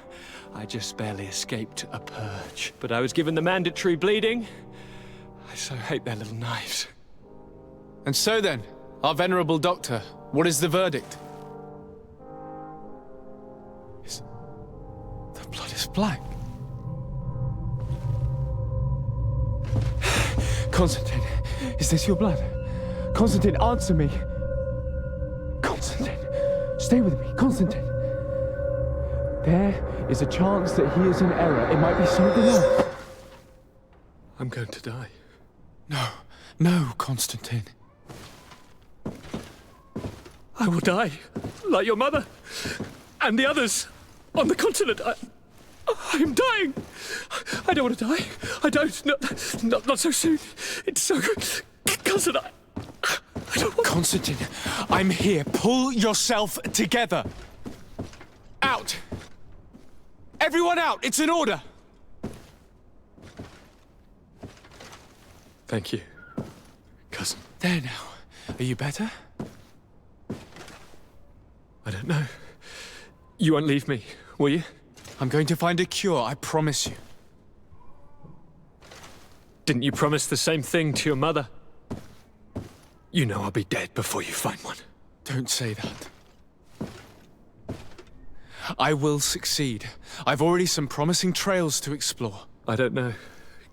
I just barely escaped a purge. But I was given the mandatory bleeding. I so hate their little knives. And so then, our venerable doctor, what is the verdict? The blood is black. Constantine, is this your blood? Constantine, answer me. Constantine, stay with me, Constantine. There is a chance that he is in error. It might be something else. I'm going to die. No, Constantine. I will die, like your mother, and the others on the continent. I'm dying. I don't want to die. I don't. Not so soon. It's so good. Cousin, I don't want... Constantine, I'm here. Pull yourself together. Out. Everyone out. It's an order. Thank you, cousin. There now. Are you better? You won't leave me, will you? I'm going to find a cure, I promise you. Didn't you promise the same thing to your mother? You know I'll be dead before you find one. Don't say that. I will succeed. I've already some promising trails to explore. I don't know,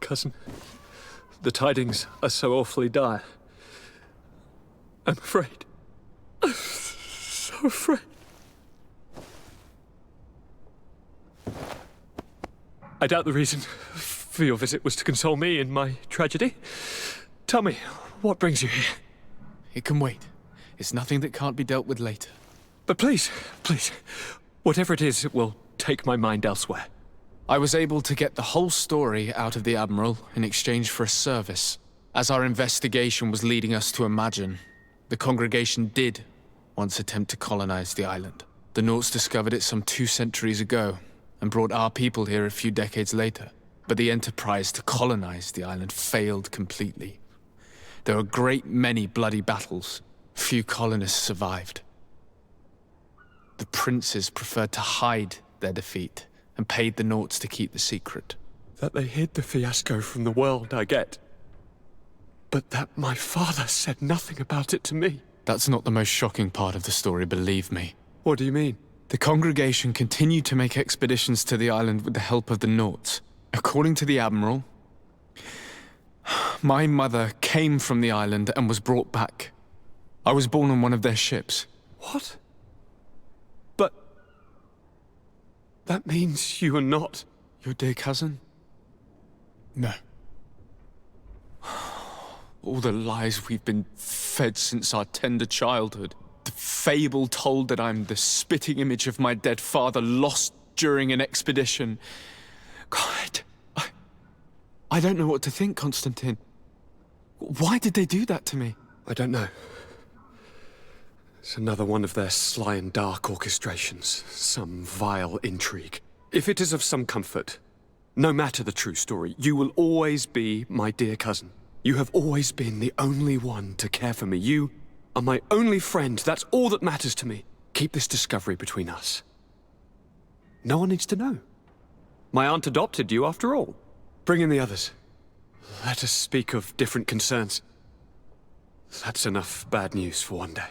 cousin. The tidings are so awfully dire. I'm afraid. I'm so afraid. I doubt the reason for your visit was to console me in my tragedy. Tell me, what brings you here? It can wait. It's nothing that can't be dealt with later. But please, please, whatever it is, it will take my mind elsewhere. I was able to get the whole story out of the Admiral in exchange for a service. As our investigation was leading us to imagine, the congregation did once attempt to colonize the island. The Nauts discovered it some 2 centuries ago and brought our people here a few decades later. But the enterprise to colonize the island failed completely. There were a great many bloody battles. Few colonists survived. The princes preferred to hide their defeat and paid the Nauts to keep the secret. That they hid the fiasco from the world, I get. But that my father said nothing about it to me. That's not the most shocking part of the story, believe me. What do you mean? The congregation continued to make expeditions to the island with the help of the Nauts. According to the Admiral, my mother came from the island and was brought back. I was born on one of their ships. What? But... that means you are not... your dear cousin? No. All the lies we've been fed since our tender childhood. The fable told that I'm the spitting image of my dead father lost during an expedition. God, I don't know what to think, Constantine. Why did they do that to me? I don't know. It's another one of their sly and dark orchestrations. Some vile intrigue. If it is of some comfort, no matter the true story, you will always be my dear cousin. You have always been the only one to care for me. You are my only friend. That's all that matters to me. Keep this discovery between us. No one needs to know. My aunt adopted you after all. Bring in the others. Let us speak of different concerns. That's enough bad news for one day.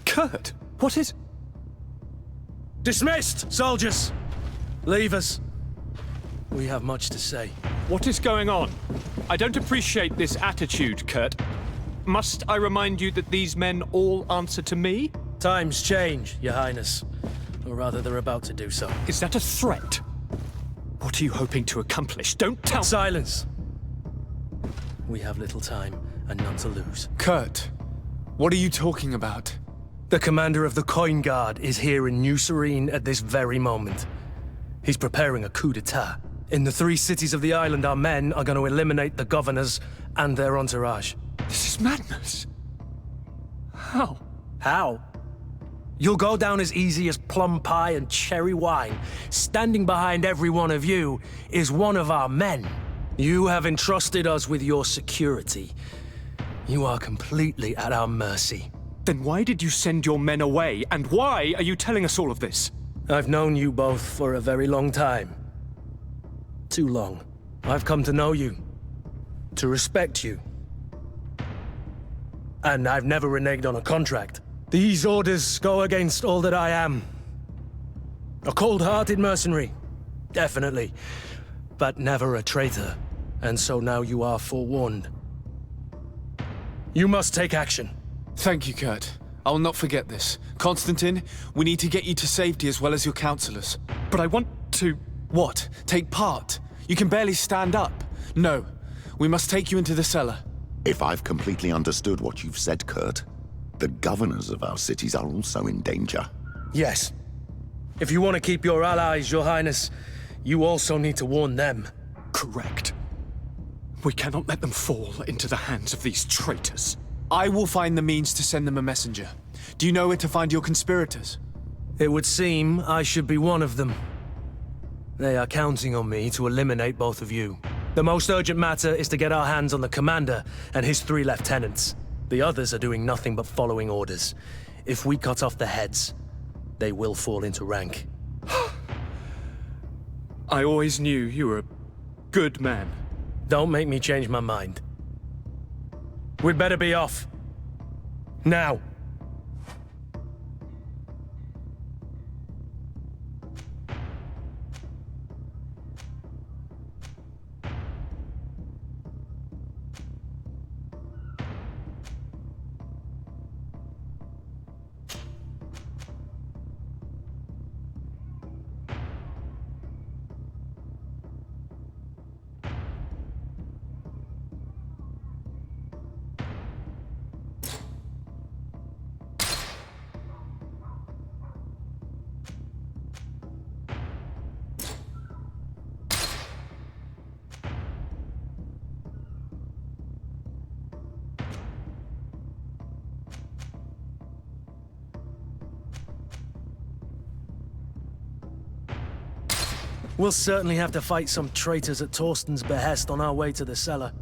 Kurt, what is... Dismissed, soldiers! Leave us. We have much to say. What is going on? I don't appreciate this attitude, Kurt. Must I remind you that these men all answer to me? Times change, Your Highness. Or rather, they're about to do so. Is that a threat? What are you hoping to accomplish? Don't tell... Silence! We have little time and none to lose. Kurt, what are you talking about? The commander of the Coin Guard is here in New Serene at this very moment. He's preparing a coup d'etat. In the 3 cities of the island, our men are going to eliminate the governors and their entourage. This is madness. How? How? You'll go down as easy as plum pie and cherry wine. Standing behind every one of you is one of our men. You have entrusted us with your security. You are completely at our mercy. Then why did you send your men away? And why are you telling us all of this? I've known you both for a very long time. Too long. I've come to know you. To respect you. And I've never reneged on a contract. These orders go against all that I am. A cold-hearted mercenary, definitely. But never a traitor. And so now you are forewarned. You must take action. Thank you, Kurt. I will not forget this. Constantine, we need to get you to safety as well as your counselors. But I want to... What? Take part? You can barely stand up. No. We must take you into the cellar. If I've completely understood what you've said, Kurt, the governors of our cities are also in danger. Yes. If you want to keep your allies, Your Highness, you also need to warn them. Correct. We cannot let them fall into the hands of these traitors. I will find the means to send them a messenger. Do you know where to find your conspirators? It would seem I should be one of them. They are counting on me to eliminate both of you. The most urgent matter is to get our hands on the commander and his 3 lieutenants. The others are doing nothing but following orders. If we cut off the heads, they will fall into rank. I always knew you were a good man. Don't make me change my mind. We'd better be off. Now. We'll certainly have to fight some traitors at Torsten's behest on our way to the cellar.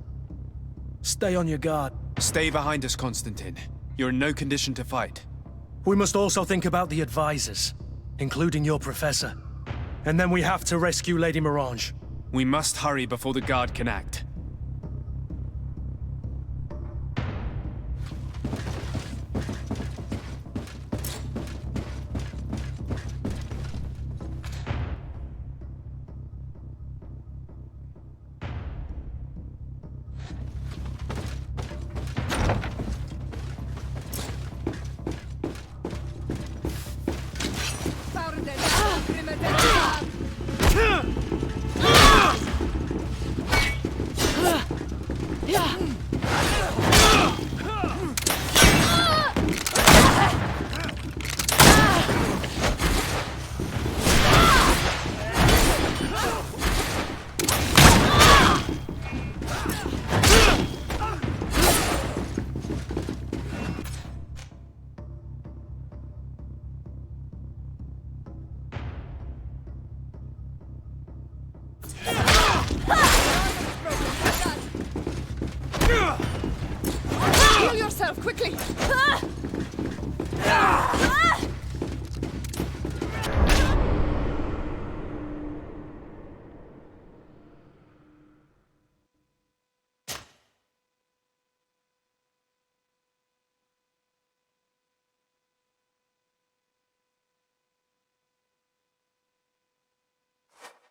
Stay on your guard. Stay behind us, Constantine. You're in no condition to fight. We must also think about the advisors, including your professor. And then we have to rescue Lady Mirange. We must hurry before the guard can act. Heal yourself, quickly!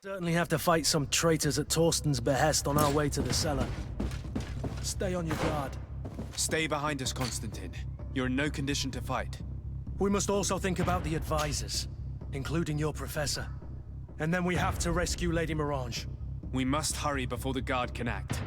Certainly have to fight some traitors at Torsten's behest on our way to the cellar. Stay on your guard. Stay behind us, Constantine. You're in no condition to fight. We must also think about the advisors, including your professor. And then we have to rescue Lady Mirange. We must hurry before the guard can act.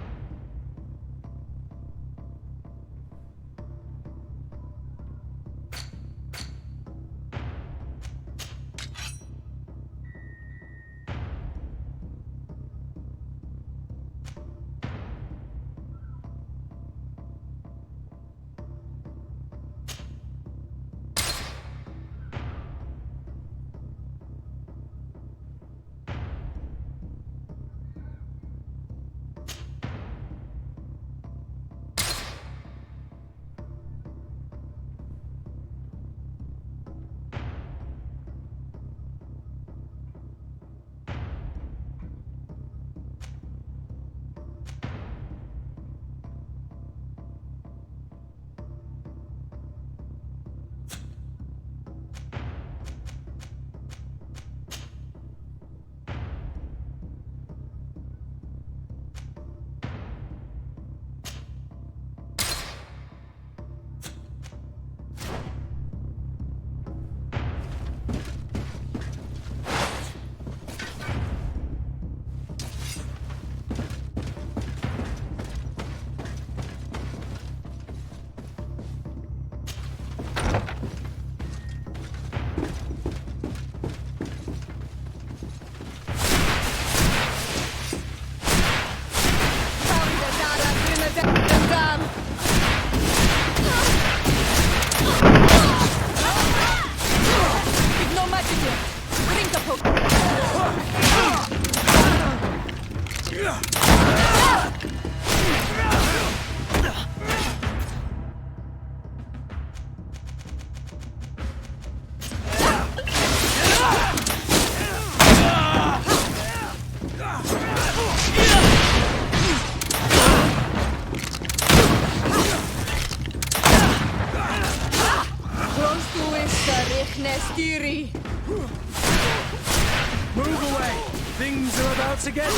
Move away! Things are about to get...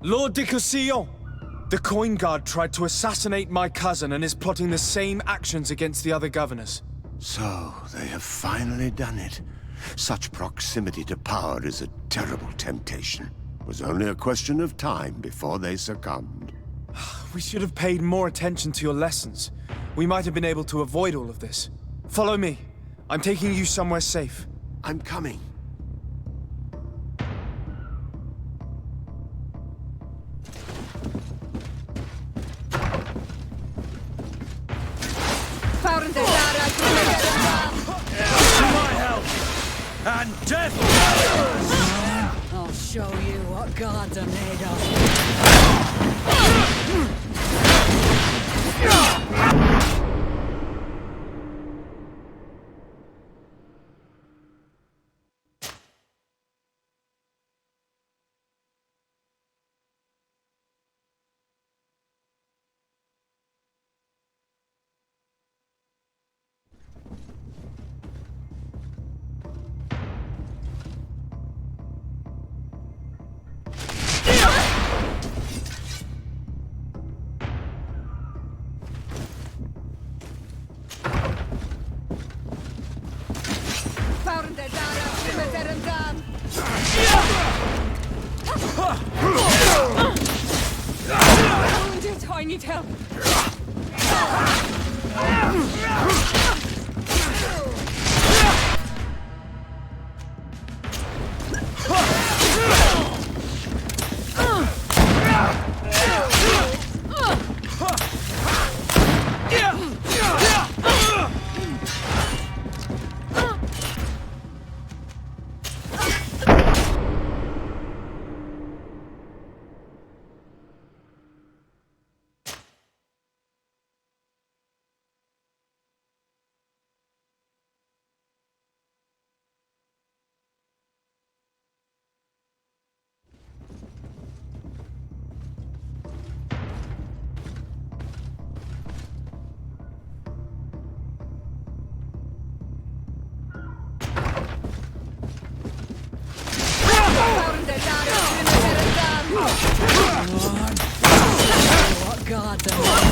Lord de Cossillon! The coin guard tried to assassinate my cousin and is plotting the same actions against the other governors. So, they have finally done it. Such proximity to power is a terrible temptation. It was only a question of time before they succumbed. We should have paid more attention to your lessons. We might have been able to avoid all of this. Follow me. I'm taking you somewhere safe. I'm coming. And death! I'll show you what gods are made of. I need help. What gods are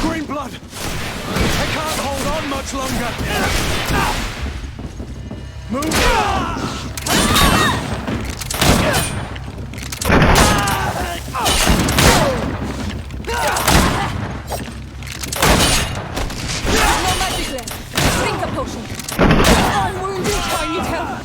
Green blood! I can't hold on much longer! Move on! No magic left. Drink a potion. I'm wounded. I need help.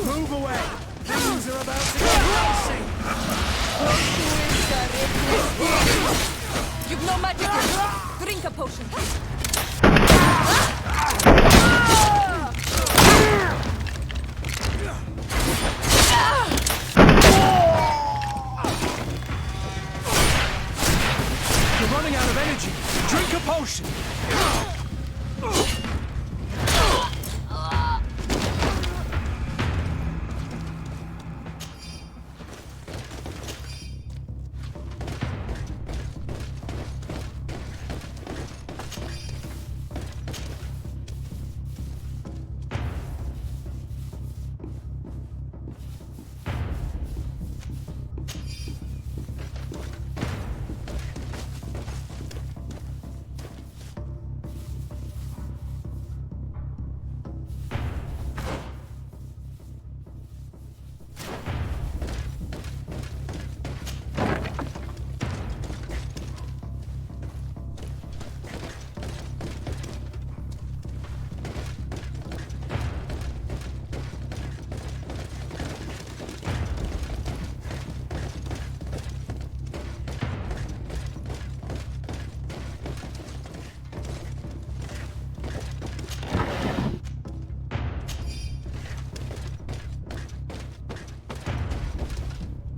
Move away! Things are about to get racing! You've no magic left. Drink a potion. You're running out of energy. Drink a potion.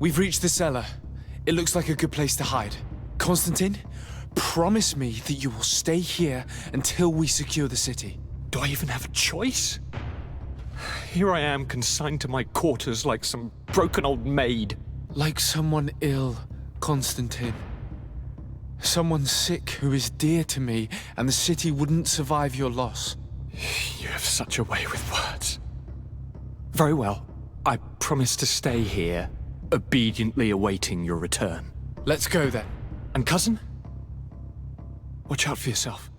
We've reached the cellar. It looks like a good place to hide. Constantine, promise me that you will stay here until we secure the city. Do I even have a choice? Here I am, consigned to my quarters like some broken old maid. Like someone ill, Constantine. Someone sick who is dear to me, and the city wouldn't survive your loss. You have such a way with words. Very well. I promise to stay here, obediently awaiting your return. Let's go then. And cousin? Watch out for yourself.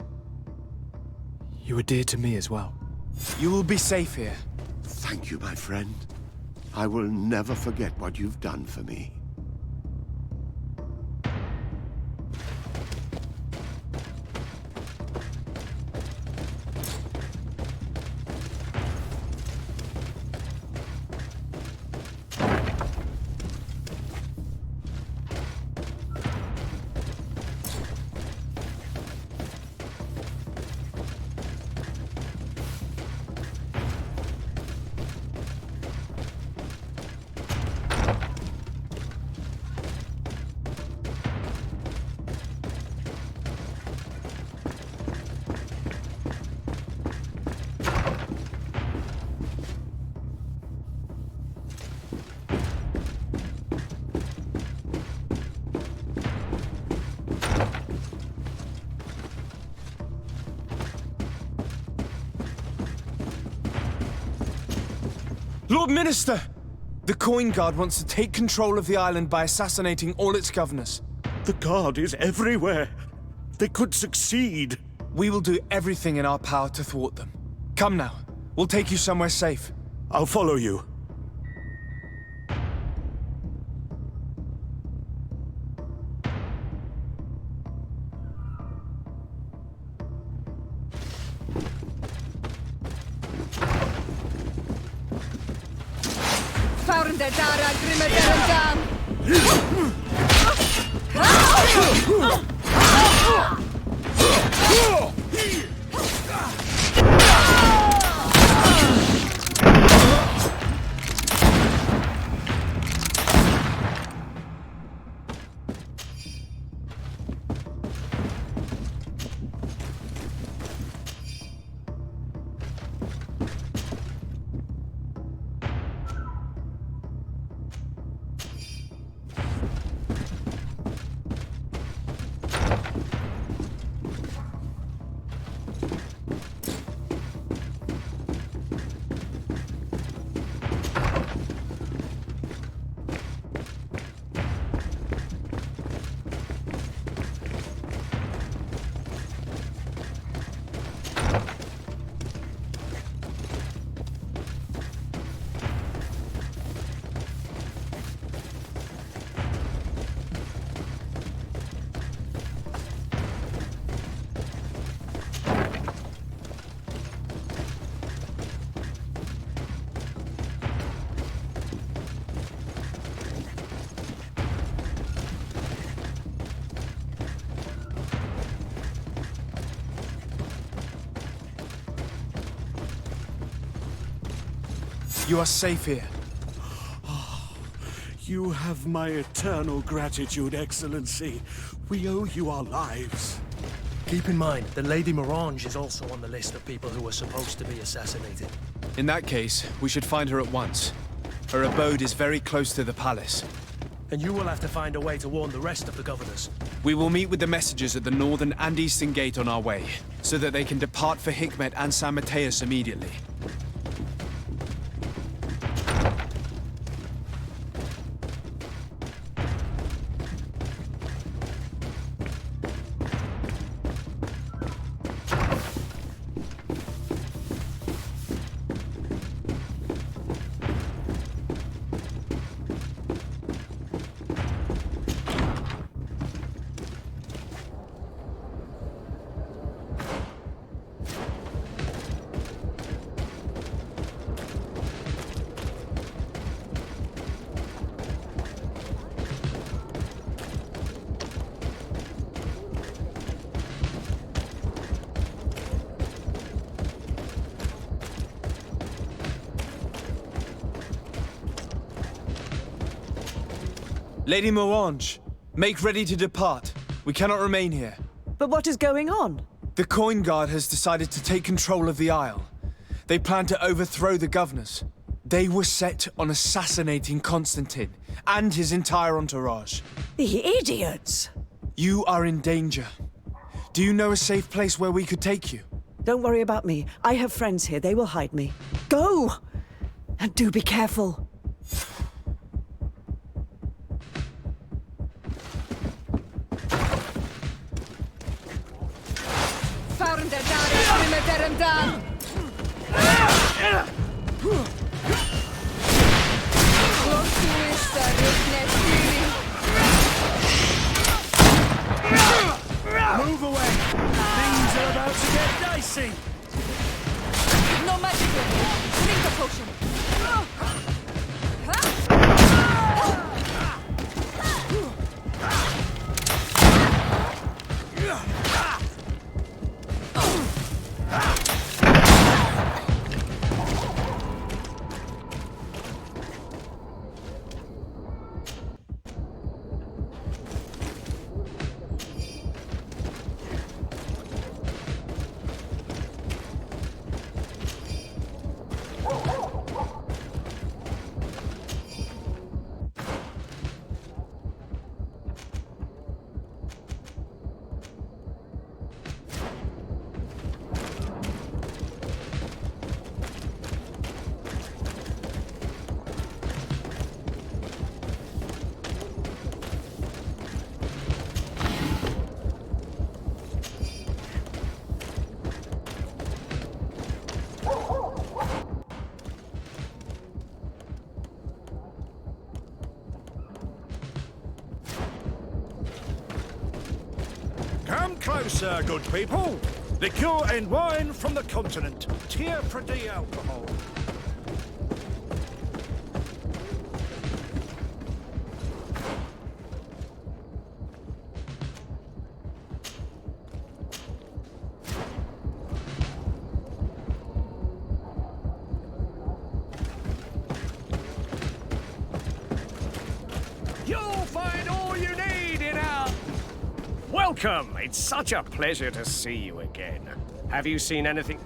You are dear to me as well. You will be safe here. Thank you, my friend. I will never forget what you've done for me. Lord Minister! The Coin Guard wants to take control of the island by assassinating all its governors. The Guard is everywhere. They could succeed. We will do everything in our power to thwart them. Come now. We'll take you somewhere safe. I'll follow you. You are safe here. You have my eternal gratitude, Excellency. We owe you our lives. Keep in mind, the Lady Morange is also on the list of people who are supposed to be assassinated. In that case, we should find her at once. Her abode is very close to the palace. And you will have to find a way to warn the rest of the governors. We will meet with the messengers at the northern and eastern gate on our way, so that they can depart for Hikmet and San Mateus immediately. Lady Morange, make ready to depart. We cannot remain here. But what is going on? The Coin Guard has decided to take control of the Isle. They plan to overthrow the governors. They were set on assassinating Constantine and his entire entourage. The idiots! You are in danger. Do you know a safe place where we could take you? Don't worry about me. I have friends here. They will hide me. Go! And do be careful. Move away! Things are about to get dicey! No magic here. Drink the potion. sir, good people. Liqueur and wine from the continent. Tier for the alcohol. Welcome! It's such a pleasure to see you again. Have you seen anything?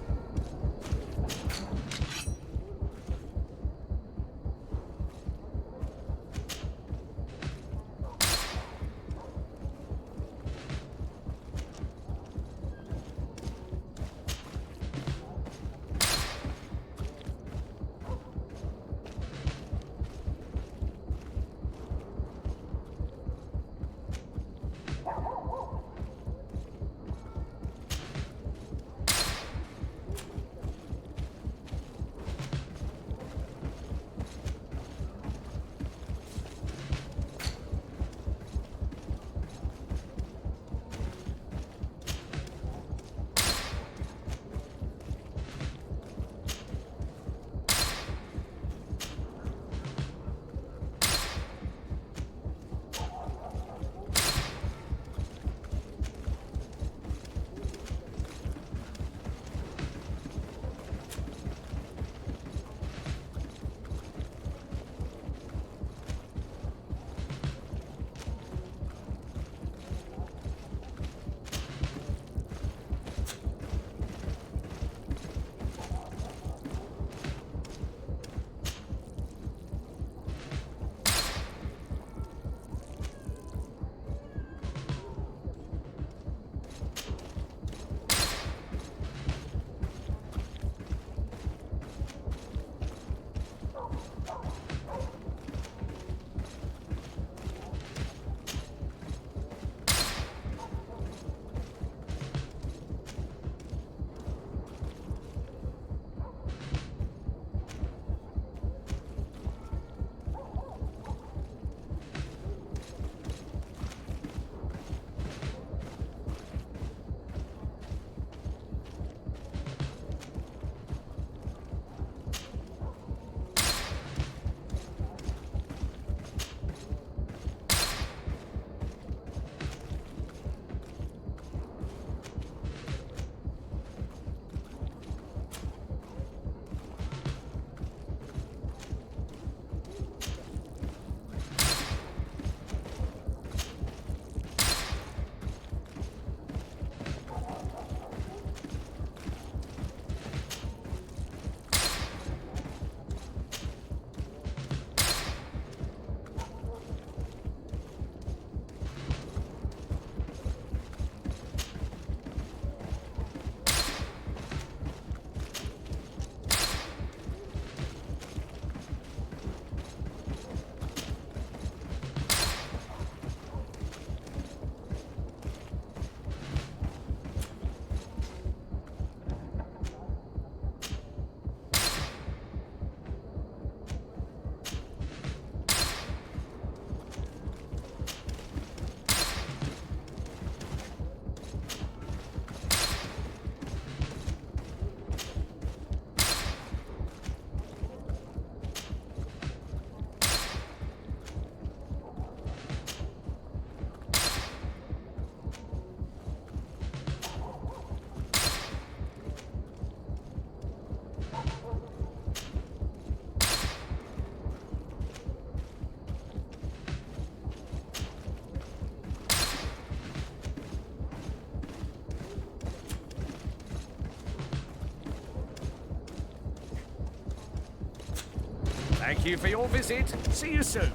Thank you for your visit. See you soon.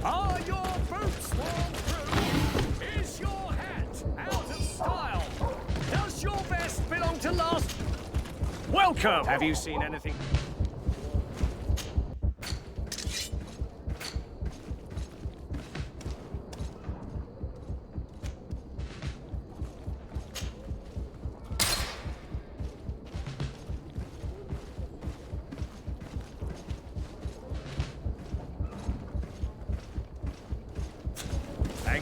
Are your boots worn through? Is your hat out of style? Does your vest belong to last? Welcome! Have you seen anything?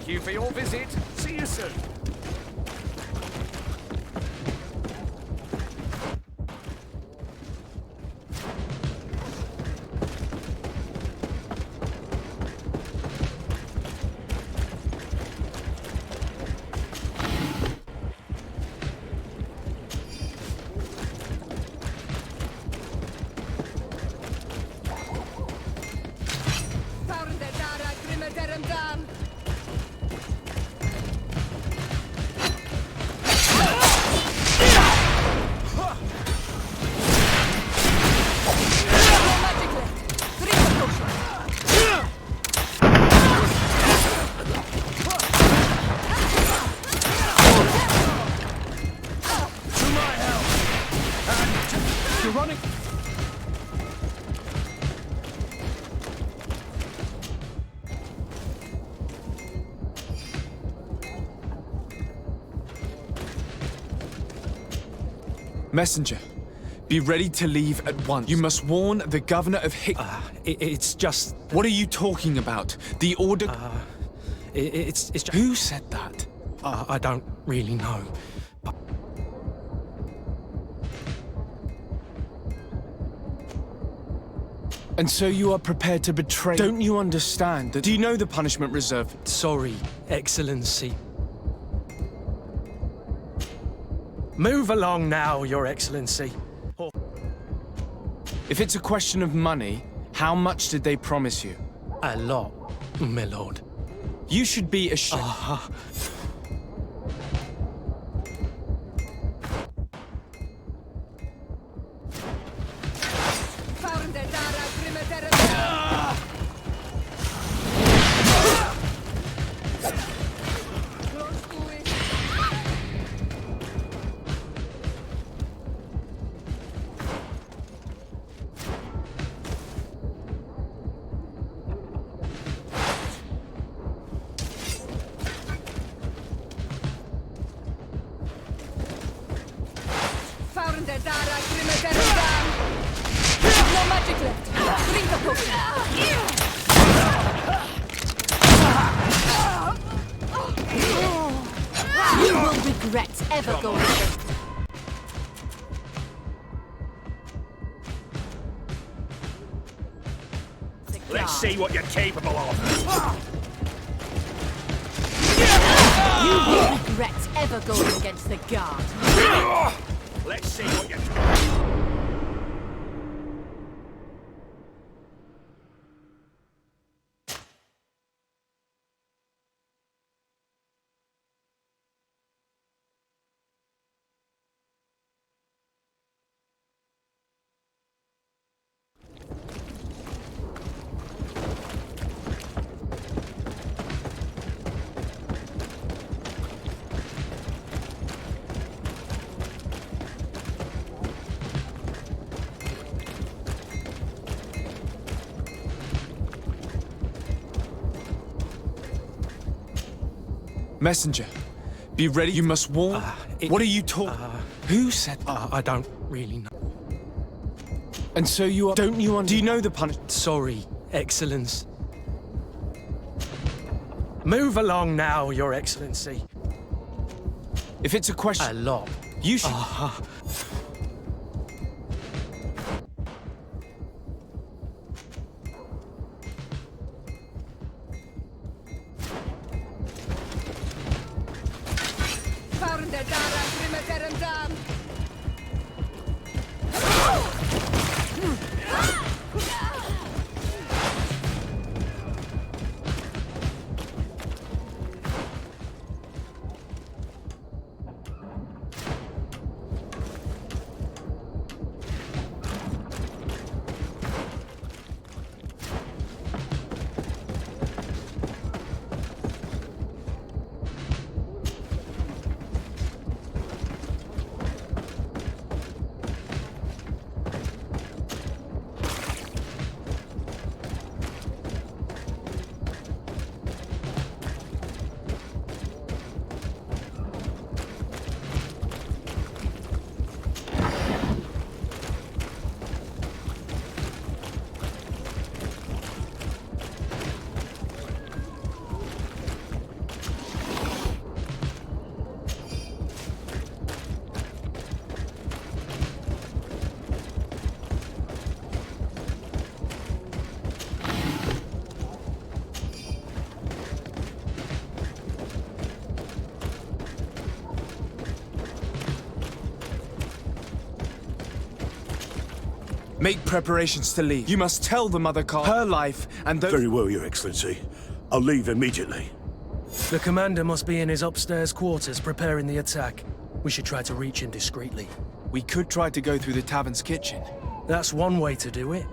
Thank you for your visit. See you soon. Messenger, be ready to leave at once. You must warn the governor of It's just... What are you talking about? The order... It's just... Who said that? I don't really know. And so you are prepared to betray... Don't you understand that... Do you know the punishment reserved? Sorry, Excellency. Move along now, Your Excellency. If it's a question of money, how much did they promise you? A lot, my lord. You should be ashamed. No magic left. Drink the potion. You will regret ever going against me. Let's see what you're capable of. You will regret ever going against the guard. Let's see what you're... Messenger, be ready. You must warn... What are you talking... Who said that? I don't really know. And so you are... Don't you understand? Do you know the punishment? Sorry, Excellence. Move along now, Your Excellency. If it's a question... A lot. You should... Make preparations to leave. You must tell the Mother Car her life and those— Very well, Your Excellency. I'll leave immediately. The commander must be in his upstairs quarters preparing the attack. We should try to reach him discreetly. We could try to go through the tavern's kitchen. That's one way to do it.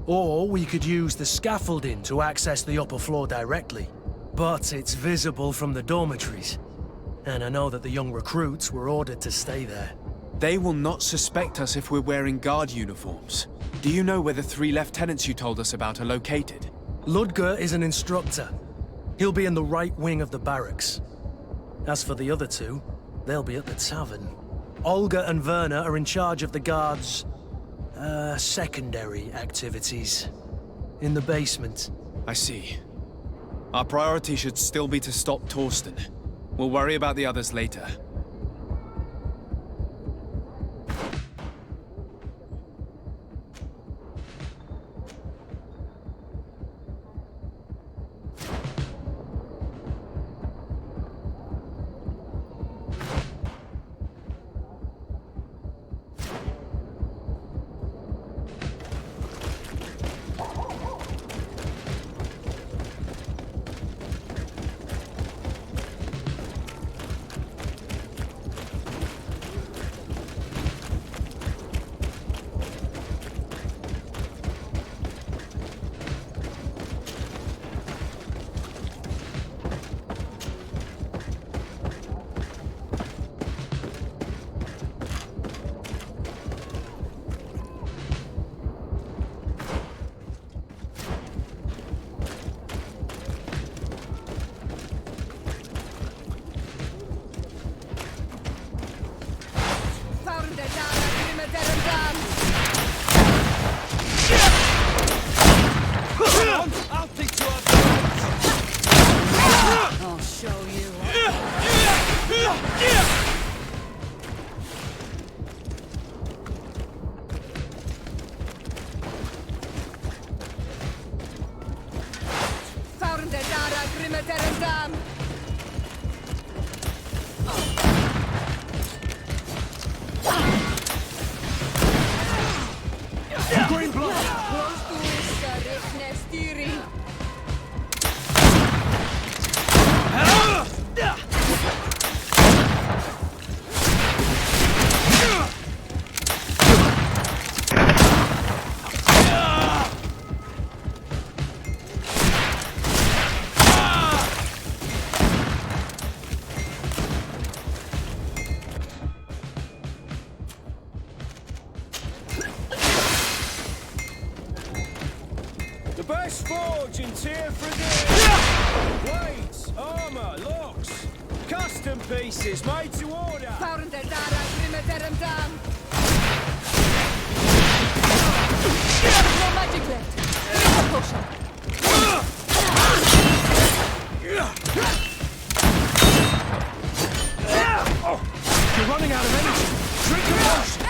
Or we could use the scaffolding to access the upper floor directly. But it's visible from the dormitories. And I know that the young recruits were ordered to stay there. They will not suspect us if we're wearing guard uniforms. Do you know where the 3 lieutenants you told us about are located? Ludger is an instructor. He'll be in the right wing of the barracks. As for the other 2, they'll be at the tavern. Olga and Werner are in charge of the guards' secondary activities. In the basement. I see. Our priority should still be to stop Torsten. We'll worry about the others later. I'll show you. Green blood! The best forge in Tier 3. Blades, armor, locks, custom pieces made to order. No magic left. Drink a potion. You're running out of energy! Drink a potion!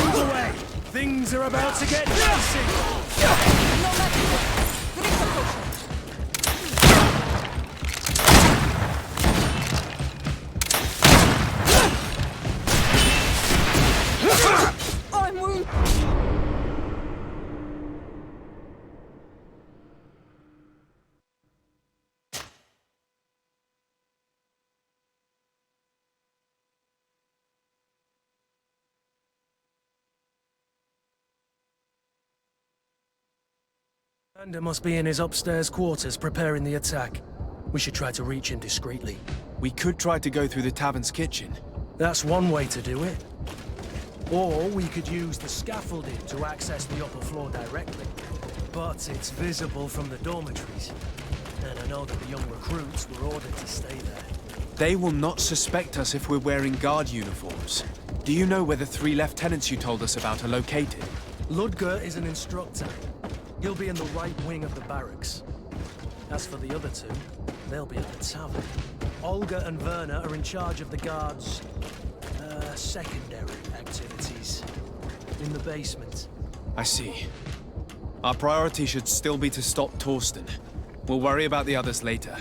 Move away! Things are about to get dicey! No magic left. Drink a potion. I'm wounded. Commander must be in his upstairs quarters preparing the attack. We should try to reach him discreetly. We could try to go through the tavern's kitchen. That's one way to do it. Or we could use the scaffolding to access the upper floor directly. But it's visible from the dormitories. And I know that the young recruits were ordered to stay there. They will not suspect us if we're wearing guard uniforms. Do you know where the 3 lieutenants you told us about are located? Ludger is an instructor. He'll be in the right wing of the barracks. As for the other 2, they'll be at the tavern. Olga and Werner are in charge of the guards' secondary activities in the basement. I see. Our priority should still be to stop Torsten. We'll worry about the others later.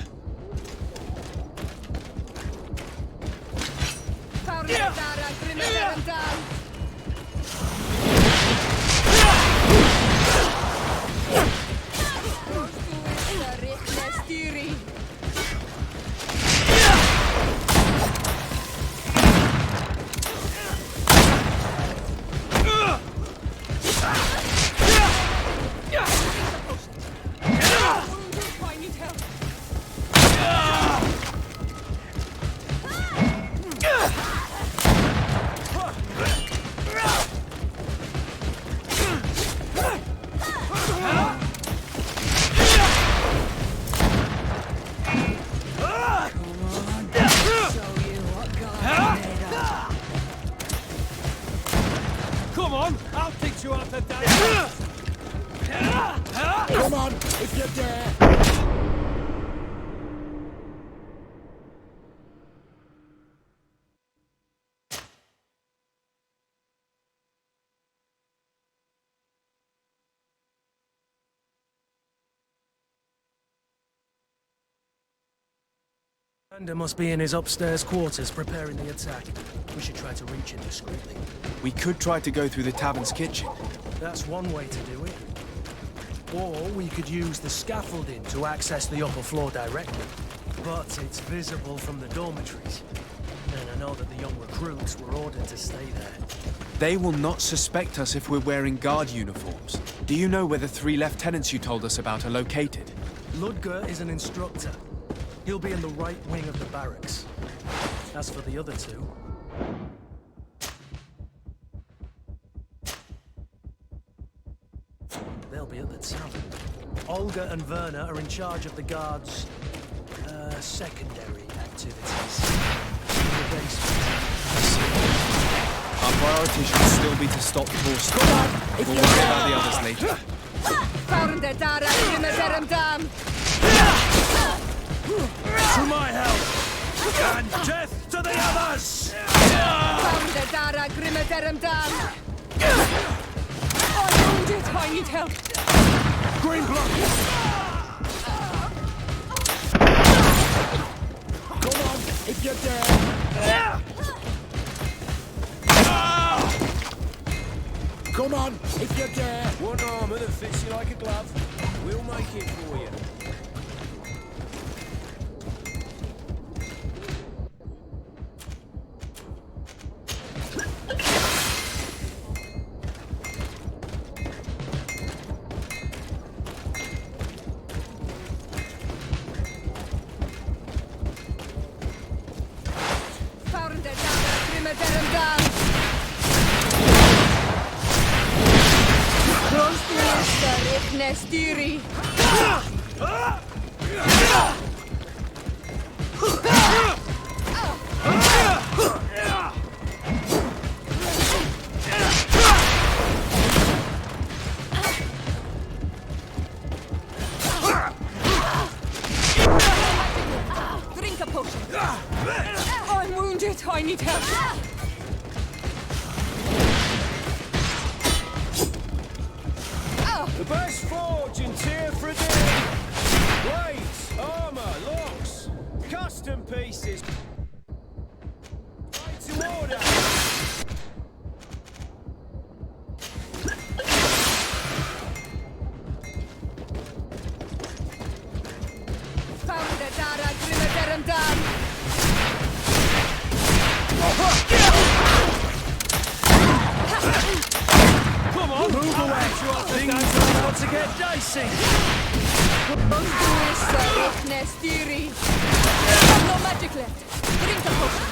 Come on, I'll teach you how to dance. Come on, if you dare. Commander must be in his upstairs quarters preparing the attack. We should try to reach him discreetly. We could try to go through the tavern's kitchen. That's one way to do it. Or we could use the scaffolding to access the upper floor directly. But it's visible from the dormitories. And I know that the young recruits were ordered to stay there. They will not suspect us if we're wearing guard uniforms. Do you know where the 3 lieutenants you told us about are located? Ludger is an instructor. He'll be in the right wing of the barracks. As for the other 2... they'll be at the tavern. Olga and Werner are in charge of the guards' secondary activities in the basement. Our priority should still be to stop Torsten. We'll worry about the others later. To my help! And death to the others! I need help. Green block! Come on, if you dare! Come on, if you dare! One armor that fits you like a glove. We'll make it for you. Drink a potion. I'm wounded. I need help. The best forge in Tier for a day. Blades, armor, locks, custom pieces. Right to order. Come on, move away! Things are about to get dicey! No magic left. Drink a potion.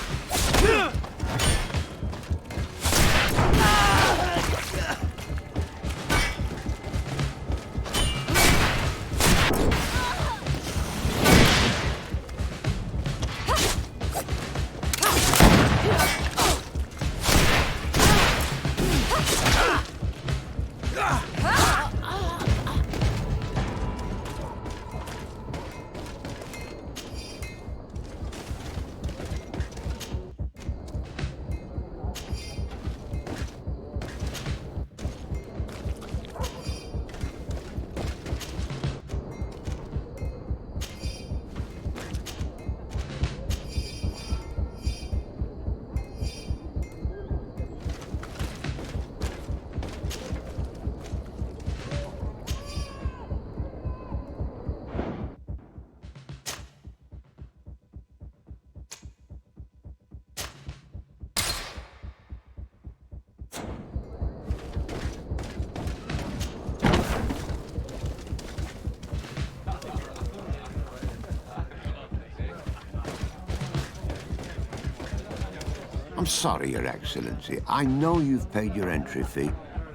I'm sorry, Your Excellency. I know you've paid your entry fee,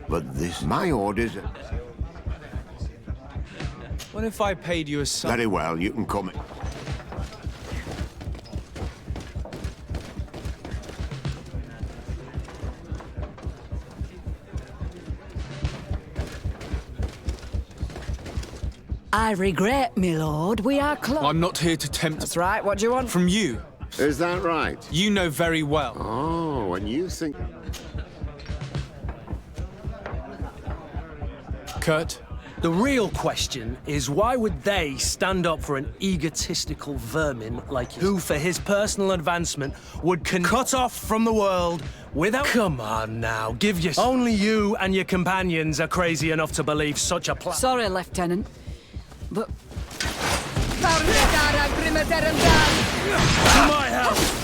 but my orders... What if I paid you a sum? Very well, you can come in. I regret, my lord, we are close. I'm not here to tempt... That's right, what do you want? From you. Is that right? You know very well. Oh, and you think... Kurt? The real question is why would they stand up for an egotistical vermin like you, who, for his personal advancement, would cut off from the world without... Come on now, give your... Only you and your companions are crazy enough to believe such a plan. Sorry, Lieutenant, but... To my help!